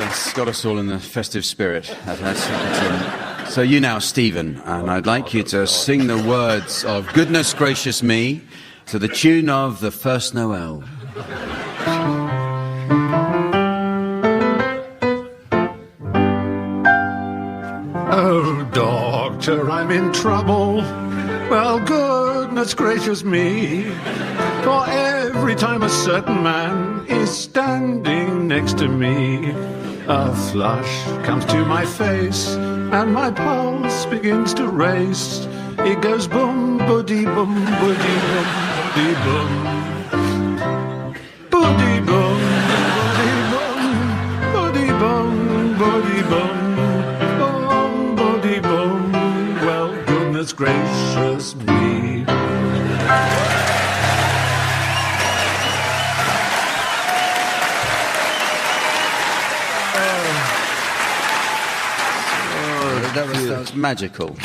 It's got us all in the festive spirit. So you now, Stephen, and I'd like you to sing the words of Goodness Gracious Me to the tune of The First Noel. Oh, doctor, I'm in trouble. Well, goodness gracious me. For every time a certain man is standing next to me, a flush comes to my face and my pulse begins to race. It goes boom, boody, boom, boody, boom, boody, boom. Boody, boom, boody, boom, boody, boom, boody, boom. Boom, boody, boom. Well, goodness gracious me. That was magical.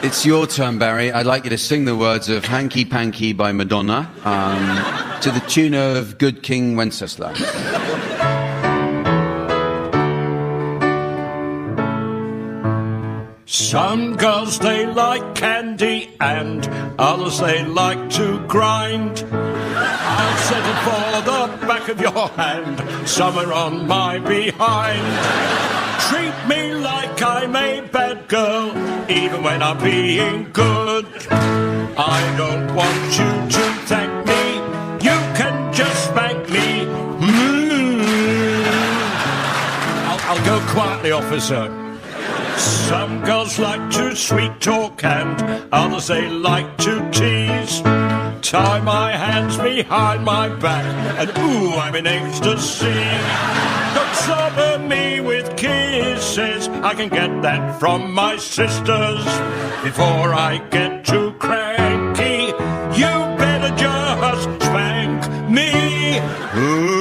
It's your turn, Barry. I'd like you to sing the words of Hanky Panky by Madonna to the tune of Good King Wenceslas. Some girls they like candy and others they like to grind. I'll settle for the back of your hand, somewhere on my behind. Treat me like I'm a bad girl, even when I'm being good. I don't want you to thank me, you can just spank me. I'll go quietly, officer. Some girls like to sweet talk and others they like to tease. Tie my hands behind my back and ooh, I'm in ecstasy. Don't slobber me with kisses, I can get that from my sisters. Before I get too cranky, you better just spank me. Ooh.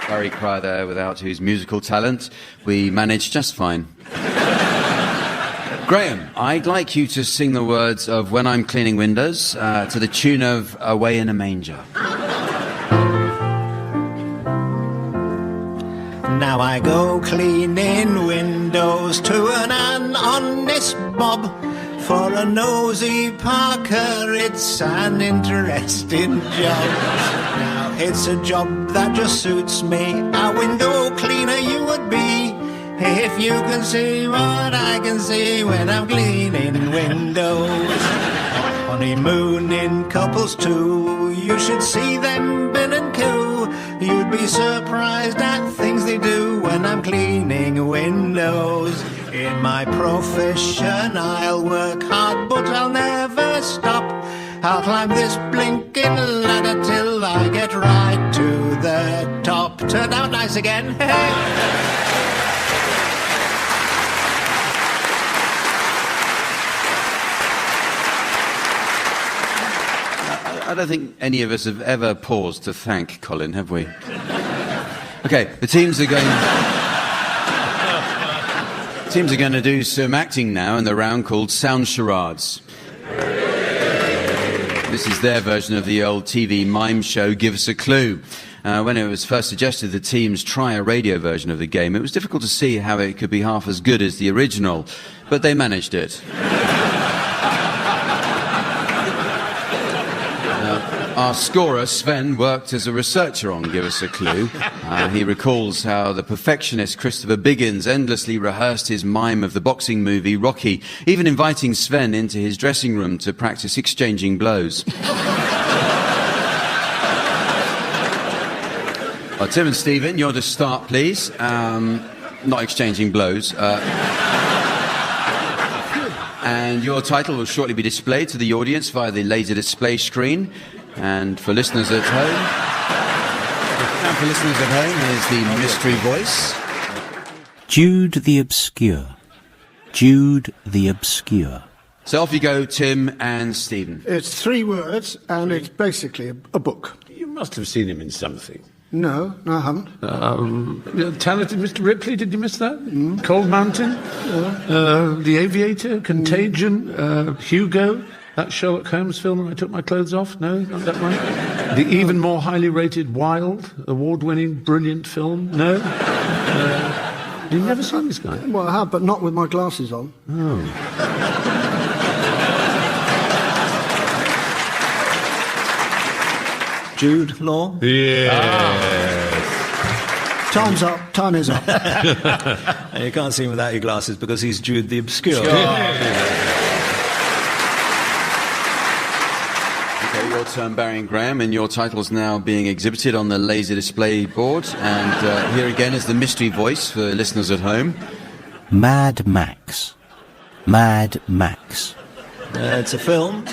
Barry Cryer there, without whose musical talent we managed just fine. Graham, I'd like you to sing the words of When I'm Cleaning Windows to the tune of Away in a Manger. Now I go cleaning windows to an honest mob. For a nosy Parker, it's an interesting job. Now it's a job that just suits me. A window cleaner you would be, if you can see what I can see when I'm cleaning windows. Honeymooning couples too, you should see them bin and coo. You'd be surprised at things they do when I'm cleaning windows. In my profession I'll work hard, but I'll never stop. I'll climb this blinking ladder till I get right to the top. Turn out nice again. I don't think any of us have ever paused to thank Colin, have we? Okay, the teams are going to do some acting now in the round called Sound Charades. This is their version of the old TV mime show, Give Us a Clue. When it was first suggested the teams try a radio version of the game, it was difficult to see how it could be half as good as the original, but they managed it. Our scorer, Sven, worked as a researcher on Give Us a Clue. He recalls how the perfectionist Christopher Biggins endlessly rehearsed his mime of the boxing movie Rocky, even inviting Sven into his dressing room to practice exchanging blows. Tim and Stephen, you're to start, please. Not exchanging blows. And your title will shortly be displayed to the audience via the laser display screen. And for listeners at home, here's the mystery voice. Jude the Obscure. Jude the Obscure. So off you go, Tim and Stephen. It's 3 words, and it's basically a book. You must have seen him in something. No, I haven't. Talented Mr. Ripley, did you miss that? Cold Mountain? The Aviator? Contagion? Hugo? That Sherlock Holmes film when I took my clothes off? No, not that one. The even more highly rated Wild, award-winning, brilliant film? No? You've never seen this guy? Well, I have, but not with my glasses on. Oh. Jude Law? Time's up. Time is up. You can't see him without your glasses because he's Jude the Obscure. Okay, your turn, Barry and Graham, and your title's now being exhibited on the laser display board. And here again is the mystery voice for listeners at home. Mad Max. Mad Max. It's a film.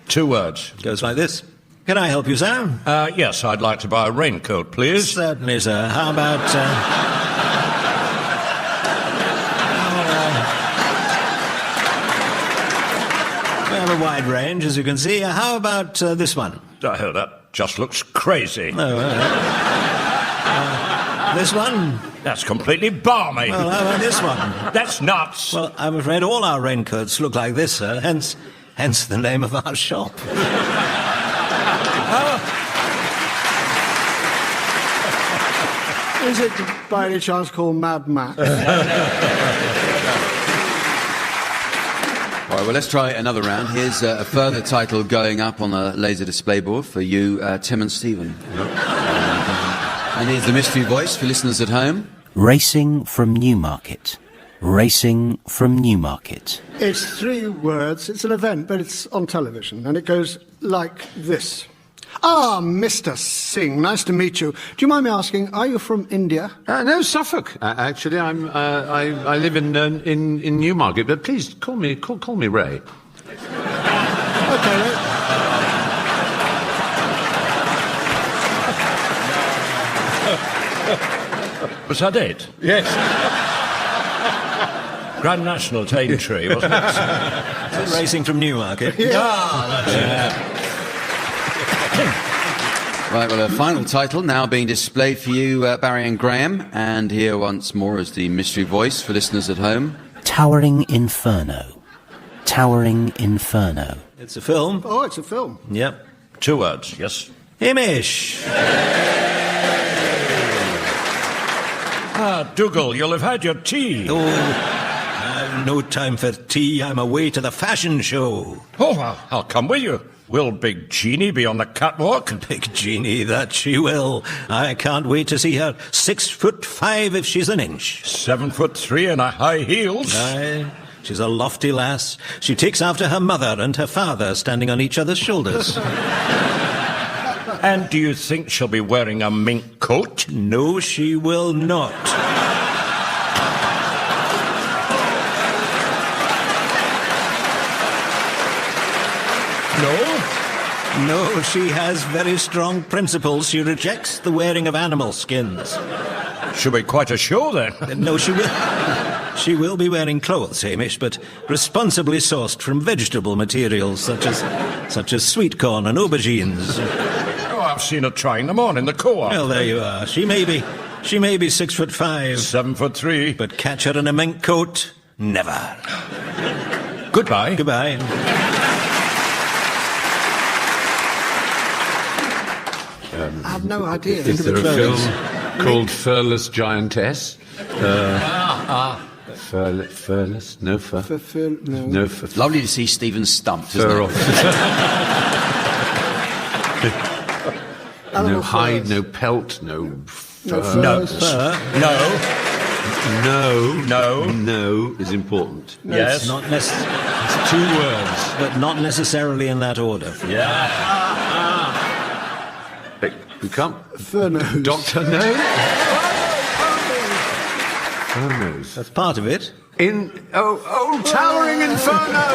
2 words. Goes like this. Can I help you, sir? Yes, I'd like to buy a raincoat, please. Certainly, sir. How about... we have a wide range, as you can see. How about this one? That just looks crazy. This one? That's completely balmy. Well, how about this one? That's nuts. Well, I'm afraid all our raincoats look like this, sir. Hence the name of our shop. Is it by any chance called Mad Max? All right, well, let's try another round. Here's a further title going up on the laser display board for you, Tim and Stephen. And here's the mystery voice for listeners at home. Racing from Newmarket. Racing from Newmarket. It's 3 words. It's an event, but it's on television, and it goes like this. Ah, Mr. Singh, nice to meet you. Do you mind me asking, are you from India? No, Suffolk. Actually, I live in Newmarket, but please call me Ray. Okay, Ray. Was that it? Yes. Grand National Daintree, wasn't it? Racing from Newmarket. Right, well, a final title now being displayed for you, Barry and Graham. And here once more is the mystery voice for listeners at home. Towering Inferno. Towering Inferno. It's a film. Oh, it's a film. Yep. 2 words, yes. Hamish. Dougal, you'll have had your tea. I've no time for tea. I'm away to the fashion show. I'll come with you. Will Big Jeannie be on the catwalk? Big Jeannie, that she will. I can't wait to see her 6'5" if she's an inch. 7'3" in her high heels. Aye, she's a lofty lass. She takes after her mother and her father standing on each other's shoulders. And do you think she'll be wearing a mink coat? No, she will not. No, she has very strong principles. She rejects the wearing of animal skins. She'll be quite a show, then. No, she will. She will be wearing clothes, Hamish, but responsibly sourced from vegetable materials such as sweet corn and aubergines. Oh, I've seen her trying them on in the co-op. Well, there you are. She may be 6'5", 7'3", but catch her in a mink coat, never. Goodbye. Goodbye. I have no idea. Is there a film called Furless Giantess? Furless? No fur. No. No fur. Lovely to see Stephen stumped, isn't Fur it? off. No hide, no pelt, no fur. No fur. No is important. No, Yes. it's not It's 2 words. but not necessarily in that order. Yeah. You can't. Fur-nose. Doctor No? Fur-nose. That's part of it. Towering Inferno! Towering Inferno!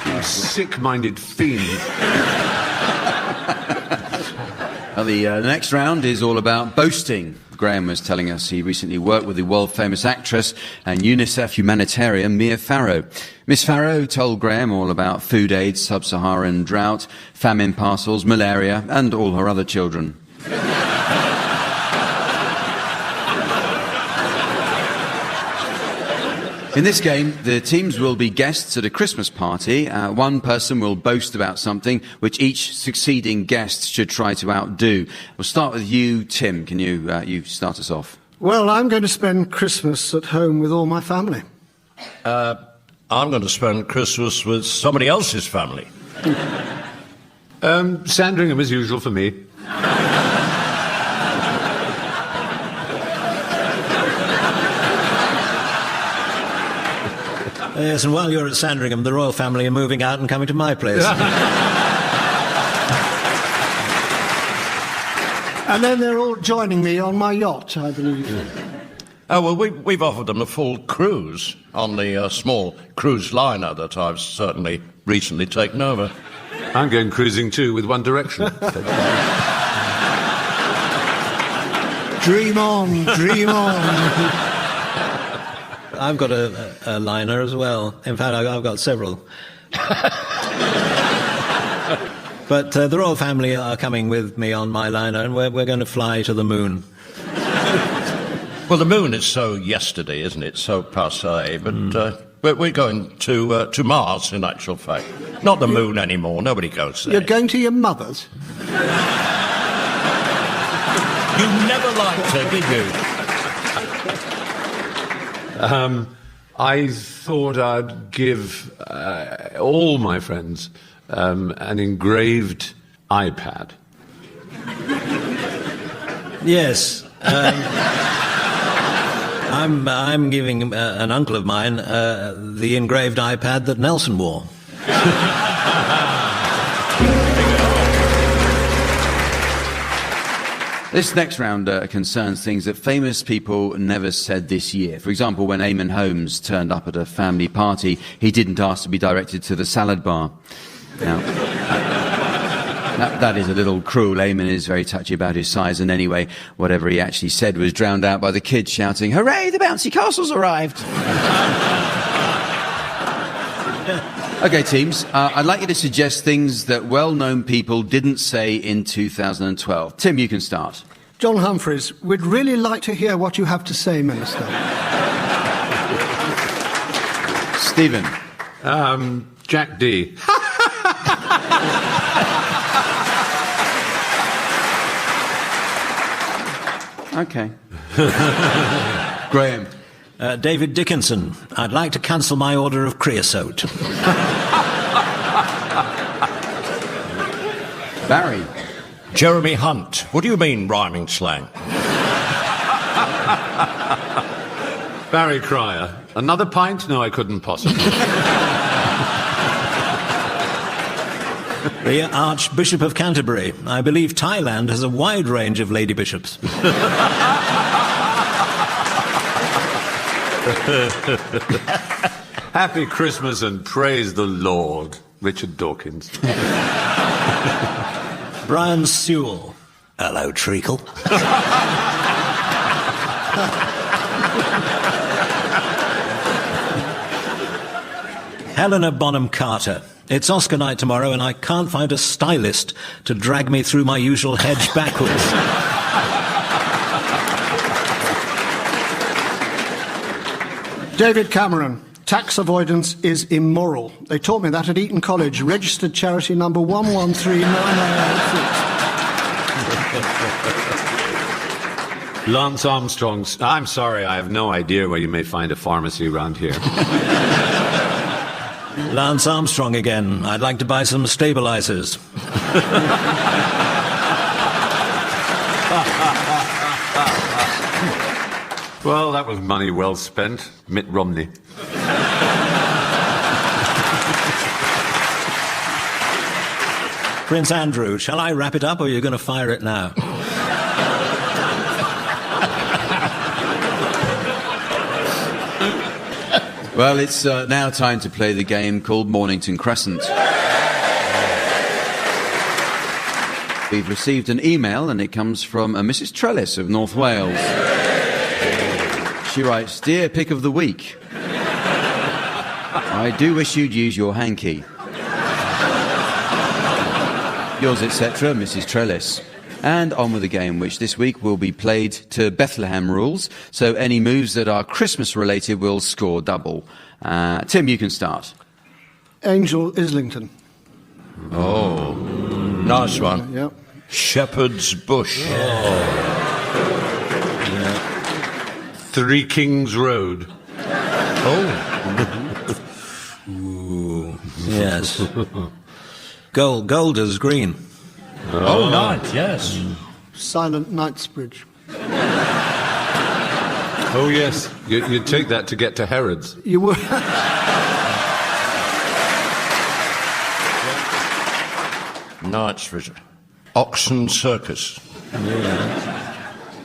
You sick-minded fiend. Well, the next round is all about boasting. Graham was telling us he recently worked with the world-famous actress and UNICEF humanitarian Mia Farrow. Miss Farrow told Graham all about food aid, sub-Saharan drought, famine parcels, malaria, and all her other children. In this game, the teams will be guests at a Christmas party. One person will boast about something which each succeeding guest should try to outdo. We'll start with you, Tim. Can you start us off? Well, I'm going to spend Christmas at home with all my family. I'm going to spend Christmas with somebody else's family. Sandringham as usual for me. Yes, and while you're at Sandringham, the royal family are moving out and coming to my place. And then they're all joining me on my yacht, I believe. Oh, well, we've offered them a full cruise on the small cruise liner that I've certainly recently taken over. I'm going cruising too with One Direction. Dream on, dream on. I've got a liner as well. In fact, I've got several. But the royal family are coming with me on my liner, and we're going to fly to the moon. Well, the moon is so yesterday, isn't it? So passé. But we're going to Mars, in actual fact. Not the moon anymore. Nobody goes there. You're going to your mother's? You never liked her, did you? I thought I'd give all my friends an engraved iPad. Yes. I'm giving an uncle of mine the engraved iPad that Nelson wore. This next round concerns things that famous people never said this year. For example, when Eamon Holmes turned up at a family party, he didn't ask to be directed to the salad bar. Now, that is a little cruel. Eamon is very touchy about his size, and anyway, whatever he actually said was drowned out by the kids shouting, "Hooray, the bouncy castle's arrived!" Okay, teams, I'd like you to suggest things that well-known people didn't say in 2012. Tim, you can start. John Humphreys, we'd really like to hear what you have to say, Minister. Stephen. Jack D. Okay. Graham. David Dickinson, I'd like to cancel my order of creosote. Barry. Jeremy Hunt, what do you mean, rhyming slang? Barry Cryer, another pint? No, I couldn't possibly. The Archbishop of Canterbury, I believe Thailand has a wide range of lady bishops. Happy Christmas and praise the Lord. Richard Dawkins. Brian Sewell. Hello, Treacle. Helena Bonham Carter. It's Oscar night tomorrow and I can't find a stylist to drag me through my usual hedge backwards. David Cameron, tax avoidance is immoral. They taught me that at Eton College, registered charity number 1139986. Lance Armstrong's. I'm sorry, I have no idea where you may find a pharmacy around here. Lance Armstrong again. I'd like to buy some stabilizers. Well, that was money well spent. Mitt Romney. Prince Andrew, shall I wrap it up or are you going to fire it now? Well, it's now time to play the game called Mornington Crescent. We've received an email, and it comes from Mrs. Trellis of North Wales. She writes, "Dear Pick of the Week, I do wish you'd use your hanky. Yours, etc., Mrs. Trellis." And on with the game, which this week will be played to Bethlehem rules, so any moves that are Christmas-related will score double. Tim, you can start. Angel Islington. Oh, nice one. Yep. Shepherd's Bush. Three Kings Road. Oh. Ooh. Yes. Golders Green. Oh, nice, yes. Silent Knightsbridge. Oh, yes. You'd take that to get to Herod's. You would. Knightsbridge. Oxon Circus. Yeah.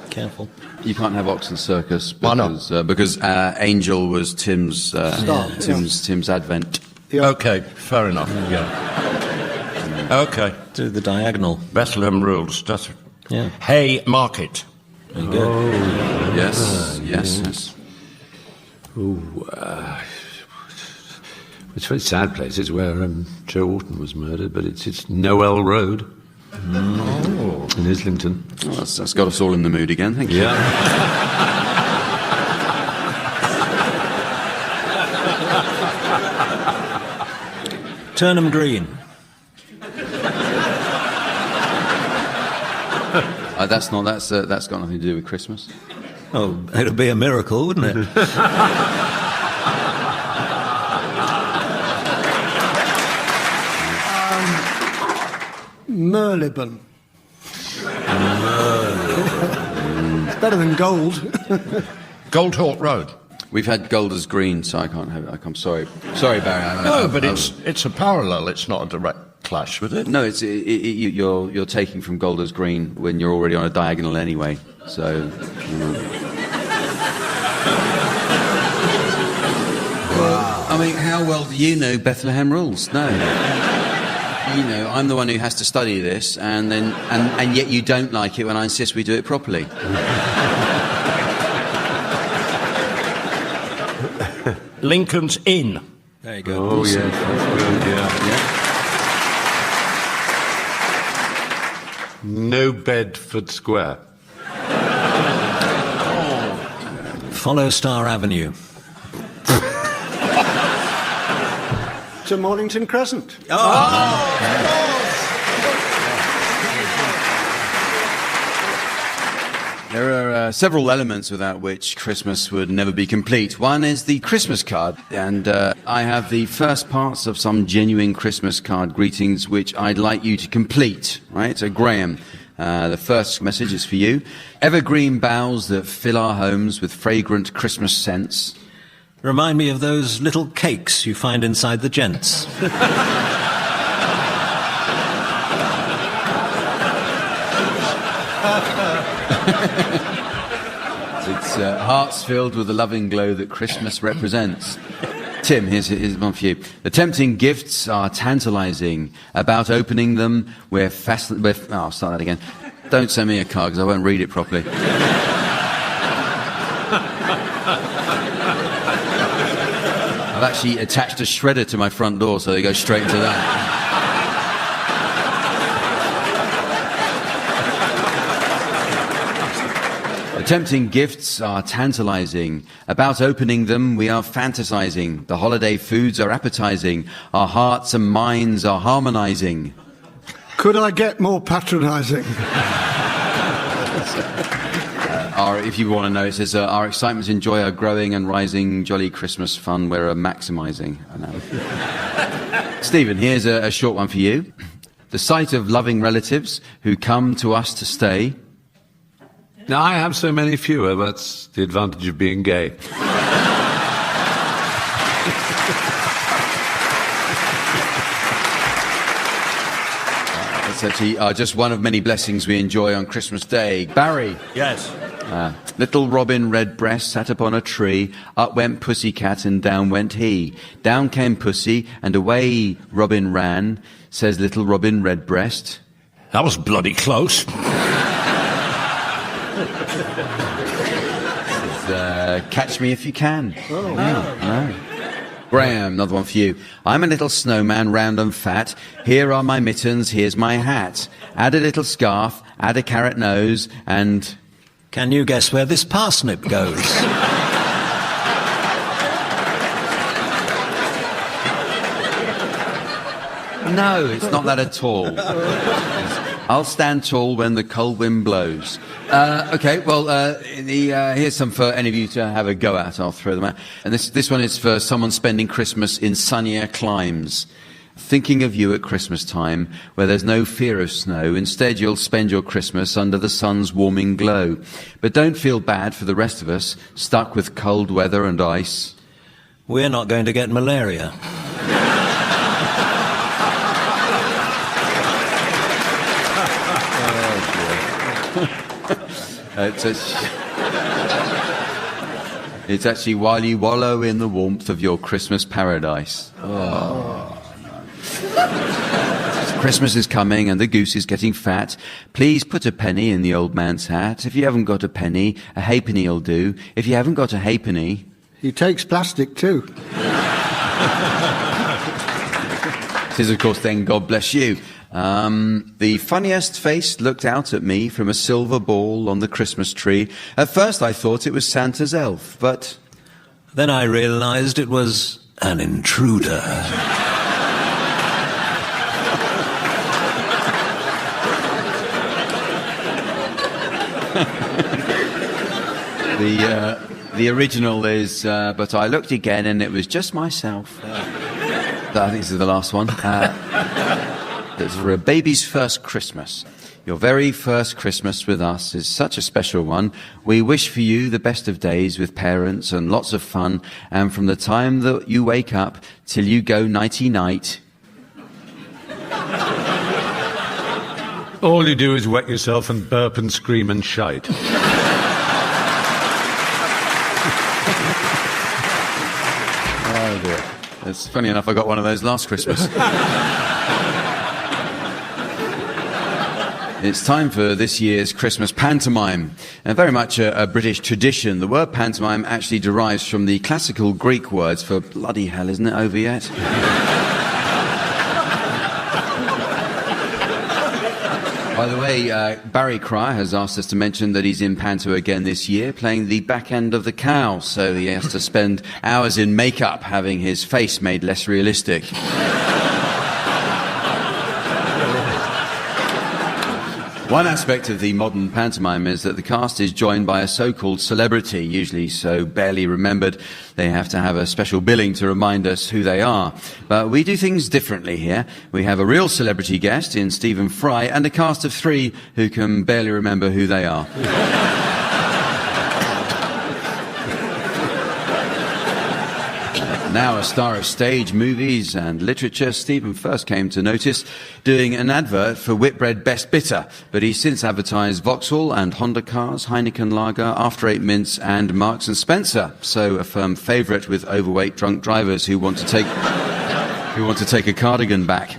Careful. You can't have Oxon Circus Why not? Because Angel was Tim's Tim's advent. Yeah. Okay, fair enough. Yeah. Okay. Do the diagonal. Bethlehem rules. That's it. Yeah. Hay Market. There you go. Yes. Ooh, it's a very sad place. It's where Joe Orton was murdered, but it's Noel Road in Islington. Oh, that's got us all in the mood again. Thank you. Yeah. Turnham Green. That's got nothing to do with Christmas. Oh, it'd be a miracle, wouldn't it? Merlibon. It's better than gold. Goldhawk Road. We've had Golders Green, so I can't have it. I'm sorry. Sorry, Barry. No, but it's a parallel. It's not a direct clash with it. No, you're taking from Golders Green when you're already on a diagonal anyway. So. Well, I mean, how well do you know Bethlehem rules? No. You know, I'm the one who has to study this, and yet you don't like it when I insist we do it properly. Lincoln's Inn. There you go. Oh, yeah. No Bedford Square. Follow Star Avenue. To Mornington Crescent. There are several elements without which Christmas would never be complete. One is the Christmas card, and I have the first parts of some genuine Christmas card greetings which I'd like you to complete, right? So, Graham, the first message is for you. Evergreen boughs that fill our homes with fragrant Christmas scents. Remind me of those little cakes you find inside the gents. It's hearts filled with the loving glow that Christmas represents. Tim, here's one for you. The tempting gifts are tantalizing. About opening them, we're fascinated. I'll start that again. Don't send me a card because I won't read it properly. I've actually attached a shredder to my front door so they go straight into that. The tempting gifts are tantalizing. About opening them, we are fantasizing. The holiday foods are appetizing. Our hearts and minds are harmonizing. Could I get more patronizing? If you want to know, it says, our excitements and joy are growing and rising. Jolly Christmas fun we're maximizing. I know. Stephen, here's a short one for you. The sight of loving relatives who come to us to stay. Now, I have so many fewer. That's the advantage of being gay. That's actually just one of many blessings we enjoy on Christmas Day. Barry. Yes. Little Robin Redbreast sat upon a tree. Up went Pussycat and down went he. Down came Pussy and away Robin ran. Says little Robin Redbreast. That was bloody close. Catch Me If You Can. Oh, no. Graham, another one for you. I'm a little snowman, round and fat. Here are my mittens, here's my hat. Add a little scarf, add a carrot nose, and... Can you guess where this parsnip goes? No, it's not that at all. I'll stand tall when the cold wind blows. Okay, well, here's some for any of you to have a go at. I'll throw them out. And this one is for someone spending Christmas in sunnier climes. Thinking of you at Christmas time, where there's no fear of snow. Instead, you'll spend your Christmas under the sun's warming glow. But don't feel bad for the rest of us, stuck with cold weather and ice. We're not going to get malaria. It's actually while you wallow in the warmth of your Christmas paradise. Oh. Christmas is coming and the goose is getting fat. Please put a penny in the old man's hat. If you haven't got a penny, a halfpenny'll do. If you haven't got a halfpenny... He takes plastic too. This is, of course, then God Bless You. The funniest face looked out at me from a silver ball on the Christmas tree. At first I thought it was Santa's elf, but... Then I realized it was an intruder. The original is, but I looked again and it was just myself. I think this is the last one. That's for a baby's first Christmas. Your very first Christmas with us is such a special one. We wish for you the best of days with parents and lots of fun. And from the time that you wake up till you go nighty-night. All you do is wet yourself and burp and scream and shite. Oh dear. It's funny enough, I got one of those last Christmas. It's time for this year's Christmas pantomime, and very much a British tradition. The word pantomime actually derives from the classical Greek words for bloody hell, isn't it over yet? By the way, Barry Cryer has asked us to mention that he's in Panto again this year, playing the back end of the cow, so he has to spend hours in makeup having his face made less realistic. One aspect of the modern pantomime is that the cast is joined by a so-called celebrity, usually so barely remembered they have to have a special billing to remind us who they are. But we do things differently here. We have a real celebrity guest in Stephen Fry and a cast of 3 who can barely remember who they are. Now a star of stage, movies and literature, Stephen first came to notice doing an advert for Whitbread Best Bitter, but he's since advertised Vauxhall and Honda cars, Heineken Lager, After Eight Mince and Marks and Spencer, so a firm favourite with overweight drunk drivers who want to take a cardigan back.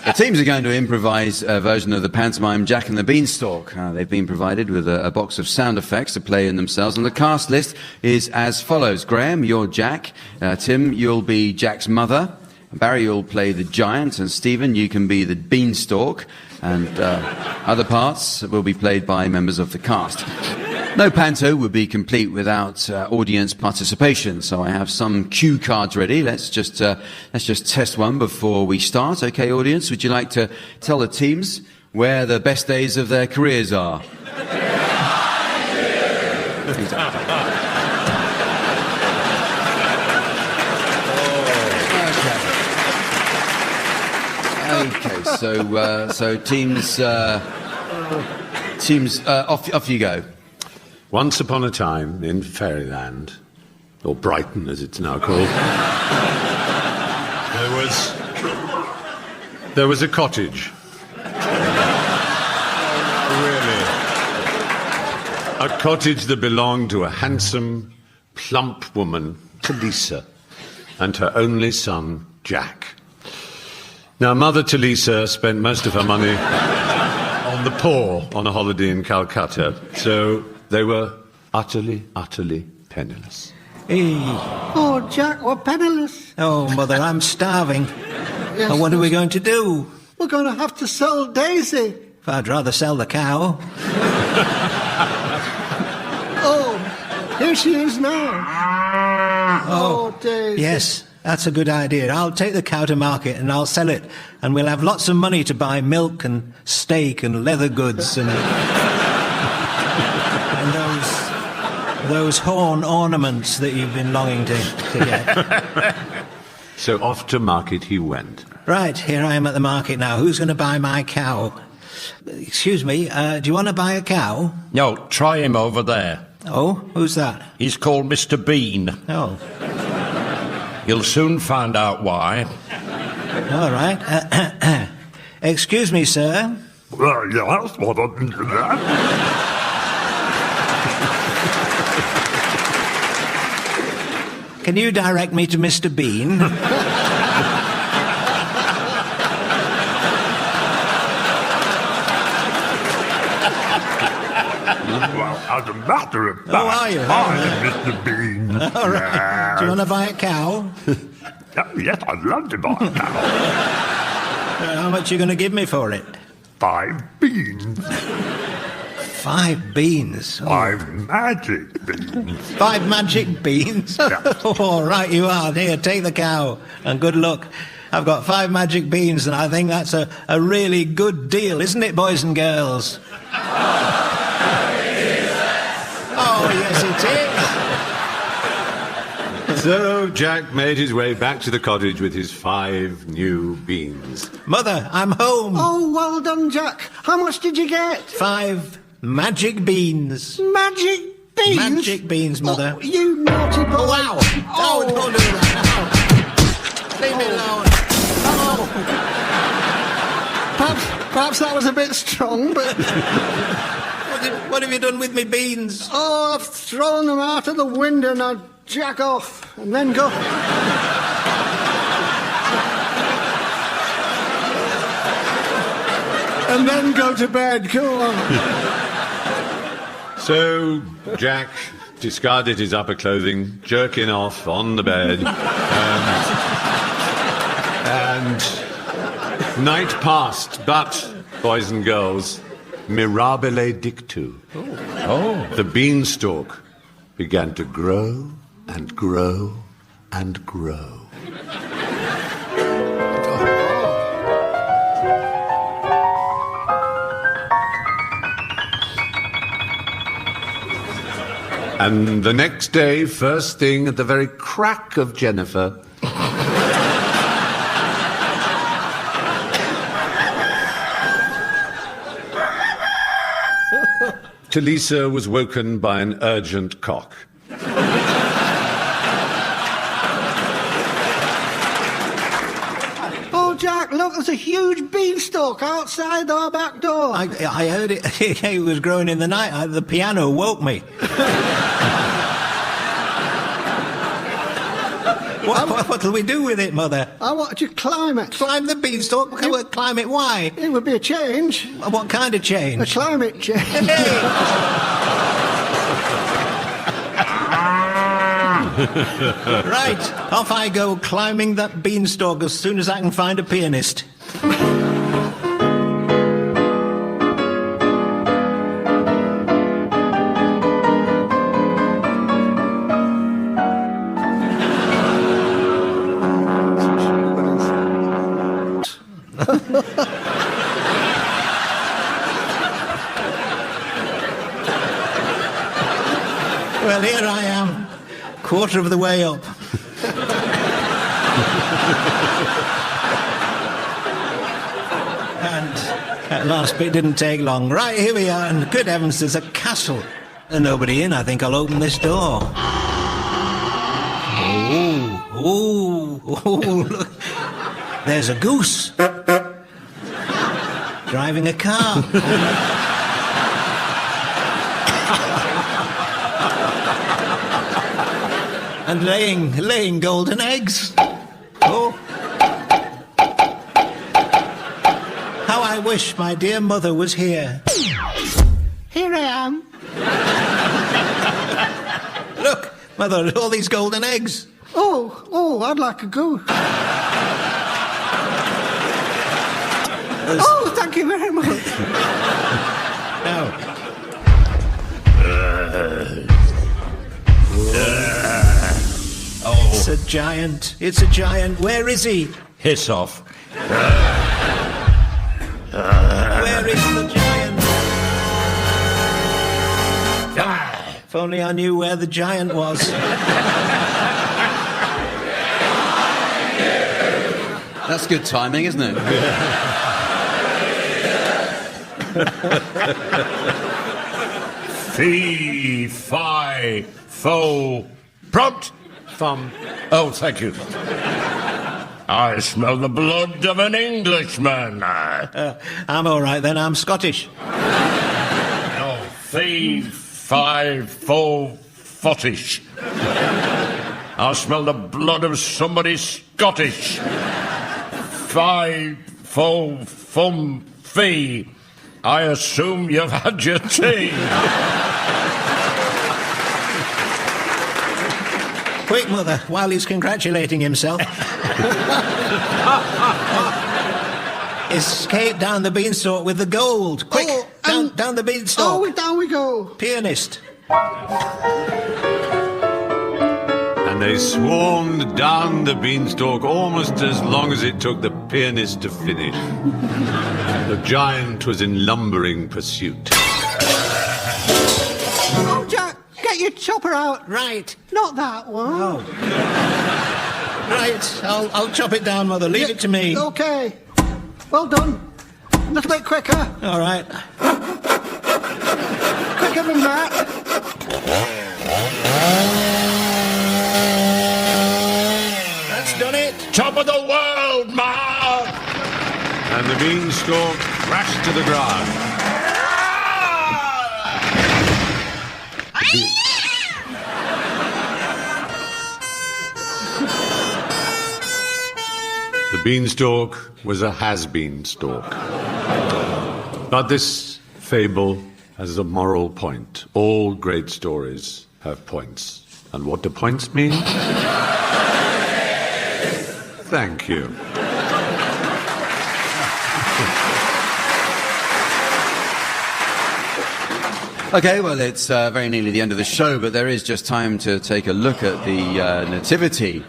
The teams are going to improvise a version of the pantomime Jack and the Beanstalk. They've been provided with a box of sound effects to play in themselves, and the cast list is as follows. Graham, you're Jack. Tim, you'll be Jack's mother. Barry, you'll play the giant, and Stephen, you can be the Beanstalk, and other parts will be played by members of the cast. No panto would be complete without audience participation, so I have some cue cards ready. Let's just test one before we start. Okay, audience, would you like to tell the teams where the best days of their careers are? Okay, so teams, off you go. Once upon a time in Fairyland, or Brighton as it's now called, there was a cottage. Really? A cottage that belonged to a handsome, plump woman Talisa and her only son, Jack. Now, Mother Talisa spent most of her money on the poor on a holiday in Calcutta, so they were utterly, utterly penniless. Hey. Oh, Jack, we're penniless. Oh, Mother, I'm starving. Yes, What are we going to do? We're going to have to sell Daisy. I'd rather sell the cow. Oh, here she is now. Oh, Daisy. Yes, that's a good idea. I'll take the cow to market and I'll sell it. And we'll have lots of money to buy milk and steak and leather goods and those horn ornaments that you've been longing to get. So off to market he went. Right, here I am at the market now. Who's going to buy my cow? Excuse me, do you want to buy a cow? No, try him over there. Oh, who's that? He's called Mr. Bean. Oh. You'll soon find out why. All right. Excuse me, sir. Yes, what Can you direct me to Mr. Bean? Well, as a matter of fact, are you? I'm Mr. Bean. All right. Do you want to buy a cow? Yes, I'd love to buy a cow. How much are you going to give me for it? 5 beans. 5 beans? Oh. 5 magic beans. 5 magic beans? Yeah. Oh, right you are. Here, take the cow, and good luck. I've got 5 magic beans, and I think that's a really good deal, isn't it, boys and girls? Oh, yes, it is. So Jack made his way back to the cottage with his 5 new beans. Mother, I'm home. Oh, well done, Jack. How much did you get? 5 magic beans. Magic beans? Magic beans, Mother. Oh, you naughty boy. Oh, wow. Oh, don't do that. No. Leave me alone. Oh. Perhaps that was a bit strong, but... What have you done with me beans? Oh, I've thrown them out of the window. Now jack off and then go... and then go to bed. Go on. So Jack discarded his upper clothing, jerking off on the bed, and night passed, but, boys and girls, mirabile dictu. Oh. The beanstalk began to grow and grow and grow. And the next day, first thing at the very crack of Jennifer, Talisa was woken by an urgent cock. Oh, Jack, look, there's a huge beanstalk outside our back door. I heard it. It was growing in the night. The piano woke me. What'll we do with it, Mother? I want to climb it. Climb the beanstalk? Climb it? Why? It would be a change. What kind of change? A climate change. Right, off I go climbing that beanstalk as soon as I can find a pianist. Well, here I am, quarter of the way up. And that last bit didn't take long. Right, here we are, and good heavens, there's a castle. There's nobody in. I think I'll open this door. Oh, look. There's a goose. Driving a car. And laying golden eggs. Oh. How I wish my dear mother was here. Here I am. Look, Mother, all these golden eggs. Oh, I'd like a go. Oh, thank you very much. Now. It's a giant. It's a giant. Where is he? Hiss off. Where is the giant? If only I knew where the giant was. That's good timing, isn't it? Fee, fi, fo, prompt. Thumb. Oh, thank you. I smell the blood of an Englishman. I'm all right then. I'm Scottish. Oh, fee, fi, fo, fottish. I smell the blood of somebody Scottish. Fi, fo, fum, fee. I assume you've had your tea. Quick, Mother, while he's congratulating himself. Escape down the beanstalk with the gold. Quick, down the beanstalk. Oh, down we go. Pianist. And they swarmed down the beanstalk almost as long as it took the pianist to finish. The giant was in lumbering pursuit. Oh, Jack, get your chopper out. Right. Not that one. Oh. Right, I'll chop it down, Mother. Leave it to me. Okay. Well done. A little bit quicker. All right. Quicker than that. That's done it. Top of the world, man! And the beanstalk crashed to the ground. The beanstalk was a has-been stalk. But this fable has a moral point. All great stories have points. And what do points mean? Thank you. Okay, well, it's very nearly the end of the show, but there is just time to take a look at the Nativity.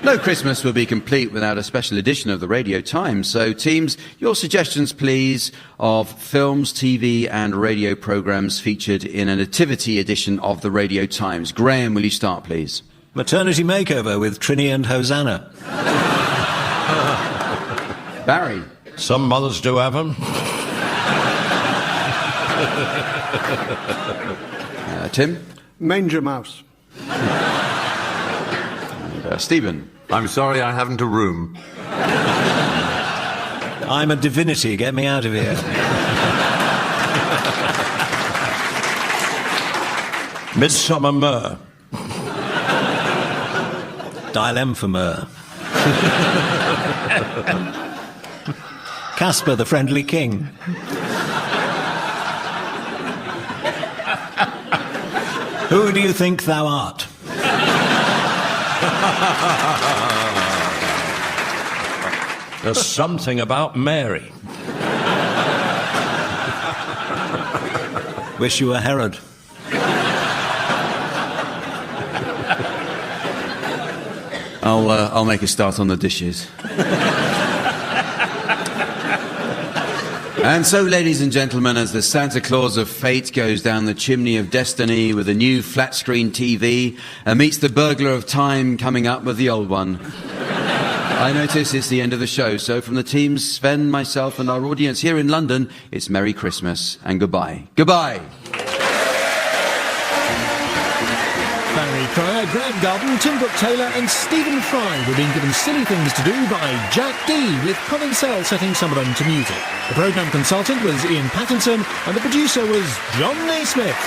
No Christmas will be complete without a special edition of the Radio Times. So, teams, your suggestions, please, of films, TV and radio programmes featured in a Nativity edition of the Radio Times. Graham, will you start, please? Maternity Makeover with Trini and Hosanna. Barry? Some mothers do have them. Tim? Manger Mouse. And, Stephen? I'm sorry I haven't a room. I'm a divinity. Get me out of here. Midsummer Myrrh. Dial M for myrrh. Casper the Friendly King. Who do you think thou art? There's something about Mary. Wish you were Herod. I'll make a start on the dishes. And so, ladies and gentlemen, as the Santa Claus of fate goes down the chimney of destiny with a new flat-screen TV and meets the burglar of time coming up with the old one, I notice it's the end of the show. So from the teams, Sven, myself and our audience here in London, it's Merry Christmas and goodbye. Goodbye! Barry Cryer, Graham Garden, Tim Brooke-Taylor and Stephen Fry were being given silly things to do by Jack D, with Colin Sell setting some of them to music. The programme consultant was Ian Pattinson and the producer was John Naismith.